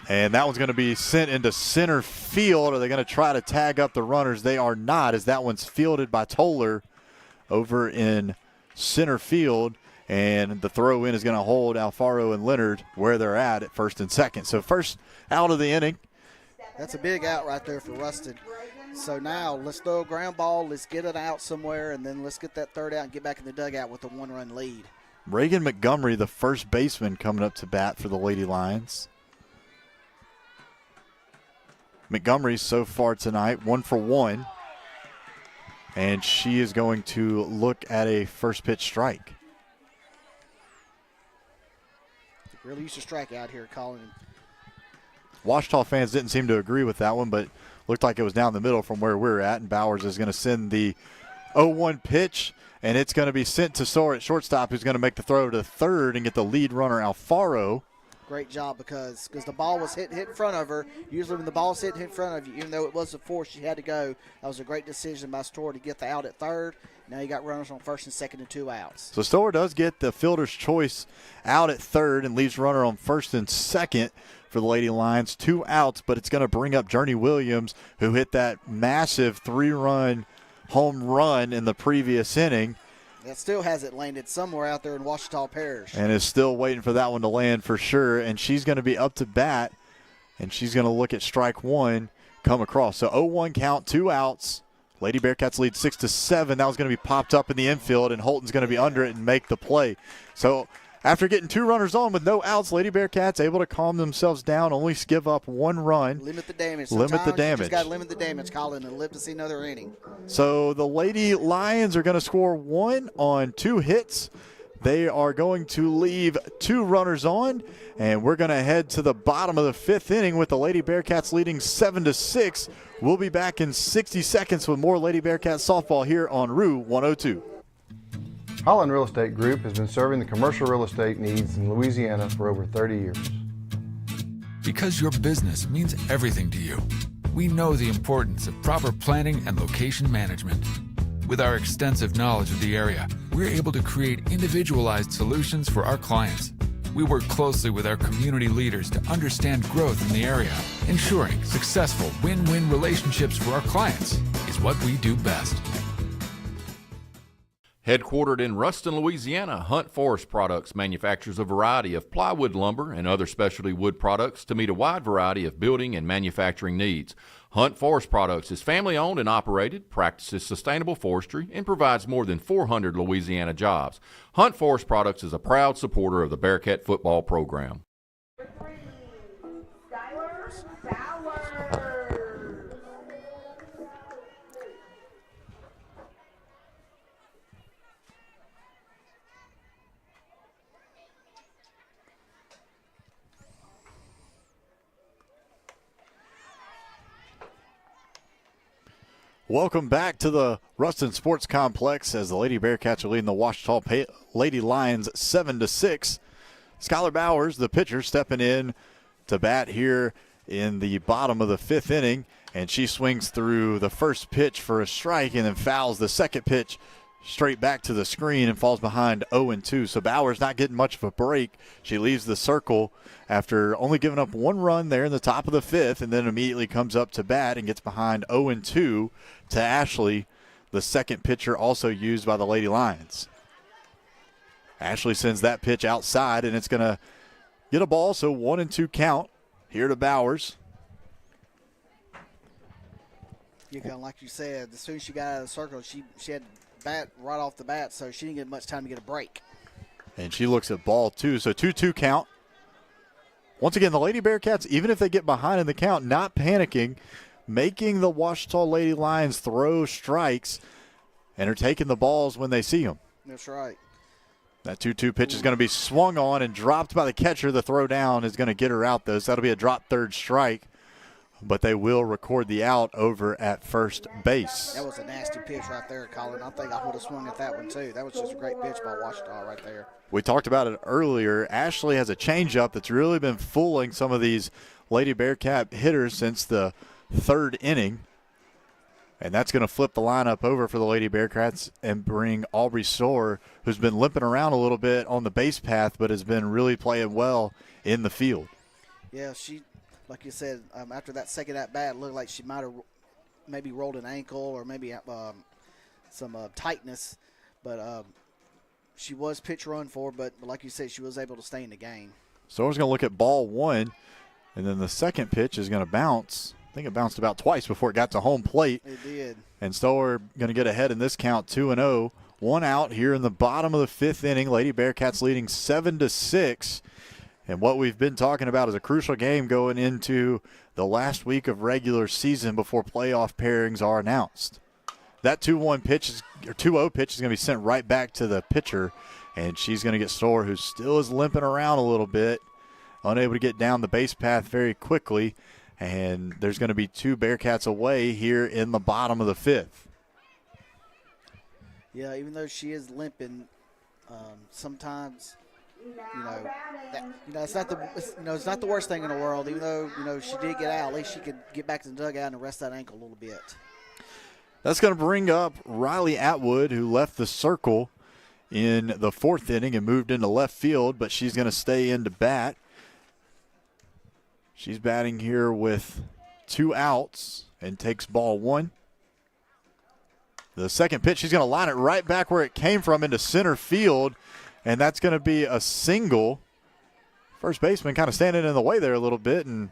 And that one's going to be sent into center field. Are they going to try to tag up the runners? They are not, as that one's fielded by Toller over in center field. And the throw in is going to hold Alfaro and Leonard where they're at first and second. So first out of the inning. That's a big out right there for Ruston. So now let's throw a ground ball. Let's get it out somewhere, and then let's get that third out and get back in the dugout with a 1-run lead. Reagan Montgomery, the first baseman, coming up to bat for the Lady Lions. Montgomery so far tonight, 1 for 1. And she is going to look at a first pitch strike. Really used to strike out here, Colin. Ouachita fans didn't seem to agree with that one, but looked like it was down the middle from where we're at. And Bowers is going to send the 0-1 pitch, and it's going to be sent to Soar at shortstop, who's going to make the throw to third and get the lead runner, Alfaro, great job because the ball was hit in front of her. Usually when the ball's hit in front of you, even though it was a force, she had to go. That was a great decision by Storer to get the out at third. Now you got runners on first and second and 2 outs. So Storer does get the fielder's choice out at third and leaves runner on first and second for the Lady Lions. 2 outs, but it's going to bring up Journey Williams, who hit that massive 3-run home run in the previous inning. That still hasn't landed somewhere out there in Ouachita Parish. And is still waiting for that one to land for sure. And she's going to be up to bat, and she's going to look at strike one come across. So 0-1 count, 2 outs. Lady Bearcats lead 6-7. That was going to be popped up in the infield, and Holton's going to be under it and make the play. So after getting 2 runners on with no outs, Lady Bearcats able to calm themselves down, only give up 1 run. Limit the damage. Limit the damage. You just got to limit the damage, Colin, and live to see another inning. So the Lady Lions are going to score 1 on 2 hits. They are going to leave 2 runners on, and we're going to head to the bottom of the 5th inning with the Lady Bearcats leading 7-6. We'll be back in 60 seconds with more Lady Bearcats softball here on Route 102. Holland Real Estate Group has been serving the commercial real estate needs in Louisiana for over 30 years. Because your business means everything to you, we know the importance of proper planning and location management. With our extensive knowledge of the area, we're able to create individualized solutions for our clients. We work closely with our community leaders to understand growth in the area. Ensuring successful win-win relationships for our clients is what we do best. Headquartered in Ruston, Louisiana, Hunt Forest Products manufactures a variety of plywood lumber and other specialty wood products to meet a wide variety of building and manufacturing needs. Hunt Forest Products is family-owned and operated, practices sustainable forestry, and provides more than 400 Louisiana jobs. Hunt Forest Products is a proud supporter of the Bearcat football program. Welcome back to the Ruston Sports Complex as the Lady Bearcats are leading the Ouachita Lady Lions 7-6. Skylar Bowers, the pitcher, stepping in to bat here in the bottom of the 5th inning, and she swings through the first pitch for a strike and then fouls the second pitch straight back to the screen and falls behind 0-2. So Bowers not getting much of a break. She leaves the circle after only giving up 1 run there in the top of the 5th, and then immediately comes up to bat and gets behind 0-2 to Ashley, the second pitcher also used by the Lady Lions. Ashley sends that pitch outside, and it's going to get a ball, so 1-2 count here to Bowers. You kind of like you said, as soon as she got out of the circle, she had bat right off the bat, so she didn't get much time to get a break. And she looks at ball 2, so 2-2 count. Once again, the Lady Bearcats, even if they get behind in the count, not panicking, making the Ouachita Lady Lions throw strikes and are taking the balls when they see them. That's right. That 2-2 pitch is going to be swung on and dropped by the catcher. The throw down is going to get her out, though, so that'll be a drop third strike. But they will record the out over at first base. That was a nasty pitch right there, Colin. I think I would have swung at that one, too. That was just a great pitch by Ouachita right there. We talked about it earlier. Ashley has a changeup that's really been fooling some of these Lady Bearcat hitters since the 3rd inning. And that's going to flip the lineup over for the Lady Bearcats and bring Aubrey Storer, who's been limping around a little bit on the base path but has been really playing well in the field. Yeah, she, like you said, after that second at-bat, it looked like she might have maybe rolled an ankle or maybe some tightness. But she was pitch run for, but like you said, she was able to stay in the game. Stower's going to look at ball 1, and then the second pitch is going to bounce. I think it bounced about twice before it got to home plate. It did. And Stower going to get ahead in this count, 2-0. 1 out here in the bottom of the 5th inning. Lady Bearcats leading 7-6. And what we've been talking about is a crucial game going into the last week of regular season before playoff pairings are announced. That 2-1 pitch or 2-0 pitch is going to be sent right back to the pitcher, and she's going to get Storer, who still is limping around a little bit, unable to get down the base path very quickly. And there's going to be 2 Bearcats away here in the bottom of the 5th. Yeah, even though she is limping, sometimes it's not the worst thing in the world. Even though she did get out, at least she could get back to the dugout and rest that ankle a little bit. That's going to bring up Riley Atwood, who left the circle in the 4th inning and moved into left field, but she's going to stay in to bat. She's batting here with 2 outs and takes ball 1. The second pitch, she's going to line it right back where it came from into center field, and that's going to be a single. First baseman kind of standing in the way there a little bit, and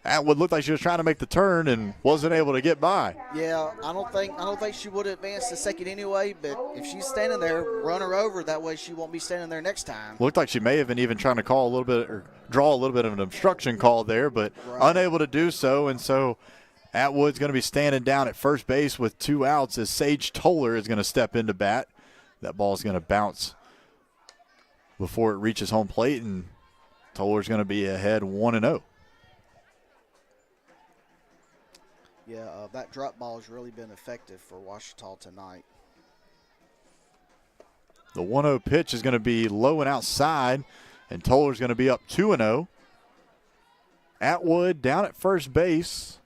Atwood looked like she was trying to make the turn and wasn't able to get by. Yeah, I don't think she would have advanced to second anyway, but if she's standing there, run her over. That way she won't be standing there next time. Looked like she may have been even trying to call a little bit or draw a little bit of an obstruction call there, but unable to do so, and so Atwood's going to be standing down at first base with 2 outs as Sage Toller is going to step into bat. That ball is going to bounce before it reaches home plate, and Toller's going to be ahead 1-0. Yeah, that drop ball has really been effective for Ouachita tonight. The 1-0 pitch is going to be low and outside, and Toller's going to be up 2-0. Atwood down at first base.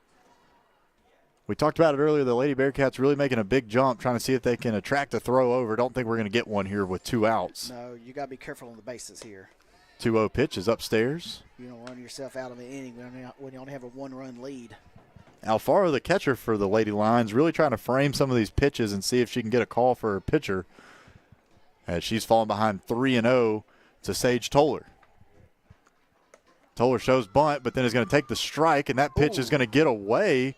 We talked about it earlier. The Lady Bearcats really making a big jump, trying to see if they can attract a throw over. Don't think we're going to get one here with 2 outs. No, you got to be careful on the bases here. 2-0 pitch is upstairs. You don't run yourself out of the inning when you only have a 1-run lead. Alfaro, the catcher for the Lady Lions, really trying to frame some of these pitches and see if she can get a call for her pitcher, as she's fallen behind 3-0 to Sage Toller. Toller shows bunt, but then is going to take the strike, and that pitch is going to get away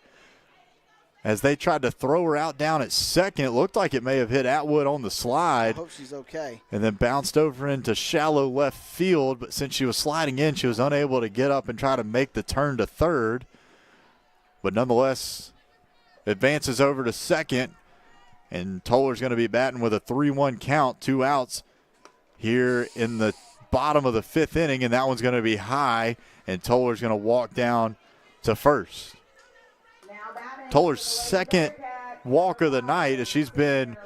as they tried to throw her out down at second. It looked like it may have hit Atwood on the slide. I hope she's okay. And then bounced over into shallow left field, but since she was sliding in, she was unable to get up and try to make the turn to third. But nonetheless, advances over to second, and Toller's going to be batting with a 3-1 count, 2 outs here in the bottom of the 5th inning, and that one's going to be high, and Toller's going to walk down to first. Toller's second walk of the night, as she's been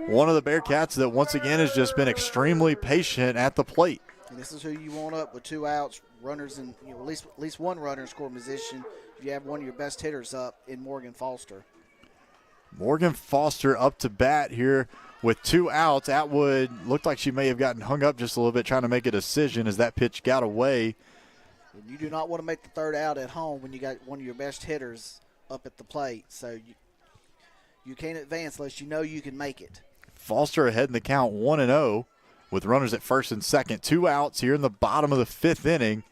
one of the Bearcats that once again has just been extremely patient at the plate. And this is who you want up with 2 outs, runners in at least one runner in scoring position. You have one of your best hitters up in Morgan Foster. Morgan Foster up to bat here with 2 outs. Atwood looked like she may have gotten hung up just a little bit trying to make a decision as that pitch got away. And you do not want to make the 3rd out at home when you got one of your best hitters up at the plate. So you can't advance unless you know you can make it. Foster ahead in the count 1-0 with runners at first and second. 2 outs here in the bottom of the 5th inning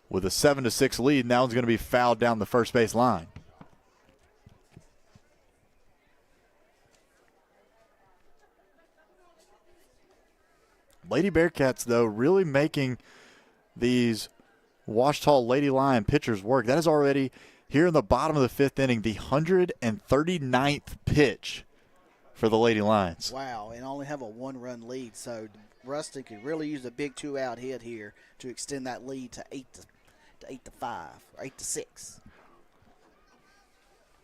with a 7-6 lead. Now one's going to be fouled down the first base line. Lady Bearcats, though, really making these Ouachita Lady Lion pitchers work. That is already, here in the bottom of the 5th inning, the 139th pitch for the Lady Lions. Wow, and only have a 1-run lead. So Ruston could really use a big 2-out hit here to extend that lead to 8-5 or 8-6.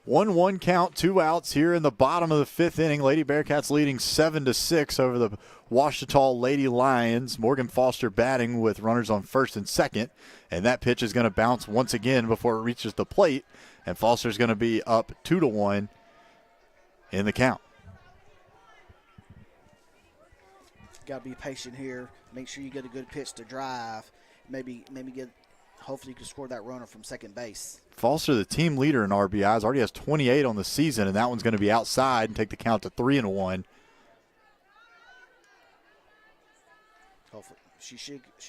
1-1 count, 2 outs here in the bottom of the 5th inning. Lady Bearcats leading 7-6 over the Ouachita Lady Lions. Morgan Foster batting with runners on first and second, and that pitch is going to bounce once again before it reaches the plate, and Foster's going to be up 2-1 in the count. Got to be patient here. Make sure you get a good pitch to drive. Maybe get. Hopefully you can score that runner from second base. Foster, the team leader in RBIs, already has 28 on the season, and that one's going to be outside and take the count to 3-1. Hopefully she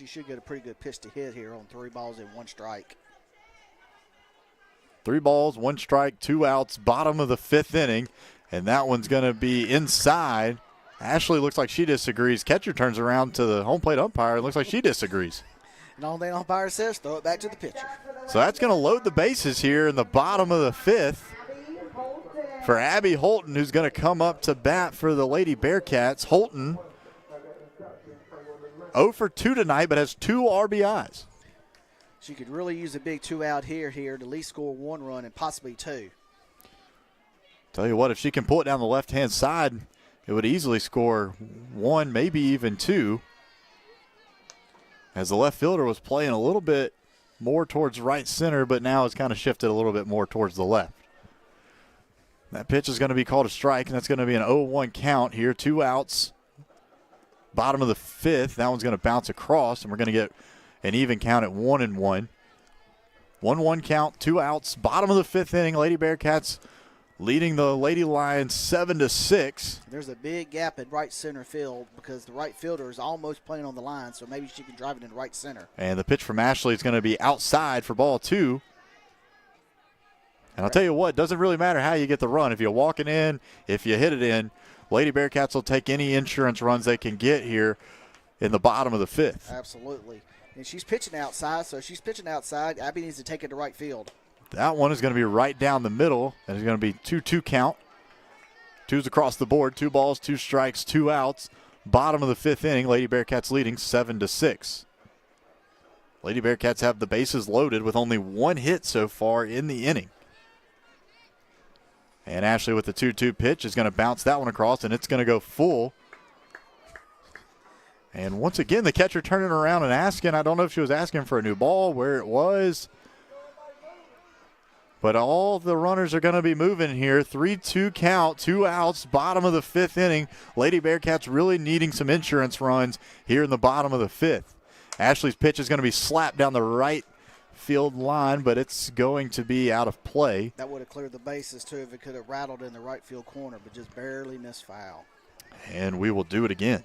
should get a pretty good pitch to hit here on 3 balls and 1 strike. 3 balls, 1 strike, 2 outs, bottom of the 5th inning, and that one's going to be inside. Ashley looks like she disagrees. Catcher turns around to the home plate umpire and looks like she disagrees. And all the umpire says, throw it back to the pitcher. So that's going to load the bases here in the bottom of the 5th for Abby Holton, who's going to come up to bat for the Lady Bearcats. Holton 0 for 2 tonight, but has 2 RBIs. She could really use a big 2-out here to at least score 1 run and possibly 2. Tell you what, if she can pull it down the left-hand side, it would easily score 1, maybe even 2. as the left fielder was playing a little bit more towards right center, but now it's kind of shifted a little bit more towards the left. That pitch is going to be called a strike, and that's going to be an 0-1 count here. 2 outs. Bottom of the 5th. That one's going to bounce across, and we're going to get an even count at 1-1. 1-1 count, 2 outs. Bottom of the 5th inning. Lady Bearcats leading the Lady Lions 7-6. There's a big gap in right center field because the right fielder is almost playing on the line, so maybe she can drive it into right center. And the pitch from Ashley is going to be outside for ball 2. And I'll tell you what, it doesn't really matter how you get the run. If you walk it in, if you hit it in, Lady Bearcats will take any insurance runs they can get here in the bottom of the 5th. Absolutely. And she's pitching outside, so if she's pitching outside, Abby needs to take it to right field. That one is going to be right down the middle, and it's going to be 2-2 count. 2's across the board, 2 balls, 2 strikes, 2 outs. Bottom of the 5th inning, Lady Bearcats leading 7-6. Lady Bearcats have the bases loaded with only 1 hit so far in the inning. And Ashley with the 2-2 pitch is going to bounce that one across, and it's going to go full. And once again, the catcher turning around and asking, I don't know if she was asking for a new ball, where it was. But all the runners are going to be moving here. 3-2 count, 2 outs, bottom of the 5th inning. Lady Bearcats really needing some insurance runs here in the bottom of the 5th. Ashley's pitch is going to be slapped down the right field line, but it's going to be out of play. That would have cleared the bases, too, if it could have rattled in the right field corner, but just barely missed foul. And we will do it again.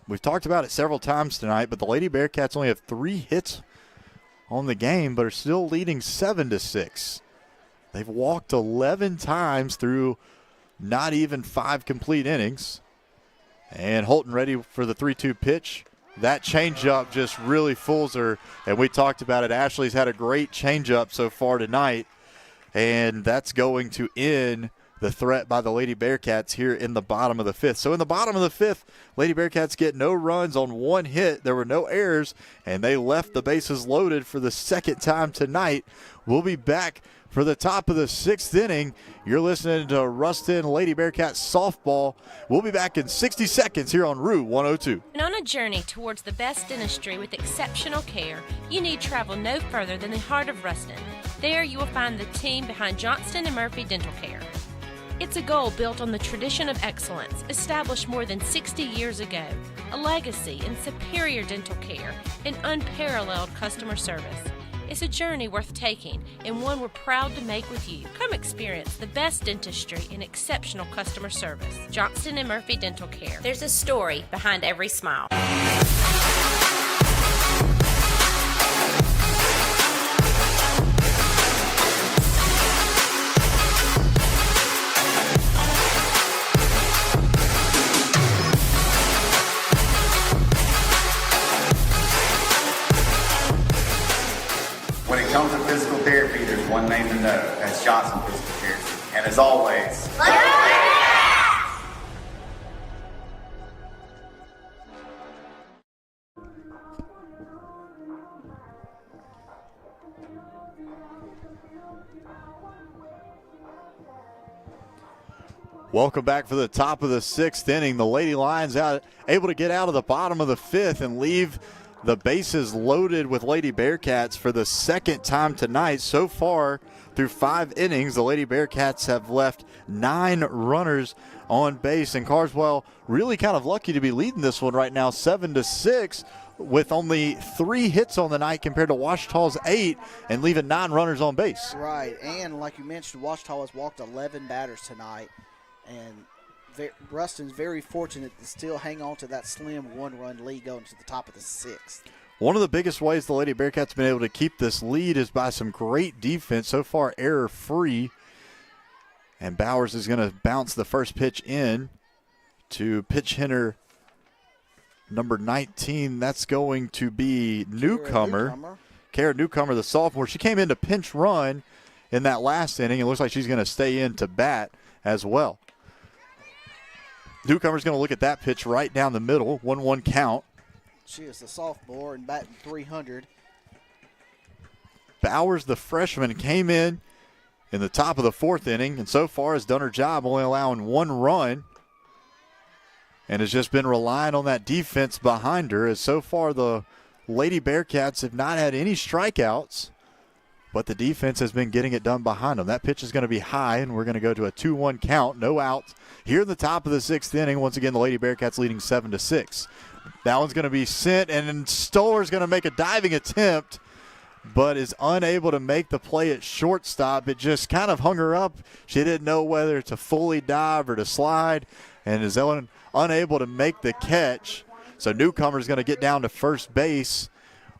We've talked about it several times tonight, but the Lady Bearcats only have 3 hits on the game, but are still leading 7-6. They've walked 11 times through not even 5 complete innings. And Holton ready for the 3-2 pitch. That changeup just really fools her, and we talked about it. Ashley's had a great changeup so far tonight, and that's going to end the threat by the Lady Bearcats here in the bottom of the 5th. So in the bottom of the 5th, Lady Bearcats get no runs on 1 hit. There were no errors, and they left the bases loaded for the 2nd time tonight. We'll be back for the top of the 6th inning. You're listening to Ruston Lady Bearcats softball. We'll be back in 60 seconds here on Route 102. And on a journey towards the best dentistry with exceptional care, you need travel no further than the heart of Ruston. There you will find the team behind Johnston & Murphy Dental Care. It's a goal built on the tradition of excellence established more than 60 years ago, a legacy in superior dental care and unparalleled customer service. It's a journey worth taking and one we're proud to make with you. Come experience the best dentistry and exceptional customer service. Johnston & Murphy Dental Care. There's a story behind every smile. When it comes to physical therapy, there's one name to know. That's Johnson Physical Therapy. And as always, welcome back for the top of the 6th inning. The Lady Lions able to get out of the bottom of the 5th and leave the bases loaded with Lady Bearcats for the 2nd time tonight. So far, through 5 innings, the Lady Bearcats have left 9 runners on base. And Carswell really kind of lucky to be leading this one right now, 7-6, with only 3 hits on the night compared to Ouachita's 8 and leaving 9 runners on base. Right, and like you mentioned, Ouachita has walked 11 batters tonight, and Ruston's very fortunate to still hang on to that slim 1-run lead going to the top of the 6th. One of the biggest ways the Lady Bearcats have been able to keep this lead is by some great defense. So far, error-free. And Bowers is going to bounce the first pitch in to pitch hitter number 19. That's going to be Newcomer. Kara Newcomer, the sophomore. She came in to pinch run in that last inning. It looks like she's going to stay in to bat as well. Newcomer's going to look at that pitch right down the middle, 1-1 count. She is the sophomore and batting .300. Bowers, the freshman, came in the top of the 4th inning and so far has done her job, only allowing 1 run. and has just been relying on that defense behind her, as so far the Lady Bearcats have not had any strikeouts, but the defense has been getting it done behind them. That pitch is going to be high, and we're going to go to a 2-1 count. No outs here in the top of the 6th inning. Once again, the Lady Bearcats leading 7-6. That one's going to be sent, and then Stoller's going to make a diving attempt, but is unable to make the play at shortstop. It just kind of hung her up. She didn't know whether to fully dive or to slide, and is unable to make the catch. So Newcomer's going to get down to first base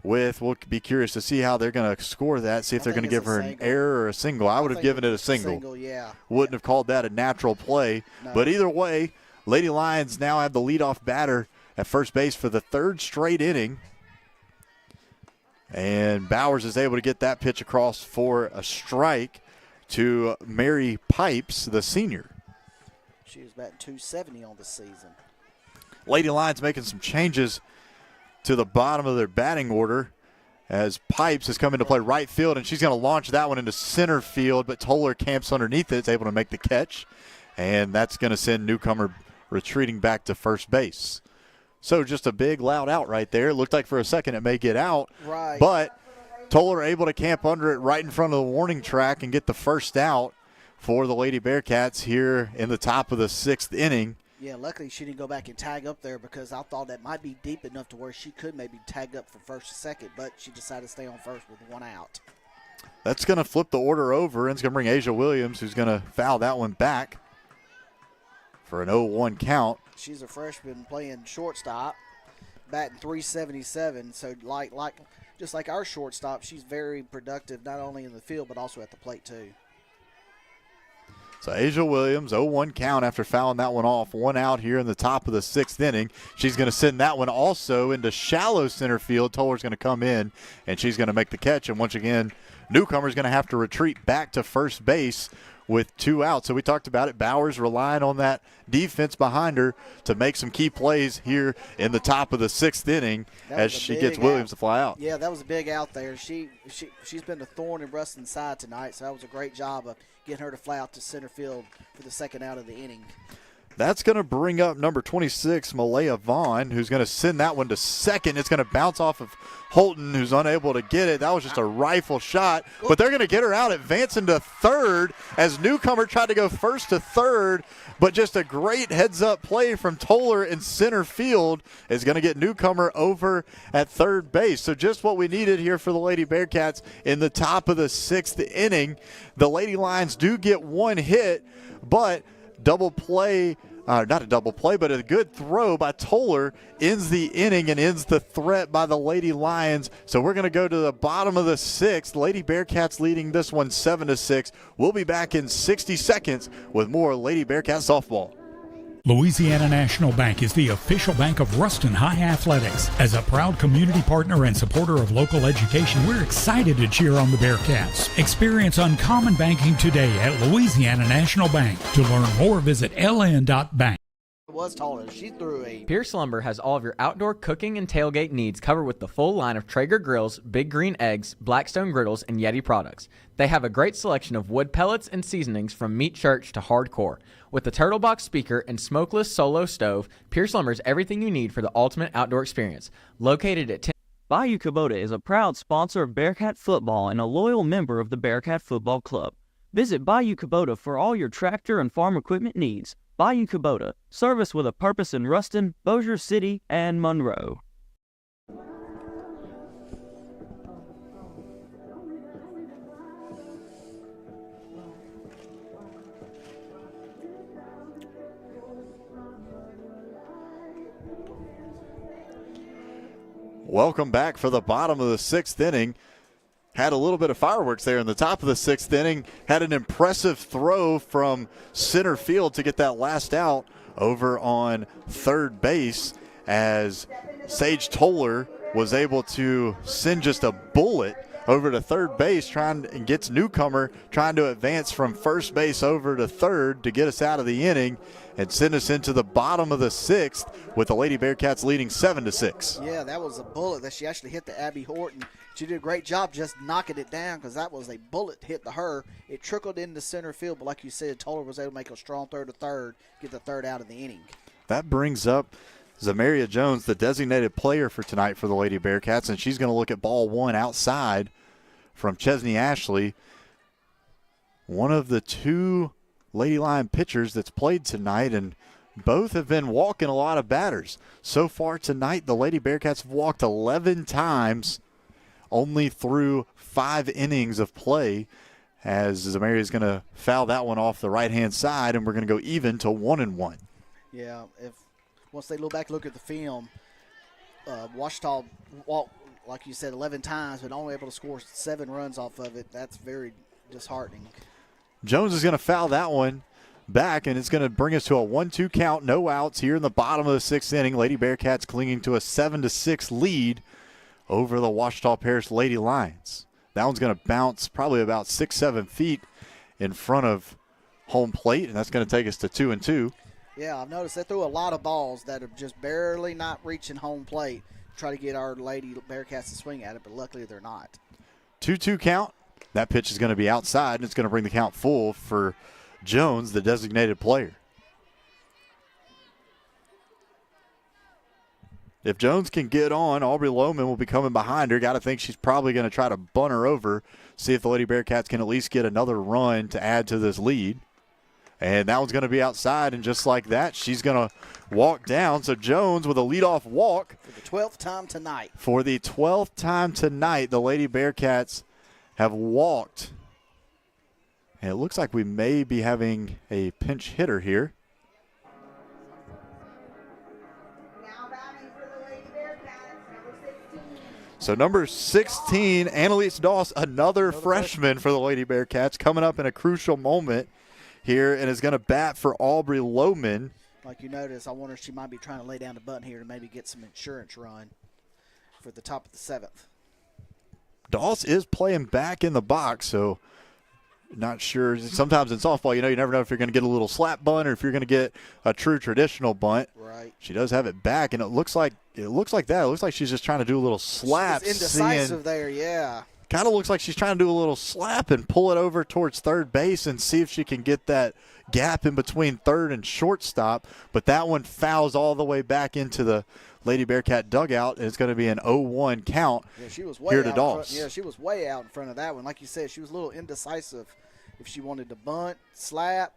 with, we'll be curious to see how they're going to score that, see if they're going to give her an error or a single. I would have given it a single. Yeah. Wouldn't have called that a natural play. No. But either way, Lady Lions now have the leadoff batter at first base for the 3rd straight inning. And Bowers is able to get that pitch across for a strike to Mary Pipes, the senior. She was batting .270 on the season. Lady Lions making some changes to the bottom of their batting order as Pipes has come into play right field, and she's going to launch that one into center field, but Toller camps underneath it. It's able to make the catch, and that's going to send Newcomer retreating back to first base. So just a big, loud out right there. It looked like for a second it may get out, right, but Toller able to camp under it right in front of the warning track and get the first out for the Lady Bearcats here in the top of the 6th inning. Yeah, luckily she didn't go back and tag up there, because I thought that might be deep enough to where she could maybe tag up for first or second, but she decided to stay on first with 1 out. That's going to flip the order over, and it's going to bring Asia Williams, who's going to foul that one back for an 0-1 count. She's a freshman playing shortstop, batting .377, so just like our shortstop, she's very productive not only in the field but also at the plate too. So Asia Williams, 0-1 count after fouling that one off. 1 out here in the top of the 6th inning. She's going to send that one also into shallow center field. Toller's going to come in, and she's going to make the catch. And once again, Newcomer's going to have to retreat back to first base with 2 outs. So we talked about it. Bowers relying on that defense behind her to make some key plays here in the top of the 6th inning as she gets Williams to fly out. Yeah, that was a big out there. She's been a thorn in Ruston's side tonight, so that was a great job of getting her to fly out to center field for the 2nd out of the inning. That's going to bring up number 26, Malaya Vaughn, who's going to send that one to second. It's going to bounce off of Holton, who's unable to get it. That was just a rifle shot, but they're going to get her out, advancing to third as Newcomer tried to go first to third, but just a great heads-up play from Toller in center field is going to get Newcomer over at third base. So just what we needed here for the Lady Bearcats in the top of the 6th inning. The Lady Lions do get 1 hit, but double play, not a double play, but a good throw by Toller ends the inning and ends the threat by the Lady Lions. So we're going to go to the bottom of the 6th. Lady Bearcats leading this one 7-6. We'll be back in 60 seconds with more Lady Bearcat softball. Louisiana National Bank is the official bank of Ruston High Athletics. As a proud community partner and supporter of local education, we're excited to cheer on the Bearcats. Experience uncommon banking today at Louisiana National Bank. To learn more, visit ln.bank. Was taller. She threw a. Pierce Lumber has all of your outdoor cooking and tailgate needs covered with the full line of Traeger grills, Big Green eggs, Blackstone griddles, and Yeti products. They have a great selection of wood pellets and seasonings from meat church to hardcore. With the Turtle Box speaker and smokeless solo stove, Pierce Lumber is everything you need for the ultimate outdoor experience. Located at 10. Bayou Kubota is a proud sponsor of Bearcat football and a loyal member of the Bearcat Football Club. Visit Bayou Kubota for all your tractor and farm equipment needs. Bayou Kubota, service with a purpose in Ruston, Bossier City, and Monroe. Welcome back for the bottom of the 6th inning. Had a little bit of fireworks there in the top of the 6th inning. Had an impressive throw from center field to get that last out over on third base as Sage Toller was able to send just a bullet over to third base and gets Newcomer trying to advance from first base over to third to get us out of the inning and send us into the bottom of the 6th with the Lady Bearcats leading 7-6. Yeah, that was a bullet that she actually hit to Abby Horton. She did a great job just knocking it down because that was a bullet hit to her. It trickled into center field, but like you said, Toller was able to make a strong throw to third, get the third out of the inning. That brings up Zamaria Jones, the designated player for tonight for the Lady Bearcats, and she's going to look at ball one outside from Chesney Ashley, one of the two Lady Lion pitchers that's played tonight, and both have been walking a lot of batters. So far tonight, the Lady Bearcats have walked 11 times, only through 5 innings of play, as Zamaria is going to foul that one off the right-hand side, and we're going to go even to 1-1. Yeah, once they look at the film, Ouachita walked, like you said, 11 times, but only able to score 7 runs off of it. That's very disheartening. Jones is going to foul that one back, and it's going to bring us to a 1-2 count, no outs here in the bottom of the 6th inning. Lady Bearcats clinging to a 7-6 lead over the Ouachita Parish Lady Lions. That one's going to bounce probably about 6-7 feet in front of home plate, and that's going to take us to 2-2. Yeah, I've noticed they threw a lot of balls that are just barely not reaching home plate to try to get our Lady Bearcats to swing at it, but luckily they're not. 2-2 count. That pitch is going to be outside, and it's going to bring the count full for Jones, the designated player. If Jones can get on, Aubrey Lohman will be coming behind her. Got to think she's probably going to try to bunt her over, see if the Lady Bearcats can at least get another run to add to this lead. And that one's going to be outside, and just like that, she's going to walk down. So Jones with a leadoff walk. For the 12th time tonight. For the 12th time tonight, the Lady Bearcats have walked. And it looks like we may be having a pinch hitter here. So number 16, Annalise Doss, another freshman for the Lady Bearcats, coming up in a crucial moment here and is going to bat for Aubrey Lohman. Like you notice, I wonder if she might be trying to lay down the bunt here to maybe get some insurance run for the top of the 7th. Doss is playing back in the box, so not sure. Sometimes in softball, you never know if you're going to get a little slap bunt or if you're going to get a true traditional bunt. Right. She does have it back, and it looks like that. It looks like she's just trying to do a little slap. She's indecisive there, yeah. Kind of looks like she's trying to do a little slap and pull it over towards third base and see if she can get that gap in between third and shortstop. But that one fouls all the way back into the Lady Bearcat dugout, and it's going to be an 0-1 count here to Doss. Yeah, she was way out in front of that one. Like you said, she was a little indecisive if she wanted to bunt, slap,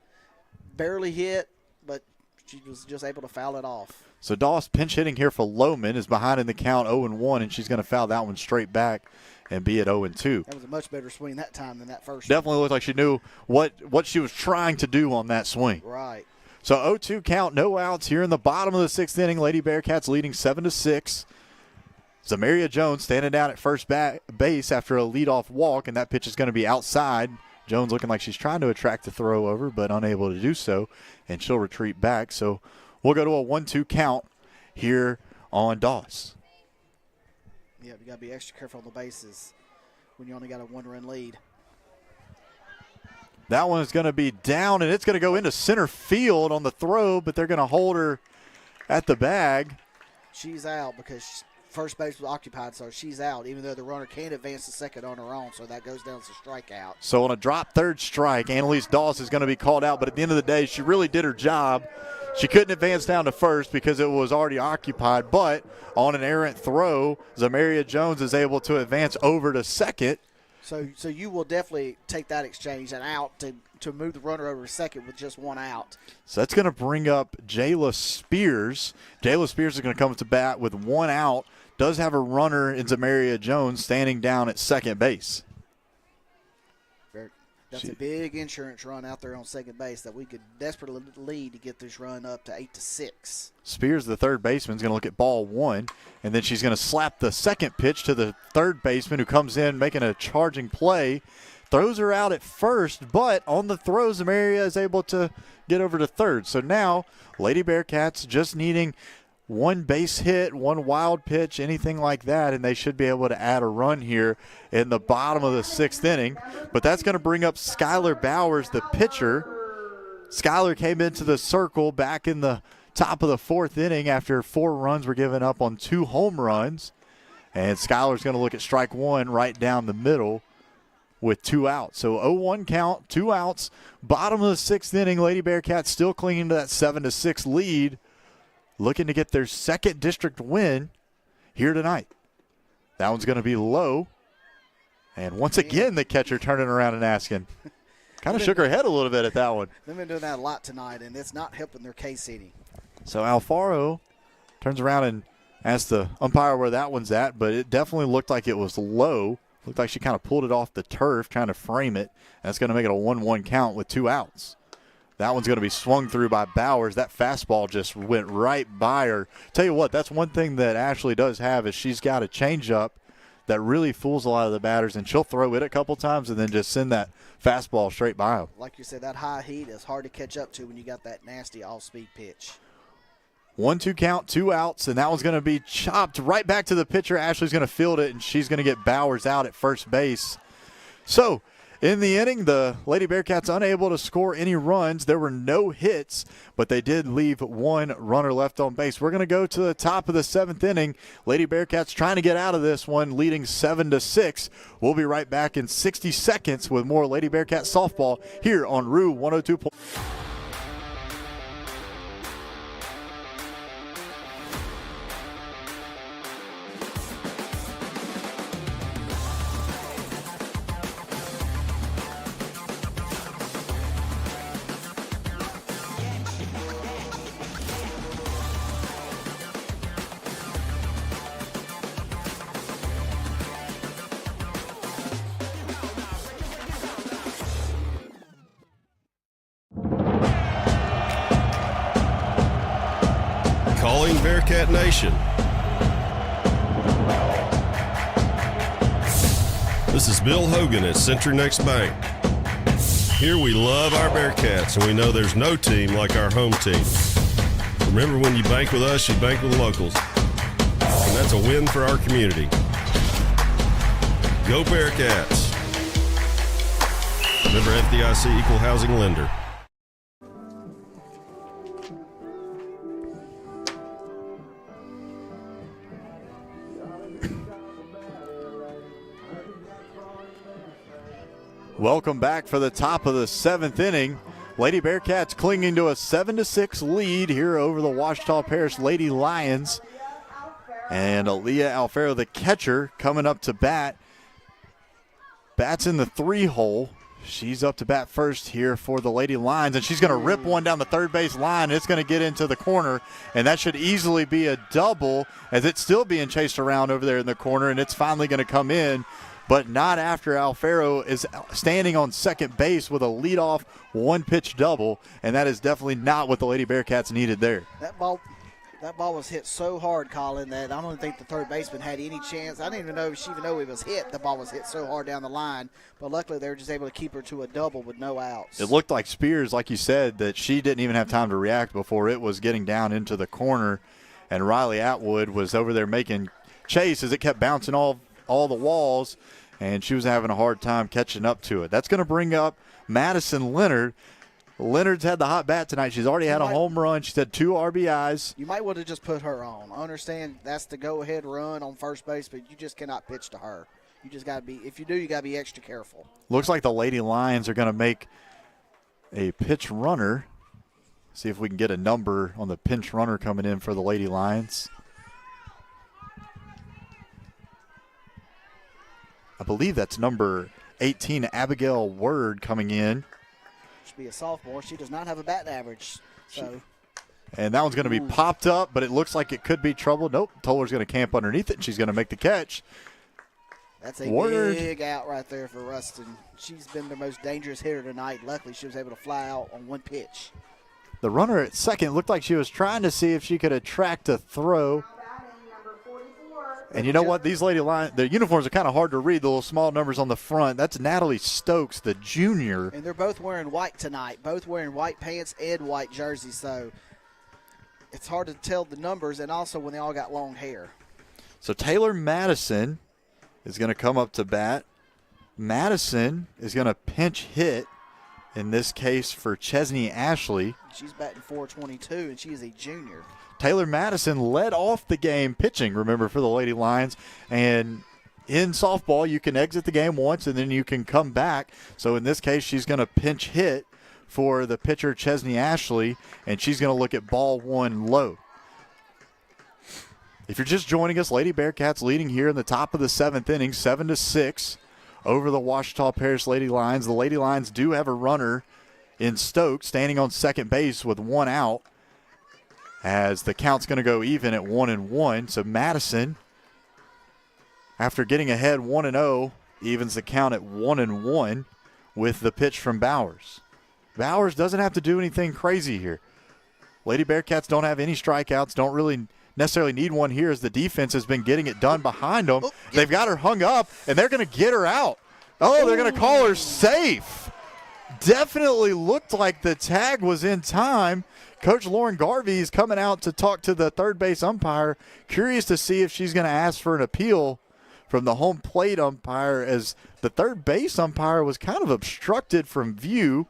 barely hit, but she was just able to foul it off. So Doss pinch hitting here for Lohman is behind in the count 0-1, and she's going to foul that one straight back and be at 0-2. That was a much better swing that time than that first. Definitely looked like she knew what she was trying to do on that swing. Right. So 0-2 count, no outs here in the bottom of the 6th inning. Lady Bearcats leading 7-6. Zamaria Jones standing down at first base after a leadoff walk, and that pitch is going to be outside. Jones looking like she's trying to attract the throw over, but unable to do so, and she'll retreat back. So we'll go to a 1-2 count here on Doss. Yeah, you got to be extra careful on the bases when you only got a 1-run lead. That one is going to be down, and it's going to go into center field on the throw, but they're going to hold her at the bag. She's out because first base was occupied, so she's out, even though the runner can't advance to second on her own, so that goes down as a strikeout. So on a drop third strike, Annalise Doss is going to be called out, but at the end of the day, she really did her job. She couldn't advance down to first because it was already occupied, but on an errant throw, Zamaria Jones is able to advance over to second. So you will definitely take that exchange and out to move the runner over to second with just one out. So that's going to bring up Jayla Spears. Jayla Spears is going to come to bat with one out. Does have a runner in Zamaria Jones standing down at second base. That's a big insurance run out there on second base that we could desperately lead to get this run up to 8-6. Spears, the third baseman, is going to look at ball one, and then she's going to slap the second pitch to the third baseman who comes in making a charging play. Throws her out at first, but on the throw, Zamaria is able to get over to third. So now Lady Bearcats just needing one base hit, one wild pitch, anything like that, and they should be able to add a run here in the bottom of the 6th inning. But that's going to bring up Skylar Bowers, the pitcher. Skylar came into the circle back in the top of the 4th inning after 4 runs were given up on 2 home runs. And Skylar's going to look at strike one right down the middle with 2 outs. So 0-1 count, 2 outs. Bottom of the 6th inning, Lady Bearcats still clinging to that 7-6 lead looking to get their second district win here tonight. That one's going to be low. And once again, the catcher turning around and asking. Kind of shook her head a little bit at that one. They've been doing that a lot tonight, and it's not helping their case any. So Alfaro turns around and asks the umpire where that one's at, but it definitely looked like it was low. Looked like she kind of pulled it off the turf, trying to frame it. That's going to make it a 1-1 count with 2 outs. That one's going to be swung through by Bowers. That fastball just went right by her. Tell you what, that's one thing that Ashley does have is she's got a changeup that really fools a lot of the batters, and she'll throw it a couple times and then just send that fastball straight by them. Like you said, that high heat is hard to catch up to when you got that nasty off-speed pitch. 1-2 count, 2 outs, and that one's going to be chopped right back to the pitcher. Ashley's going to field it, and she's going to get Bowers out at first base. So, in the inning, the Lady Bearcats unable to score any runs. There were no hits, but they did leave 1 runner left on base. We're going to go to the top of the 7th inning. Lady Bearcats trying to get out of this one, leading 7-6. We'll be right back in 60 seconds with more Lady Bearcat softball here on Rue 102. Calling Bearcat Nation. This is Bill Hogan at Century Next Bank. Here we love our Bearcats, and we know there's no team like our home team. Remember, when you bank with us, you bank with locals. And that's a win for our community. Go Bearcats. Member FDIC Equal Housing Lender. Welcome back for the top of the 7th inning. Lady Bearcats clinging to a 7-6 lead here over the Ouachita Parish Lady Lions. And Aaliyah Alfaro, the catcher, coming up to bat. Bats in the 3-hole. She's up to bat first here for the Lady Lions, and she's going to rip one down the third base line. It's going to get into the corner, and that should easily be a double as it's still being chased around over there in the corner, and it's finally going to come in. But not after Alfaro is standing on second base with a leadoff 1-pitch double, and that is definitely not what the Lady Bearcats needed there. That ball was hit so hard, Colin, that I don't think the third baseman had any chance. I didn't even know if she even know it was hit. The ball was hit so hard down the line, but luckily they were just able to keep her to a double with no outs. It looked like Spears, like you said, that she didn't even have time to react before it was getting down into the corner, and Riley Atwood was over there making chase as it kept bouncing all the walls, and she was having a hard time catching up to it. That's going to bring up Madison Leonard. Leonard's had the hot bat tonight. She's already had a home run. She's had 2 RBIs. You might want to just put her on. I understand that's the go-ahead run on first base, but you just cannot pitch to her. You just got to be – if you do, you got to be extra careful. Looks like the Lady Lions are going to make a pitch runner. See if we can get a number on the pinch runner coming in for the Lady Lions. I believe that's number 18, Abigail Word, coming in. Should be a sophomore. She does not have a batting average. And that one's going to be popped up, but it looks like it could be trouble. Nope, Toller's going to camp underneath it, and she's going to make the catch. That's a big out right there for Ruston. She's been the most dangerous hitter tonight. Luckily, she was able to fly out on 1 pitch. The runner at second looked like she was trying to see if she could attract a throw. And you know what? These Lady Lions, the uniforms are kind of hard to read, the little small numbers on the front. That's Natalie Stokes, the junior. And they're both wearing white tonight, both wearing white pants and white jerseys. So it's hard to tell the numbers, and also when they all got long hair. So Taylor Madison is going to come up to bat. Madison is going to pinch hit, in this case for Chesney Ashley. She's batting .422, and she is a junior. Taylor Madison led off the game pitching, remember, for the Lady Lions. And in softball, you can exit the game once and then you can come back. So in this case, she's going to pinch hit for the pitcher Chesney Ashley, and she's going to look at ball 1 low. If you're just joining us, Lady Bearcats leading here in the top of the 7th inning, 7-6 over the Ouachita Parish Lady Lions. The Lady Lions do have a runner in Stokes standing on second base with 1 out, as the count's going to go even at 1-1. So Madison, after getting ahead 1-0, evens the count at 1-1 with the pitch from Bowers. Bowers doesn't have to do anything crazy here. Lady Bearcats don't have any strikeouts, don't really necessarily need one here, as the defense has been getting it done behind them. They've got her hung up, and they're going to get her out. Oh, they're going to call her safe. Definitely looked like the tag was in time. Coach Lauren Garvey is coming out to talk to the third base umpire, curious to see if she's going to ask for an appeal from the home plate umpire, as the third base umpire was kind of obstructed from view.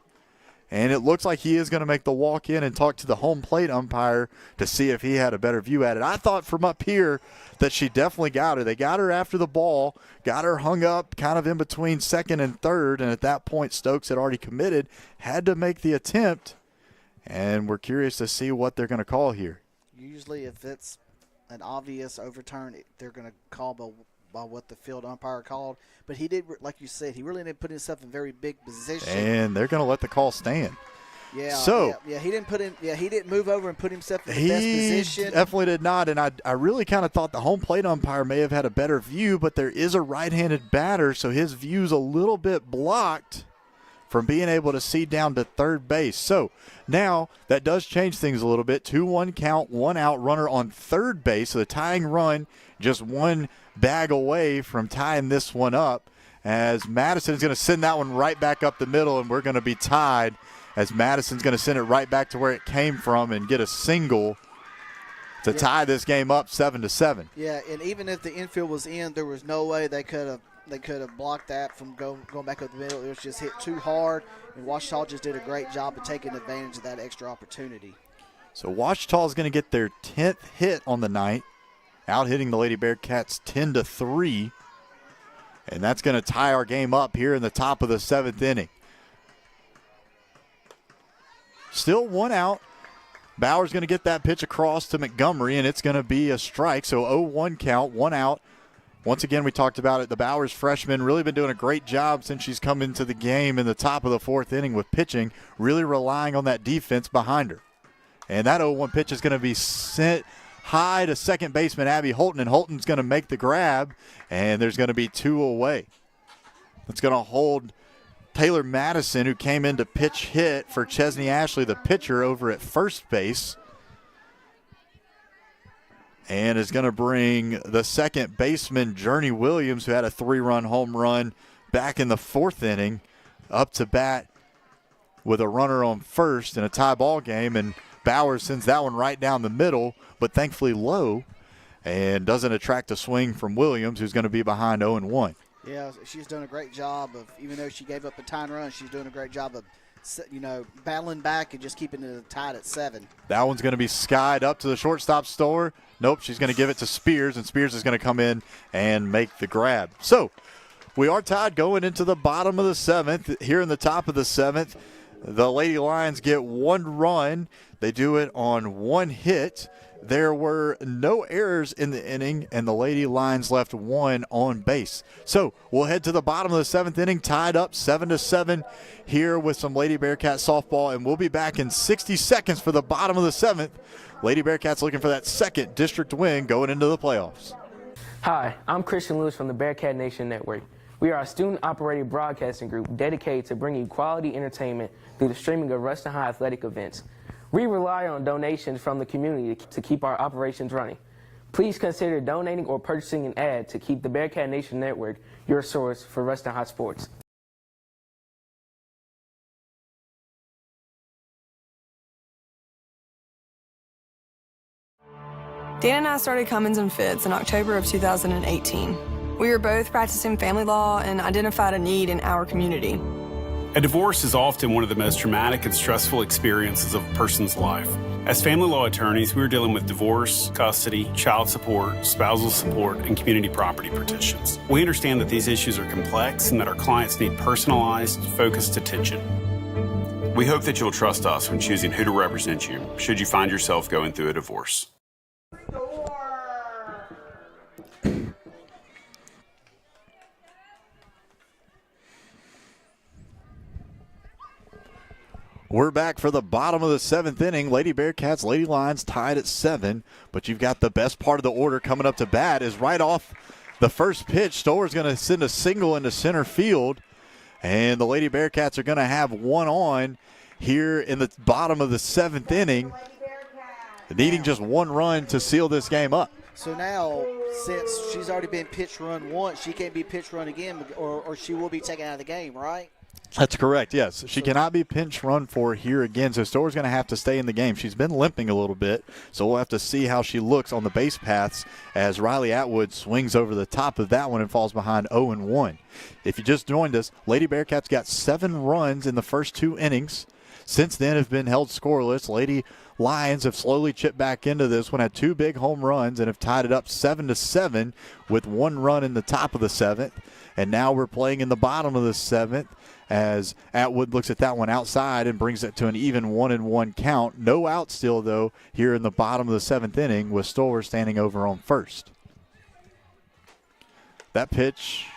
And it looks like he is going to make the walk in and talk to the home plate umpire to see if he had a better view at it. I thought from up here that she definitely got her. They got her after the ball, got her hung up kind of in between second and third, and at that point Stokes had already committed, had to make the attempt, and we're curious to see what they're going to call here. Usually if it's an obvious overturn, they're going to call by what the field umpire called. But he did, like you said, he really didn't put himself in very big position. And they're going to let the call stand. Yeah. So he didn't move over and put himself in the best position. He definitely did not. And I really kind of thought the home plate umpire may have had a better view, but there is a right-handed batter, so his view's a little bit blocked from being able to see down to third base. So now that does change things a little bit. 2-1 count, 1 out, runner on third base. So the tying run just 1 bag away from tying this one up, as Madison is going to send that one right back up the middle, and we're going to be tied, as Madison's going to send it right back to where it came from and get a single to tie this game up 7-7. Yeah, and even if the infield was in, there was no way they could have blocked that from going back up the middle. It was just hit too hard, and Ouachita just did a great job of taking advantage of that extra opportunity. So Ouachita is going to get their 10th hit on the night, out hitting the Lady Bearcats 10-3, and that's going to tie our game up here in the top of the 7th inning. Still 1 out. Bauer's going to get that pitch across to Montgomery, and it's going to be a strike. So 0-1 count, 1 out. Once again, we talked about it. The Bowers freshman really been doing a great job since she's come into the game in the top of the 4th inning with pitching, really relying on that defense behind her. And that 0-1 pitch is going to be sent high to second baseman Abby Holton, and Holton's going to make the grab, and there's going to be 2 away. That's going to hold Taylor Madison, who came in to pitch hit for Chesney Ashley, the pitcher, over at first base, and is going to bring the second baseman Journey Williams, who had a 3-run home run back in the 4th inning, up to bat with a runner on first in a tie ball game, and Bowers sends that one right down the middle, but thankfully low, and doesn't attract a swing from Williams, who's going to be behind 0-1. Yeah, she's done a great job of, even though she gave up a tying run, she's doing a great job of, battling back and just keeping it tied at 7. That one's going to be skied up to the shortstop Stoller. Nope, she's going to give it to Spears, and Spears is going to come in and make the grab. So we are tied going into the bottom of the 7th. Here in the top of the 7th, the Lady Lions get 1 run. They do it on 1 hit. There were no errors in the inning, and the Lady Lions left 1 on base. So we'll head to the bottom of the 7th inning, tied up 7-7 here with some Lady Bearcat softball, and we'll be back in 60 seconds for the bottom of the 7th. Lady Bearcats looking for that 2nd district win going into the playoffs. Hi, I'm Christian Lewis from the Bearcat Nation Network. We are a student-operated broadcasting group dedicated to bringing quality entertainment through the streaming of Ruston High athletic events. We rely on donations from the community to keep our operations running. Please consider donating or purchasing an ad to keep the Bearcat Nation Network your source for Ruston High sports. Dan and I started Cummins & Fitts in October of 2018. We were both practicing family law and identified a need in our community. A divorce is often one of the most traumatic and stressful experiences of a person's life. As family law attorneys, we are dealing with divorce, custody, child support, spousal support, and community property petitions. We understand that these issues are complex and that our clients need personalized, focused attention. We hope that you'll trust us when choosing who to represent you should you find yourself going through a divorce. We're back for the bottom of the 7th inning. Lady Bearcats, Lady Lions tied at 7, but you've got the best part of the order coming up to bat is right off the first pitch. Stower's going to send a single into center field, and the Lady Bearcats are going to have one on here in the bottom of the 7th inning, needing just one run to seal this game up. So now, since she's already been pitch run once, she can't be pitch run again, or she will be taken out of the game, right? That's correct, yes. She cannot be pinch run for here again, so Stower's going to have to stay in the game. She's been limping a little bit, so we'll have to see how she looks on the base paths as Riley Atwood swings over the top of that one and falls behind 0-1. If you just joined us, Lady Bearcats got 7 runs in the first 2 innings. Since then have been held scoreless. Lady Lions have slowly chipped back into this one, had 2 big home runs, and have tied it up 7-7 with 1 run in the top of the 7th. And now we're playing in the bottom of the 7th as Atwood looks at that one outside and brings it to an even 1-1 count. No out still, though, here in the bottom of the 7th inning with Stower standing over on first. That pitch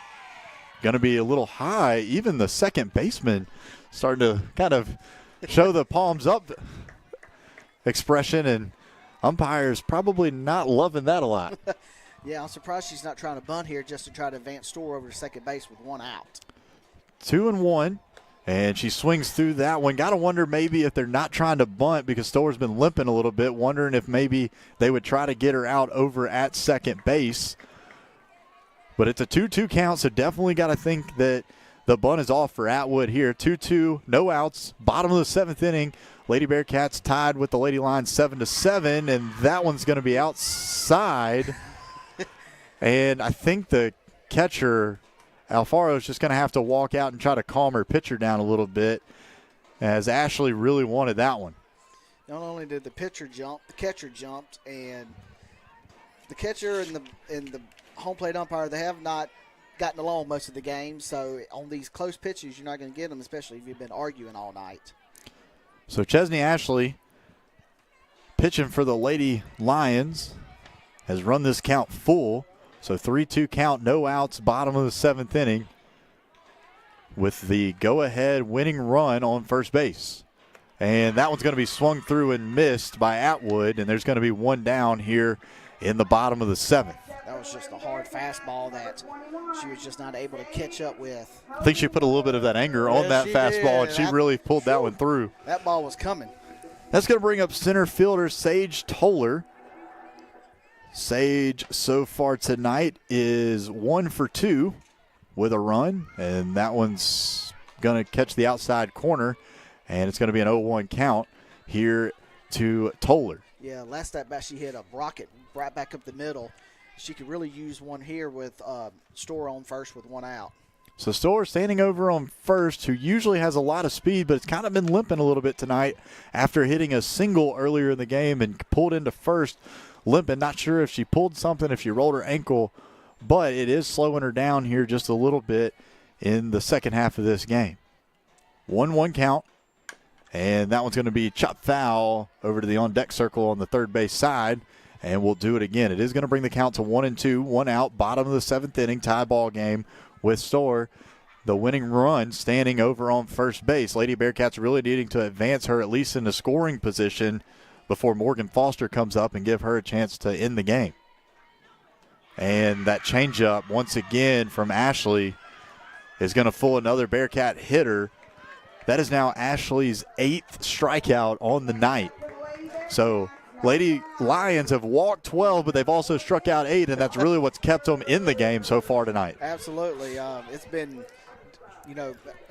going to be a little high. Even the second baseman starting to kind of show the palms up expression, and umpires probably not loving that a lot. Yeah, I'm surprised she's not trying to bunt here just to try to advance Storer over to second base with 1 out. 2-1, and she swings through that one. Got to wonder maybe if they're not trying to bunt because Stower's been limping a little bit, wondering if maybe they would try to get her out over at second base. But it's a 2-2 count, so definitely got to think that the bunt is off for Atwood here. 2-2, no outs, bottom of the 7th inning. Lady Bearcats tied with the Lady Lions 7-7, and that one's going to be outside. And I think the catcher, Alfaro, is just going to have to walk out and try to calm her pitcher down a little bit, as Ashley really wanted that one. Not only did the pitcher jump, the catcher jumped, and the catcher and the home plate umpire, they have not gotten along most of the game. So on these close pitches, you're not going to get them, especially if you've been arguing all night. So Chesney Ashley pitching for the Lady Lions has run this count full. So 3-2 count, no outs, bottom of the 7th inning with the go-ahead winning run on first base. And that one's going to be swung through and missed by Atwood, and there's going to be one down here in the bottom of the 7th. That was just a hard fastball that she was just not able to catch up with. I think she put a little bit of that anger on that fastball, and she really pulled that one through. That ball was coming. That's going to bring up center fielder Sage Toller. Sage so far tonight is 1 for 2 with a run, and that one's going to catch the outside corner, and it's going to be an 0-1 count here to Toller. Yeah, last at bat she hit a rocket right back up the middle. She could really use one here with Storer on first with 1 out. So Storer standing over on first, who usually has a lot of speed, but it's kind of been limping a little bit tonight after hitting a single earlier in the game and pulled into first. Limping, not sure if she pulled something, if she rolled her ankle, but it is slowing her down here just a little bit in the second half of this game. 1-1 count, and that one's going to be chopped foul over to the on-deck circle on the third base side, and we'll do it again. It is going to bring the count to 1-2, 1 out, bottom of the 7th inning, tie ball game with Storer. The winning run standing over on first base. Lady Bearcats really needing to advance her at least in the scoring position before Morgan Foster comes up and give her a chance to end the game. And that changeup, once again, from Ashley is going to fool another Bearcat hitter. That is now Ashley's 8th strikeout on the night. So Lady Lions have walked 12, but they've also struck out 8, and that's really what's kept them in the game so far tonight. Absolutely. It's been,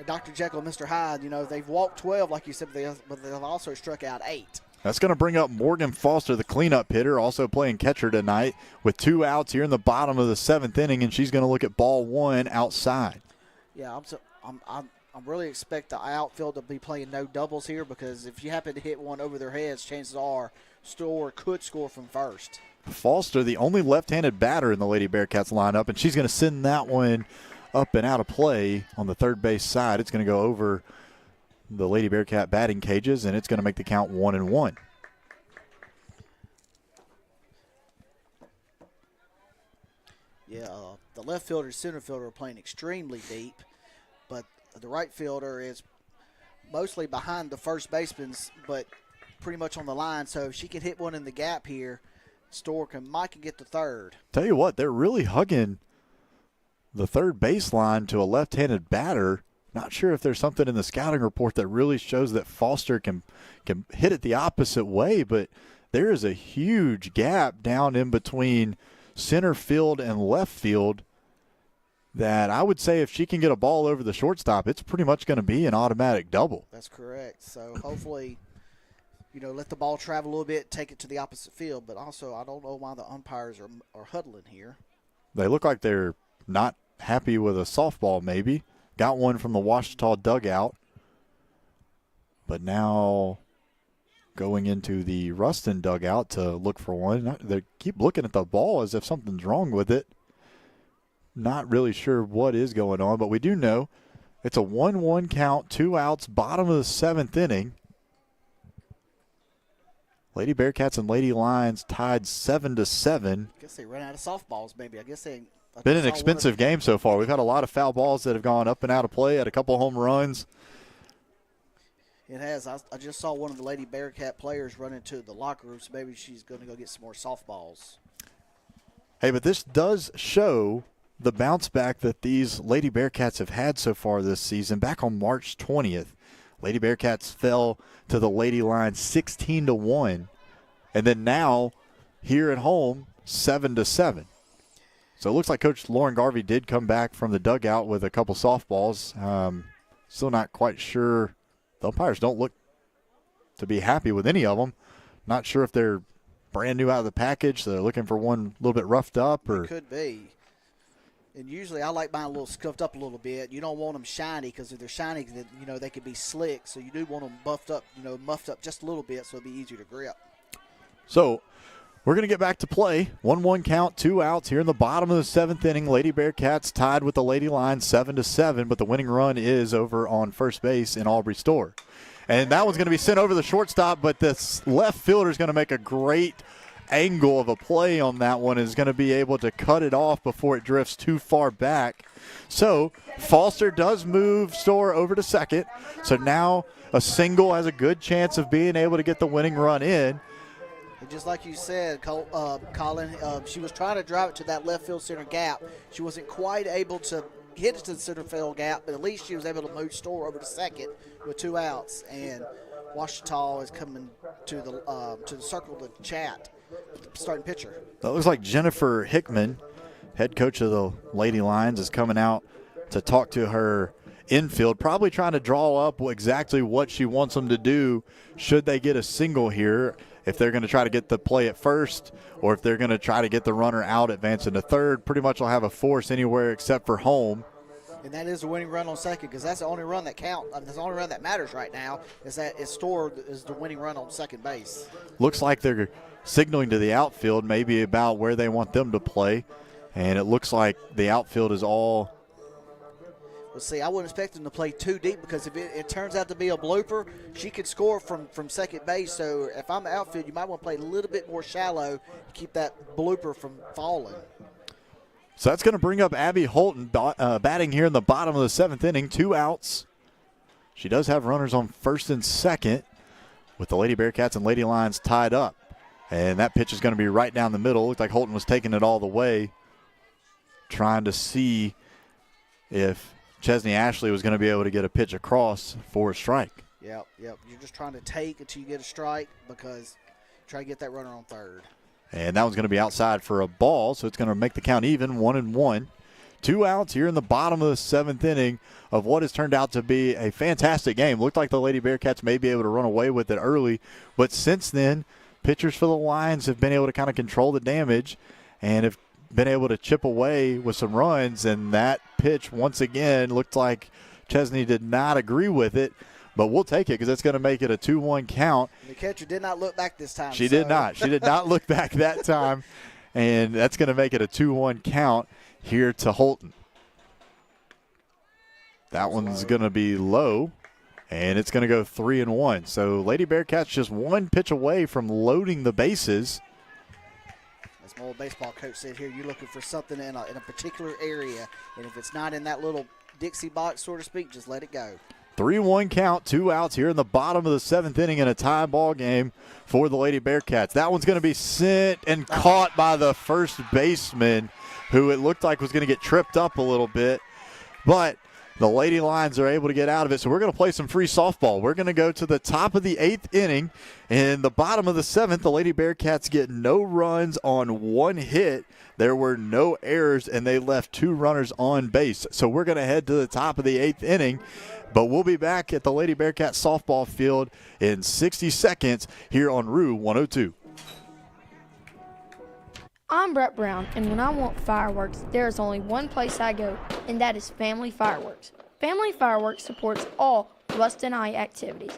Dr. Jekyll and Mr. Hyde, they've walked 12, like you said, but they've also struck out 8. That's going to bring up Morgan Foster, the cleanup hitter, also playing catcher tonight with 2 outs here in the bottom of the 7th inning, and she's going to look at ball 1 outside. Yeah, I'm really expect the outfield to be playing no doubles here, because if you happen to hit one over their heads, chances are Storer could score from first. Foster, the only left-handed batter in the Lady Bearcats lineup, and she's going to send that one up and out of play on the third base side. It's going to go over the Lady Bearcat batting cages, and it's going to make the count 1-1. Yeah, the left fielder and center fielder are playing extremely deep, but the right fielder is mostly behind the first baseman's, but pretty much on the line. So if she can hit one in the gap here, might can get to third. Tell you what, they're really hugging the third baseline to a left-handed batter. Not sure if there's something in the scouting report that really shows that Foster can hit it the opposite way, but there is a huge gap down in between center field and left field that I would say if she can get a ball over the shortstop, it's pretty much going to be an automatic double. That's correct. So hopefully, let the ball travel a little bit, take it to the opposite field. But also, I don't know why the umpires are huddling here. They look like they're not happy with a softball maybe. Got one from the Ouachita dugout. But now going into the Ruston dugout to look for one. They keep looking at the ball as if something's wrong with it. Not really sure what is going on, but we do know it's a 1-1 count, 2 outs, bottom of the 7th inning. Lady Bearcats and Lady Lions tied 7-7. I guess they ran out of softballs maybe. I guess they been an expensive game so far. We've had a lot of foul balls that have gone up and out of play, had a couple home runs. It has. I just saw one of the Lady Bearcat players run into the locker room, so maybe she's going to go get some more softballs. Hey, but this does show the bounce back that these Lady Bearcats have had so far this season. Back on March 20th, Lady Bearcats fell to the Lady Lions 16-1, and then now here at home 7-7. So it looks like Coach Lauren Garvey did come back from the dugout with a couple softballs. Still not quite sure. The umpires don't look to be happy with any of them. Not sure if they're brand new out of the package, so they're looking for one a little bit roughed up. Or it could be. And usually I like mine a little scuffed up a little bit. You don't want them shiny because if they're shiny, then, they could be slick. So you do want them buffed up, muffed up just a little bit so it'll be easier to grip. So we're going to get back to play. 1-1 count, 2 outs here in the bottom of the 7th inning. Lady Bearcats tied with the Lady Lions 7-7, but the winning run is over on first base in Aubrey Storr. And that one's going to be sent over the shortstop, but this left fielder is going to make a great angle of a play on that one, is going to be able to cut it off before it drifts too far back. So Foster does move Storr over to second. So now a single has a good chance of being able to get the winning run in. And just like you said, Colin, she was trying to drive it to that left field center gap. She wasn't quite able to hit it to the center field gap, but at least she was able to move Storr over to second with 2 outs. And Ouachita is coming to the circle to chat with the starting pitcher. That looks like Jennifer Hickman, head coach of the Lady Lions, is coming out to talk to her infield, probably trying to draw up exactly what she wants them to do should they get a single here. If they're going to try to get the play at first, or if they're going to try to get the runner out, advancing to third, pretty much will have a force anywhere except for home. And that is the winning run on second, because that's the only run that counts. That's the only run that matters right now. Is Storr is the winning run on second base. Looks like they're signaling to the outfield maybe about where they want them to play, and it looks like the outfield is all. Let's see, I wouldn't expect them to play too deep, because if it turns out to be a blooper, she could score from second base. So if I'm the outfield, you might want to play a little bit more shallow to keep that blooper from falling. So that's going to bring up Abby Holton batting here in the bottom of the 7th inning, 2 outs. She does have runners on first and second with the Lady Bearcats and Lady Lions tied up. And that pitch is going to be right down the middle. Looked like Holton was taking it all the way, trying to see if Chesney Ashley was going to be able to get a pitch across for a strike. Yep. You're just trying to take until you get a strike, because try to get that runner on third. And that one's going to be outside for a ball, so it's going to make the count even, 1-1. 2 outs here in the bottom of the 7th inning of what has turned out to be a fantastic game. Looked like the Lady Bearcats may be able to run away with it early, but since then, pitchers for the Lions have been able to kind of control the damage and have been able to chip away with some runs, and that pitch once again looked like Chesney did not agree with it, but we'll take it because it's going to make it a 2-1 count. And the catcher did not look back this time. She did not. She did not look back that time, and that's going to make it a 2-1 count here to Holton. That one's going to be low, and it's going to go 3-1. So Lady Bearcats just one pitch away from loading the bases. As my old baseball coach said here, you're looking for something in a particular area, and if it's not in that little Dixie box, so to speak, just let it go. 3-1 count, 2 outs here in the bottom of the 7th inning in a tie ball game for the Lady Bearcats. That one's going to be sent and caught by the first baseman, who it looked like was going to get tripped up a little bit. But the Lady Lions are able to get out of it, so we're going to play some free softball. We're going to go to the top of the 8th inning. In the bottom of the 7th, the Lady Bearcats get no runs on 1 hit. There were no errors, and they left 2 runners on base. So we're going to head to the top of the 8th inning, but we'll be back at the Lady Bearcats softball field in 60 seconds here on Rue 102. I'm Brett Brown, and when I want fireworks, there is only one place I go, and that is Family Fireworks. Family Fireworks supports all Ruston High activities.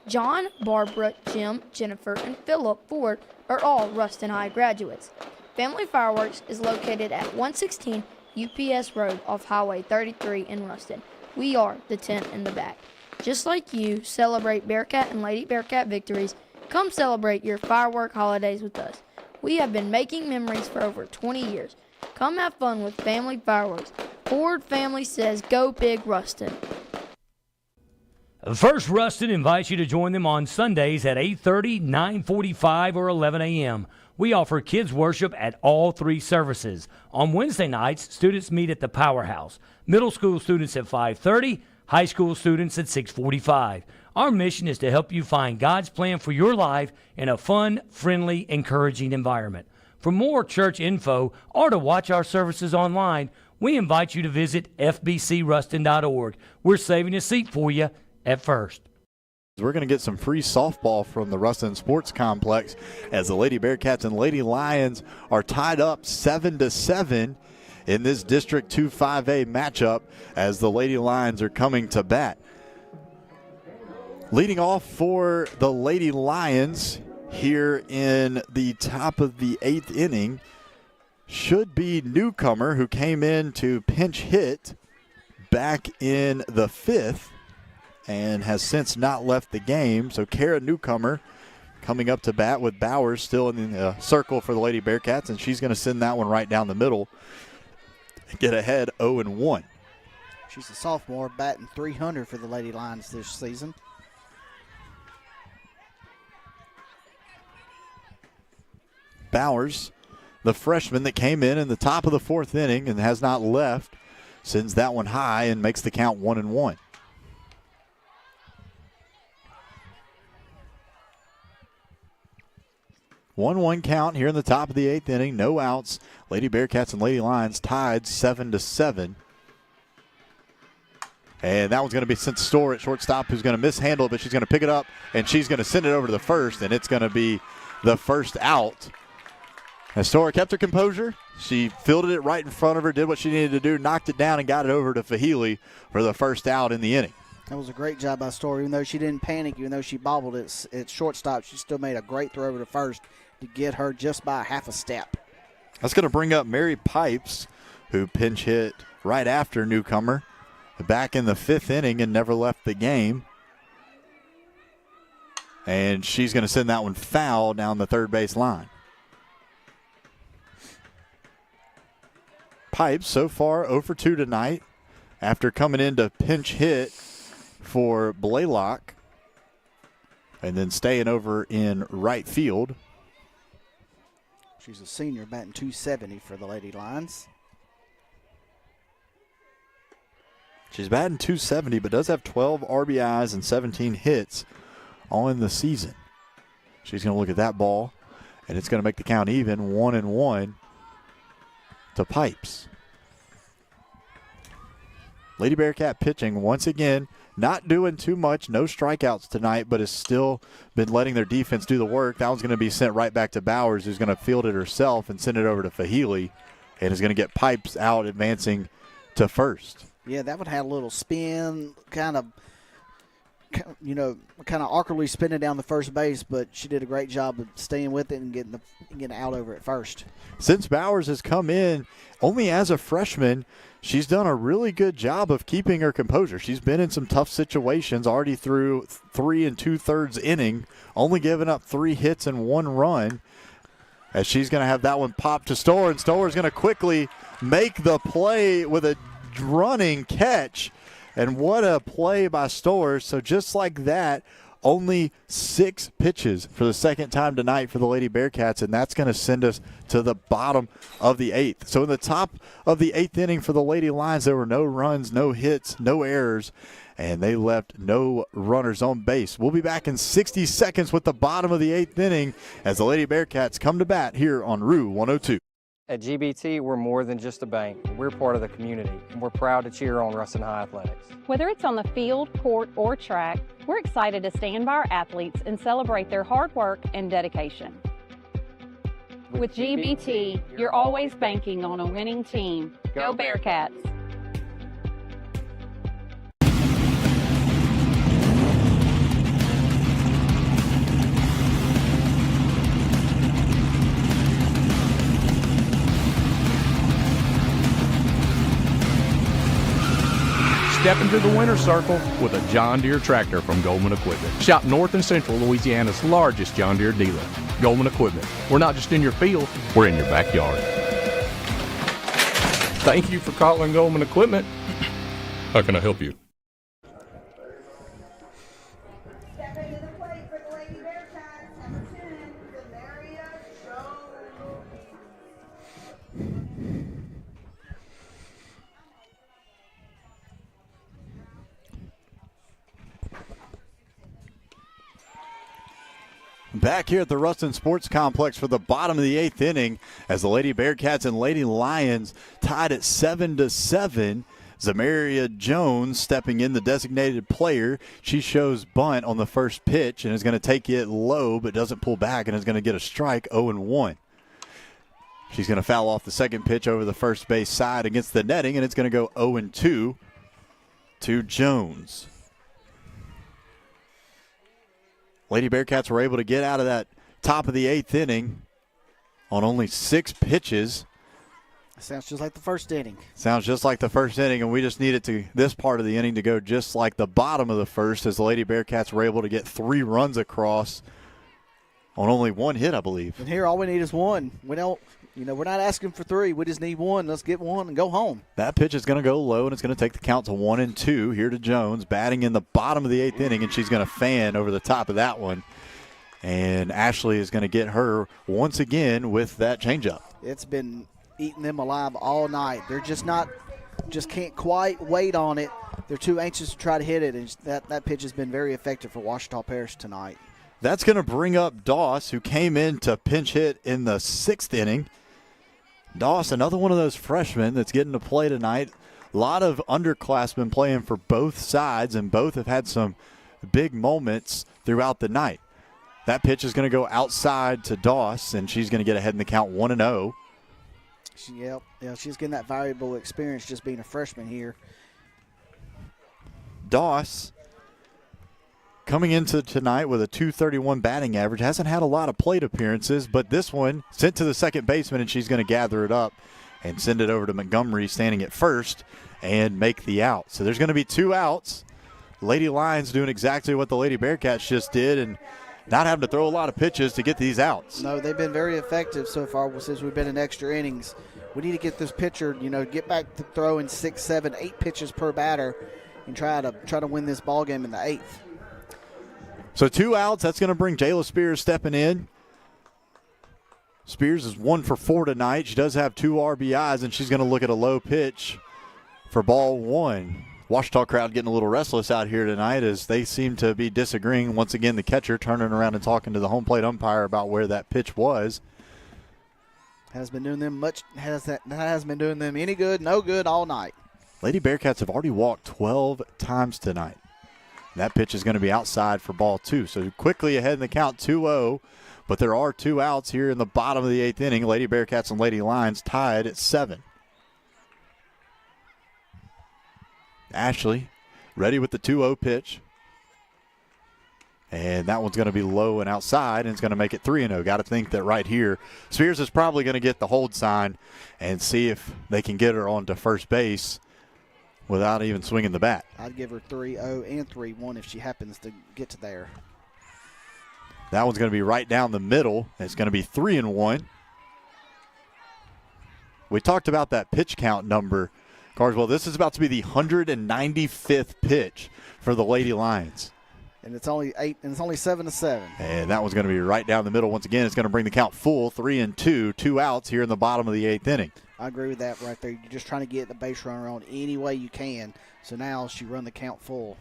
John, Barbara, Jim, Jennifer, and Philip Ford are all Ruston High graduates. Family Fireworks is located at 116 UPS Road off Highway 33 in Ruston. We are the tent in the back. Just like you celebrate Bearcat and Lady Bearcat victories, come celebrate your firework holidays with us. We have been making memories for over 20 years. Come have fun with Family Fireworks. Ford Family says go big Ruston. First Ruston invites you to join them on Sundays at 8:30, 9:45, or 11 a.m. We offer kids worship at all 3 services. On Wednesday nights, students meet at the Powerhouse. Middle school students at 5:30, high school students at 6:45. Our mission is to help you find God's plan for your life in a fun, friendly, encouraging environment. For more church info or to watch our services online, we invite you to visit fbcruston.org. We're saving a seat for you at First. We're going to get some free softball from the Ruston Sports Complex as the Lady Bearcats and Lady Lions are tied up 7-7 in this District 2 5A matchup as the Lady Lions are coming to bat. Leading off for the Lady Lions here in the top of the 8th inning should be Newcomer, who came in to pinch hit back in the 5th and has since not left the game. So Kara Newcomer coming up to bat with Bowers still in the circle for the Lady Bearcats, and she's going to send that one right down the middle, get ahead 0-1. She's a sophomore, batting .300 for the Lady Lions this season. Bowers, the freshman that came in the top of the 4th inning and has not left, sends that one high and makes the count 1-1. One count here in the top of the 8th inning, no outs. Lady Bearcats and Lady Lions tied 7-7. And that one's going to be sent to Storr at shortstop, who's going to mishandle it, but she's going to pick it up, and she's going to send it over to the first, and it's going to be the first out. As Storr kept her composure, she fielded it right in front of her, did what she needed to do, knocked it down, and got it over to Fahili for the first out in the inning. That was a great job by Storr. Even though she didn't panic, even though she bobbled it at shortstop, she still made a great throw over to first to get her just by half a step. That's going to bring up Mary Pipes, who pinch hit right after Newcomer, back in the 5th inning and never left the game. And she's going to send that one foul down the third base line. Pipes so far 0 for 2 tonight after coming in to pinch hit for Blaylock and then staying over in right field. She's a senior, batting .270 for the Lady Lions. She's batting .270, but does have 12 RBIs and 17 hits on the season. She's going to look at that ball, and it's going to make the count even, 1-1 to Pipes. Lady Bearcat pitching once again, not doing too much, no strikeouts tonight, but has still been letting their defense do the work. That one's going to be sent right back to Bowers, who's going to field it herself and send it over to Fahili, and is going to get Pipes out, advancing to first. Yeah, that one had a little spin, kind of awkwardly spinning down the first base, but she did a great job of staying with it and getting out over at first. Since Bowers has come in, only as a freshman, she's done a really good job of keeping her composure. She's been in some tough situations, already through 3 2/3 inning, only giving up 3 hits and 1 run. As she's going to have that one pop to Storr, and Storr is going to quickly make the play with a running catch And what a play by Storrs. So just like that, only 6 pitches for the second time tonight for the Lady Bearcats, and that's going to send us to the bottom of the 8th. So in the top of the 8th inning for the Lady Lions, there were no runs, no hits, no errors, and they left no runners on base. We'll be back in 60 seconds with the bottom of the 8th inning as the Lady Bearcats come to bat here on Rue 102. At GBT, we're more than just a bank. We're part of the community, and we're proud to cheer on Ruston High Athletics. Whether it's on the field, court, or track, we're excited to stand by our athletes and celebrate their hard work and dedication. With GBT, you're always banking on a winning team. Go Bearcats! Step into the winner's circle with a John Deere tractor from Goldman Equipment. Shop North and Central Louisiana's largest John Deere dealer. Goldman Equipment. We're not just in your field, we're in your backyard. Thank you for calling Goldman Equipment. How can I help you? Back here at the Ruston Sports Complex for the bottom of the 8th inning as the Lady Bearcats and Lady Lions tied at 7-7. Zamaria Jones stepping in, the designated player. She shows bunt on the first pitch and is going to take it low but doesn't pull back and is going to get a strike, 0-1. She's going to foul off the second pitch over the first base side against the netting, and it's going to go 0-2 to Jones. Lady Bearcats were able to get out of that top of the 8th inning on only 6 pitches. Sounds just like the first inning. Sounds just like the first inning, and we just needed this part of the inning to go just like the bottom of the first as the Lady Bearcats were able to get 3 runs across on only 1 hit, I believe. And here all we need is 1. We don't, we're not asking for 3. We just need 1. Let's get 1 and go home. That pitch is going to go low, and it's going to take the count to 1-2 here to Jones, batting in the bottom of the 8th inning, and she's going to fan over the top of that one. And Ashley is going to get her once again with that changeup. It's been eating them alive all night. They're just can't quite wait on it. They're too anxious to try to hit it, and that pitch has been very effective for Ouachita Parish tonight. That's going to bring up Doss, who came in to pinch hit in the 6th inning. Doss, another one of those freshmen that's getting to play tonight. A lot of underclassmen playing for both sides, and both have had some big moments throughout the night. That pitch is going to go outside to Doss, and she's going to get ahead in the count 1-0. Yeah, she's getting that valuable experience just being a freshman here. Doss coming into tonight with a .231 batting average. Hasn't had a lot of plate appearances, but this one sent to the second baseman, and she's going to gather it up and send it over to Montgomery standing at first and make the out. So there's going to be 2 outs. Lady Lions doing exactly what the Lady Bearcats just did and not having to throw a lot of pitches to get these outs. No, they've been very effective so far since we've been in extra innings. We need to get this pitcher, get back to throwing 6, 7, 8 pitches per batter and try to win this ball game in the 8th. So 2 outs. That's going to bring Jayla Spears stepping in. Spears is 1 for 4 tonight. She does have 2 RBIs, and she's going to look at a low pitch for ball 1. Ouachita crowd getting a little restless out here tonight as they seem to be disagreeing. Once again, the catcher turning around and talking to the home plate umpire about where that pitch was. Has been doing them any good, no good all night. Lady Bearcats have already walked 12 times tonight. That pitch is going to be outside for ball 2. So quickly ahead in the count 2-0. But there are 2 outs here in the bottom of the 8th inning. Lady Bearcats and Lady Lions tied at 7. Ashley ready with the 2-0 pitch. And that one's going to be low and outside, and it's going to make it 3-0. Got to think that right here, Spears is probably going to get the hold sign and see if they can get her onto first base without even swinging the bat. I'd give her 3-0 and 3-1 if she happens to get to there. That one's going to be right down the middle. It's going to be 3-1. We talked about that pitch count number Carswell, this is about to be the 195th pitch for the Lady Lions. And it's only 7-7. And that one's going to be right down the middle. Once again, it's going to bring the count full, 3-2, 2 outs here in the bottom of the 8th inning. I agree with that right there. You're just trying to get the base runner on any way you can. So now she run the count full.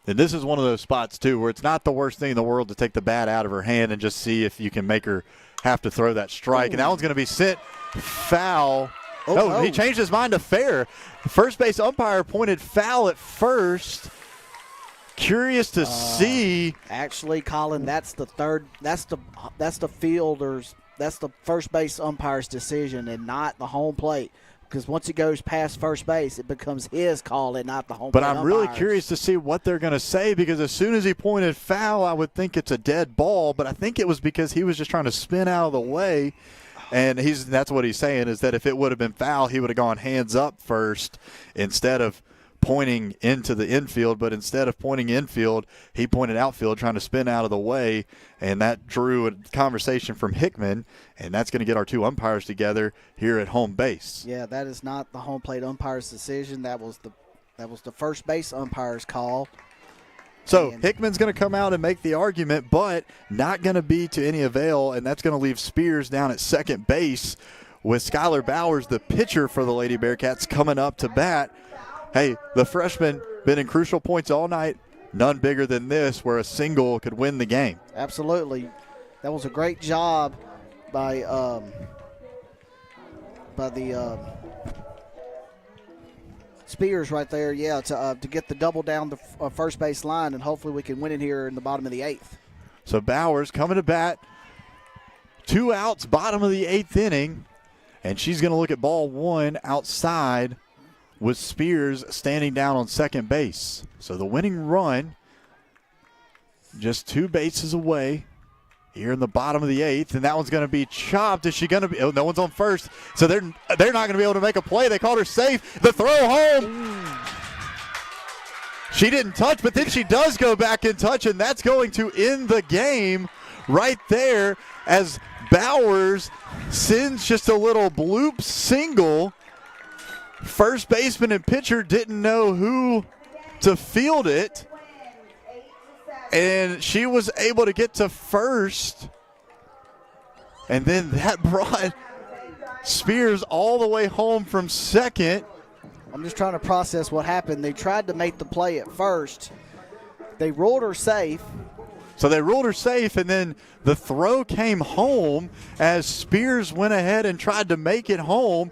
And this is one of those spots, too, where it's not the worst thing in the world to take the bat out of her hand and just see if you can make her have to throw that strike. And that one's going to be sent foul. He changed his mind to fair. First base umpire pointed foul at first. Curious to see. Actually, Colin, that's the fielder's, that's the first base umpire's decision and not the home plate. Because once it goes past first base, it becomes his call and not the home plate. But I'm really curious to see what they're going to say, because as soon as he pointed foul, I would think it's a dead ball. But I think it was because he was just trying to spin out of the way. And that's what he's saying, is that if it would have been foul, he would have gone hands up first instead of pointing into the infield. But instead of pointing infield, he pointed outfield, trying to spin out of the way. And that drew a conversation from Hickman, and that's going to get our two umpires together here at home base. Yeah, that is not the home plate umpire's decision. That was the first base umpire's call. So Hickman's going to come out and make the argument, but not going to be to any avail, and that's going to leave Spears down at second base with Skylar Bowers, the pitcher for the Lady Bearcats, coming up to bat. Hey, the freshman been in crucial points all night. None bigger than this, where a single could win the game. Absolutely. That was a great job by the Spears right there, to get the double down the first base line, and hopefully we can win it here in the bottom of the 8th. So Bowers coming to bat, 2 outs, bottom of the 8th inning, and she's going to look at ball 1 outside with Spears standing down on second base. So the winning run just 2 bases away here in the bottom of the 8th, and that one's going to be chopped. Is she going to be? Oh, no one's on first, so they're not going to be able to make a play. They called her safe. The throw home. She didn't touch, but then she does go back and touch, and that's going to end the game right there as Bowers sends just a little bloop single. First baseman and pitcher didn't know who to field it, and she was able to get to first, and then that brought Spears all the way home from second. I'm just trying to process what happened. They tried to make the play at first. They ruled her safe. So they ruled her safe, and then the throw came home as Spears went ahead and tried to make it home.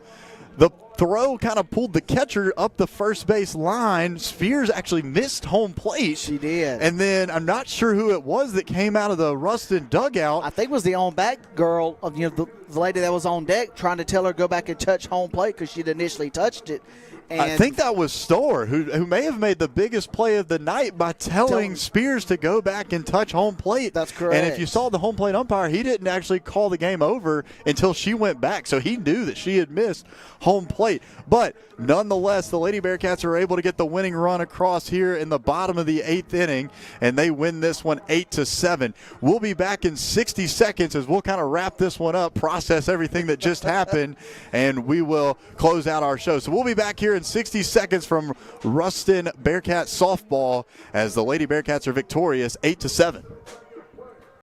The throw kind of pulled the catcher up the first base line. Spears actually missed home plate. She did. And then I'm not sure who it was that came out of the Ruston dugout. I think it was the on-back girl, the lady that was on deck, trying to tell her to go back and touch home plate because she'd initially touched it. And I think that was Storr, who may have made the biggest play of the night by telling Spears to go back and touch home plate. That's correct. And if you saw the home plate umpire, he didn't actually call the game over until she went back. So he knew that she had missed home plate. But nonetheless, the Lady Bearcats are able to get the winning run across here in the bottom of the 8th inning, and they win this one 8-7. We'll be back in 60 seconds as we'll kind of wrap this one up, process everything that just happened, and we will close out our show. So we'll be back here in 60 seconds from Ruston Bearcats softball as the Lady Bearcats are victorious 8-7.